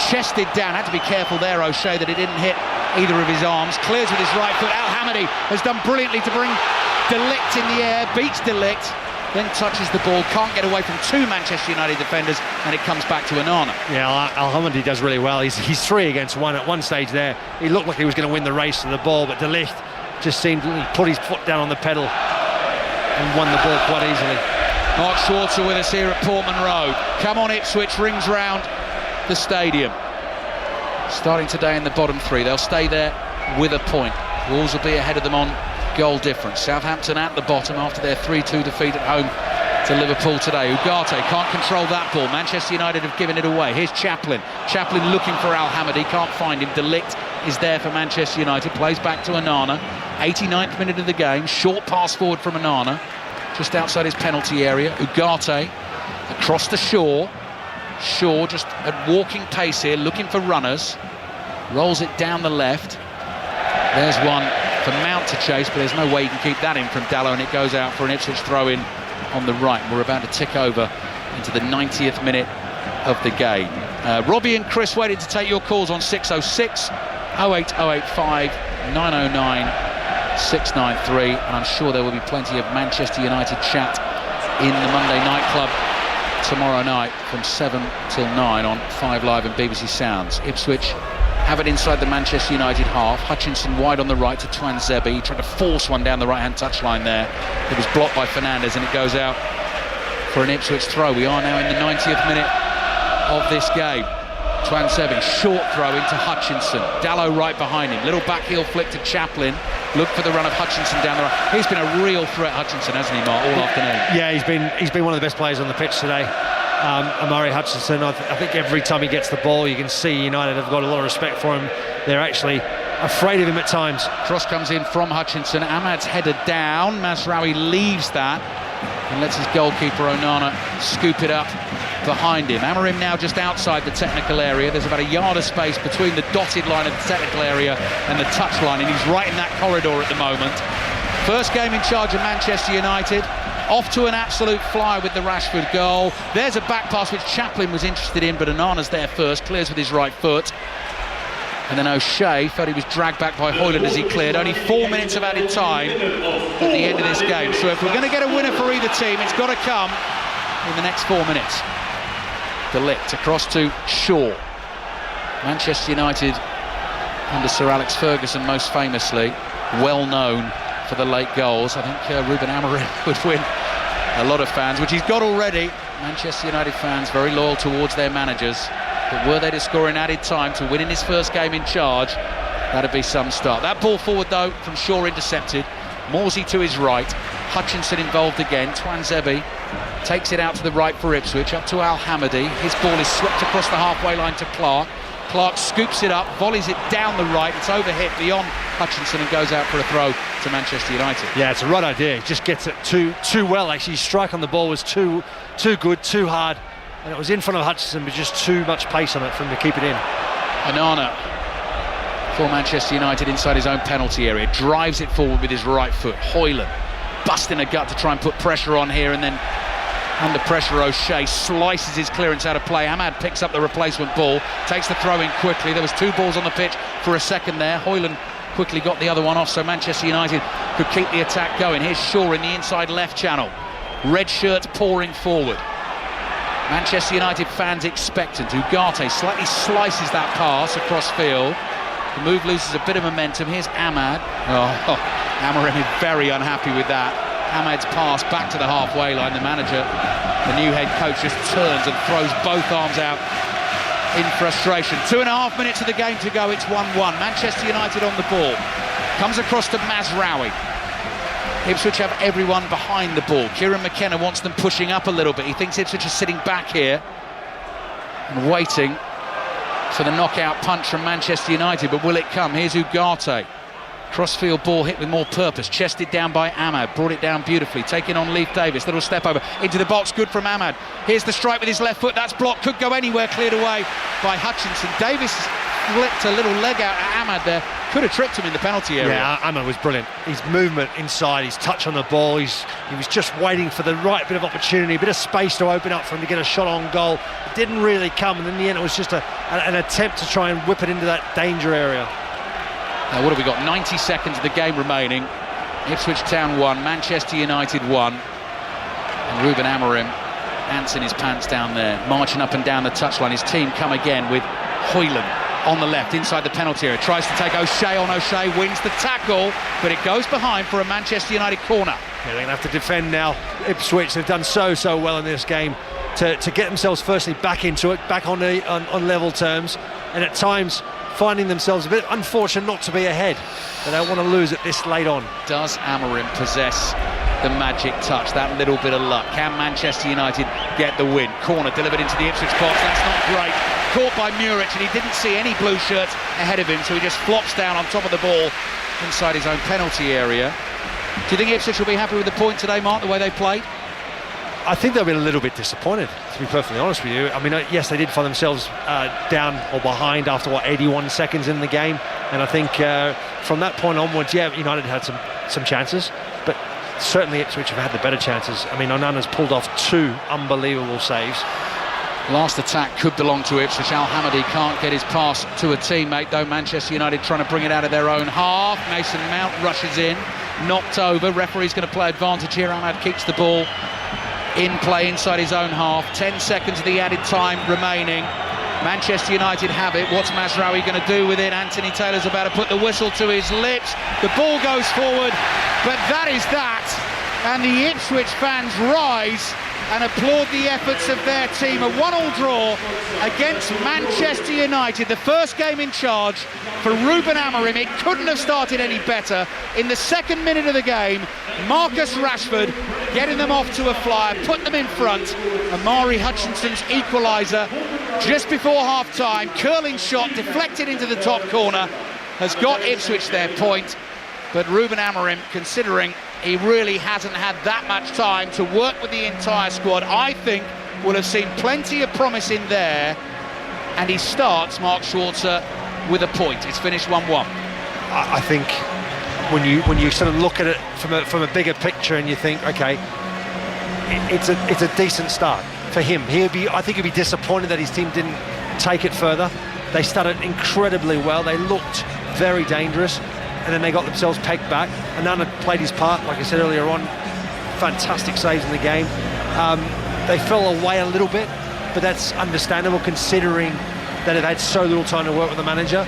chested down. Had to be careful there, O'Shea, that it didn't hit either of his arms. Clears with his right foot. Al Hamadi has done brilliantly to bring De Ligt in the air, beats De Ligt, then touches the ball, can't get away from two Manchester United defenders, and it comes back to Onana. Yeah, Al Hamadi does really well. He's 3 against 1 at one stage there. He looked like he was going to win the race to the ball, but De Ligt just seemed to put his foot down on the pedal and won the ball quite easily. Mark Schwarzer with us here at Portman Road. Come on Ipswich, rings round the stadium. Starting today in the bottom 3, they'll stay there with a point. Wolves will be ahead of them on goal difference. Southampton at the bottom after their 3-2 defeat at home to Liverpool today. Ugarte can't control that ball. Manchester United have given it away. Here's Chaplin. Chaplin looking for Al Hamadi, can't find him. De Ligt is there for Manchester United, plays back to Onana. 89th minute of the game, short pass forward from Onana, just outside his penalty area. Ugarte across the Shaw. Shaw just at walking pace here, looking for runners. Rolls it down the left. There's one for Mount to chase, but there's no way you can keep that in from Dallow, and it goes out for an Ipswich throw-in on the right. We're about to tick over into the 90th minute of the game. Robbie and Chris waited to take your calls on 606 08085 909 693, and I'm sure there will be plenty of Manchester United chat in the Monday Night Club tomorrow night from 7 till 9 on 5 Live and BBC Sounds. Ipswich have it inside the Manchester United half. Hutchinson wide on the right to Twanzebe. He tried to force one down the right-hand touchline there. It was blocked by Fernandes, and it goes out for an Ipswich throw. We are now in the 90th minute of this game. Twanzebe, short throw into Hutchinson. Dallow right behind him. Little back heel flick to Chaplin. Look for the run of Hutchinson down the right. He's been a real threat, Hutchinson, hasn't he, Mark, all afternoon? Yeah, he's been one of the best players on the pitch today. Amari Hutchinson, I think every time he gets the ball, you can see United have got a lot of respect for him. They're actually afraid of him at times. Cross comes in from Hutchinson. Ahmad's headed down. Masraoui leaves that and lets his goalkeeper Onana scoop it up behind him. Amorim now just outside the technical area. There's about a yard of space between the dotted line of the technical area and the touch line, and he's right in that corridor at the moment. First game in charge of Manchester United. Off to an absolute flyer with the Rashford goal. There's a back pass which Chaplin was interested in, but Onana's there first, clears with his right foot. And then O'Shea felt he was dragged back by Hoyland as he cleared. Only 4 minutes of added time at the end of this game. So if we're going to get a winner for either team, it's got to come in the next 4 minutes. De Ligt across to Shaw. Manchester United, under Sir Alex Ferguson most famously, well known for the late goals. I think Ruben Amorim would win a lot of fans, which he's got already. Manchester United fans very loyal towards their managers, but were they to score in added time to win in his first game in charge, that'd be some start. That ball forward though from Shaw intercepted. Morsey to his right, Hutchinson involved again. Twanzebe takes it out to the right for Ipswich, up to Al Hamadi. His ball is swept across the halfway line to Clark. Clark scoops it up, volleys it down the right. It's overhit beyond Hutchinson and goes out for a throw to Manchester United. Yeah, it's a right idea. He just gets it too well. Actually, his strike on the ball was too good, too hard, and it was in front of Hutchinson, but just too much pace on it for him to keep it in. Onana for Manchester United inside his own penalty area, drives it forward with his right foot. Hoyland busting a gut to try and put pressure on here, and then under pressure O'Shea slices his clearance out of play. Ahmad picks up the replacement ball, takes the throw in quickly. There was 2 balls on the pitch for a second there. Hoyland quickly got the other one off, so Manchester United could keep the attack going. Here's Shaw in the inside left channel. Red shirts pouring forward. Manchester United fans expectant. Ugarte slightly slices that pass across field. The move loses a bit of momentum. Here's Ahmad. Amorim is very unhappy with that. Ahmad's pass back to the halfway line. The manager The new head coach just turns and throws both arms out in frustration. 2.5 minutes of the game to go, it's 1-1. Manchester United on the ball. Comes across to Mazraoui. Ipswich have everyone behind the ball. Kieran McKenna wants them pushing up a little bit. He thinks Ipswich is sitting back here and waiting for the knockout punch from Manchester United, but will it come? Here's Ugarte. Crossfield ball hit with more purpose, chested down by Ahmad, brought it down beautifully, taking on Leif Davis, little step over into the box, good from Ahmad. Here's the strike with his left foot, that's blocked, could go anywhere, cleared away by Hutchinson. Davis flipped a little leg out at Ahmad there, could have tripped him in the penalty area. Yeah, Ahmad was brilliant. His movement inside, his touch on the ball, he was just waiting for the right bit of opportunity, a bit of space to open up for him to get a shot on goal. It didn't really come, and in the end it was just an attempt to try and whip it into that danger area. Now what have we got? 90 seconds of the game remaining. Ipswich Town 1, Manchester United 1. And Ruben Amorim ants in his pants down there, marching up and down the touchline. His team come again with Hoyland on the left, inside the penalty area. Tries to take O'Shea on. O'Shea wins the tackle, but it goes behind for a Manchester United corner. Yeah, they're going to have to defend now. Ipswich, they've done so well in this game to get themselves firstly back into it, back on level terms, and at times finding themselves a bit unfortunate not to be ahead. They don't want to lose it this late on. Does Amorim possess the magic touch, that little bit of luck? Can Manchester United get the win? Corner delivered into the Ipswich box, that's not great. Caught by Muric, and he didn't see any blue shirts ahead of him, so he just flops down on top of the ball inside his own penalty area. Do you think Ipswich will be happy with the point today, Mark, the way they played? I think they'll be a little bit disappointed, to be perfectly honest with you. I mean, yes, they did find themselves down or behind after, 81 seconds in the game. And I think from that point onwards, yeah, United had some chances, but certainly Ipswich have had the better chances. I mean, Onana's pulled off 2 unbelievable saves. Last attack could belong to Ipswich. Al-Hamadi can't get his pass to a teammate, though. Manchester United trying to bring it out of their own half. Mason Mount rushes in, knocked over. Referee's going to play advantage here. Ahmad keeps the ball in play inside his own half. 10 seconds of the added time remaining. Manchester United have it. What's Mazraoui going to do with it? Anthony Taylor's about to put the whistle to his lips. The ball goes forward, but that is that. And the Ipswich fans rise and applaud the efforts of their team. A 1-1 draw against Manchester United. The first game in charge for Ruben Amorim. It couldn't have started any better. In the second minute of the game, Marcus Rashford getting them off to a flyer, put them in front. Amari Hutchinson's equaliser just before half-time. Curling shot deflected into the top corner has got Ipswich their point. But Ruben Amorim, considering he really hasn't had that much time to work with the entire squad, I think will have seen plenty of promise in there. And he starts, Mark Schwarzer, with a point. It's finished 1-1. I think when you sort of look at it from a bigger picture and you think, okay, it's a decent start for him. I think he'd be disappointed that his team didn't take it further. They started incredibly well. They looked very dangerous, and then they got themselves pegged back. And Nana played his part, like I said earlier on. Fantastic saves in the game. They fell away a little bit, but that's understandable considering that they've had so little time to work with the manager.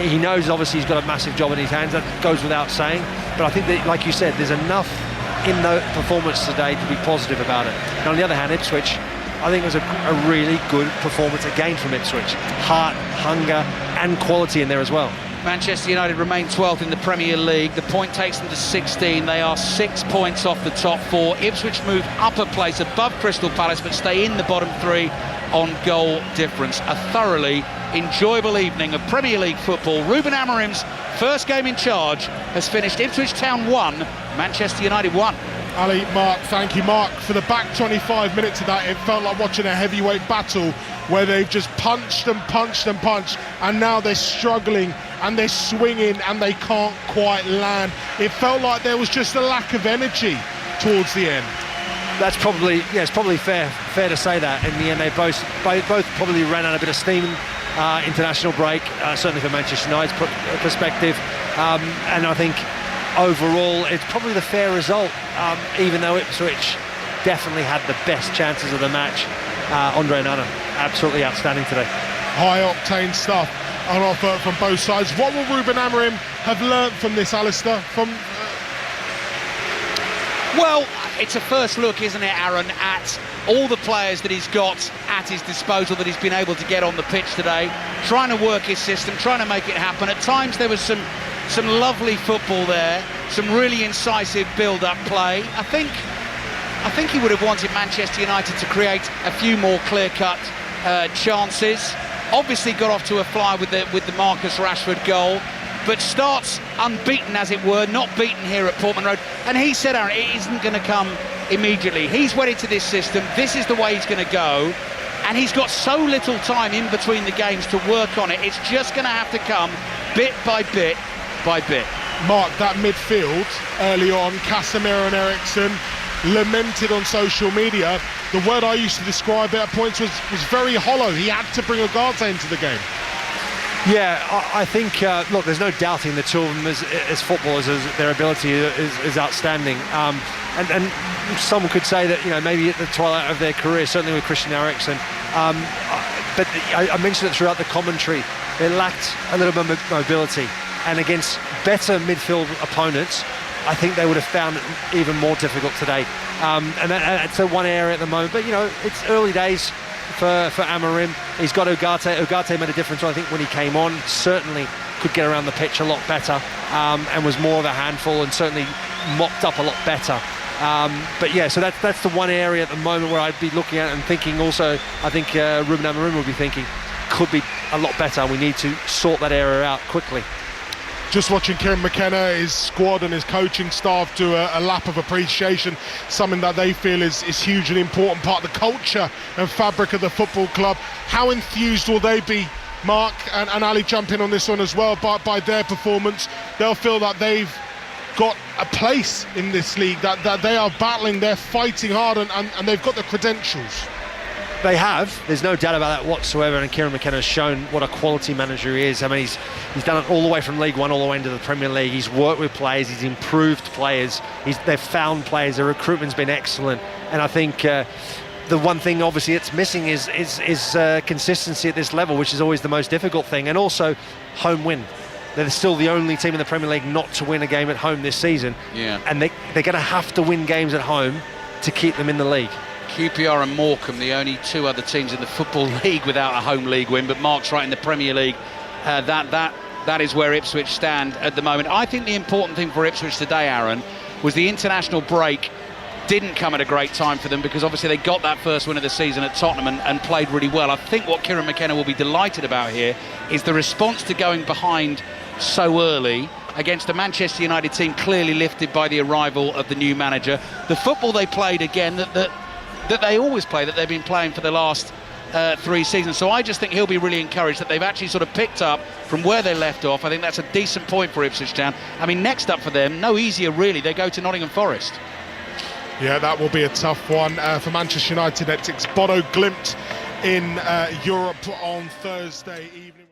He knows obviously he's got a massive job in his hands, that goes without saying. But I think that, like you said, there's enough in the performance today to be positive about it. And on the other hand, Ipswich, I think it was a really good performance again from Ipswich. Heart, hunger and quality in there as well. Manchester United remain 12th in the Premier League. The point takes them to 16. They are 6 points off the top 4. Ipswich move up a place above Crystal Palace, but stay in the bottom 3 on goal difference. A thoroughly enjoyable evening of Premier League football. Ruben Amorim's first game in charge has finished Ipswich Town 1, Manchester United 1. Ali, Mark, thank you, Mark. For the back 25 minutes of that, it felt like watching a heavyweight battle where they've just punched and punched and punched, and now they're struggling and they're swinging and they can't quite land. It felt like there was just a lack of energy towards the end. That's probably, yeah, it's probably fair to say that. In the end, they both probably ran out a bit of steam. International break, certainly from Manchester United's perspective, and I think overall it's probably the fair result, even though Ipswich definitely had the best chances of the match. Andre Onana, absolutely outstanding today. High octane stuff on offer from both sides. What will Ruben Amorim have learnt from this, Alistair? Well, it's a first look, isn't it, Aaron, at all the players that he's got at his disposal, that he's been able to get on the pitch today, trying to work his system, trying to make it happen. At times there was some lovely football there, some really incisive build-up play. I think he would have wanted Manchester United to create a few more clear-cut chances. Obviously got off to a fly with the Marcus Rashford goal, but starts unbeaten, as it were, not beaten here at Portman Road. And he said, Aaron, it isn't going to come immediately. He's wedded to this system. This is the way he's going to go. And he's got so little time in between the games to work on it. It's just going to have to come bit by bit by bit. Mark, that midfield early on, Casemiro and Eriksen, lamented on social media. The word I used to describe it at points was very hollow. He had to bring Ugarte into the game. Yeah, I think, look, there's no doubting the two of them as footballers, as their ability is outstanding. And someone could say that, maybe at the twilight of their career, certainly with Christian Eriksen. But I mentioned it throughout the commentary, they lacked a little bit of mobility. And against better midfield opponents, I think they would have found it even more difficult today. And that's one area at the moment. But, it's early days for Amorim. He's got Ugarte. Ugarte made a difference, I think, when he came on. Certainly could get around the pitch a lot better, and was more of a handful and certainly mopped up a lot better. But yeah, so that's the one area at the moment where I'd be looking at and thinking also, I think Ruben Amorim would be thinking, could be a lot better. We need to sort that area out quickly. Just watching Kieran McKenna, his squad and his coaching staff do a lap of appreciation, something that they feel is hugely important part of the culture and fabric of the football club. How enthused will they be, Mark, and Ali jump in on this one as well, by their performance? They'll feel that they've got a place in this league, that they are battling, they're fighting hard, and they've got the credentials. They have. There's no doubt about that whatsoever, and Kieran McKenna has shown what a quality manager he is. I mean, he's done it all the way from League One all the way into the Premier League. He's worked with players, he's improved players, they've found players, their recruitment's been excellent, and I think the one thing obviously it's missing is consistency at this level, which is always the most difficult thing, and also home win. They're still the only team in the Premier League not to win a game at home this season, and they're going to have to win games at home to keep them in the league. QPR and Morecambe, the only two other teams in the Football League without a home league win, but Mark's right, in the Premier League, that is where Ipswich stand at the moment. I think the important thing for Ipswich today, Aaron, was the international break didn't come at a great time for them, because obviously they got that first win of the season at Tottenham and played really well. I think what Kieran McKenna will be delighted about here is the response to going behind so early against a Manchester United team clearly lifted by the arrival of the new manager. The football they played again, that they always play, that they've been playing for the last 3 seasons. So I just think he'll be really encouraged that they've actually sort of picked up from where they left off. I think that's a decent point for Ipswich Town. I mean, next up for them, no easier really, they go to Nottingham Forest. Yeah, that will be a tough one for Manchester United. It's Bodo Glimt in Europe on Thursday evening.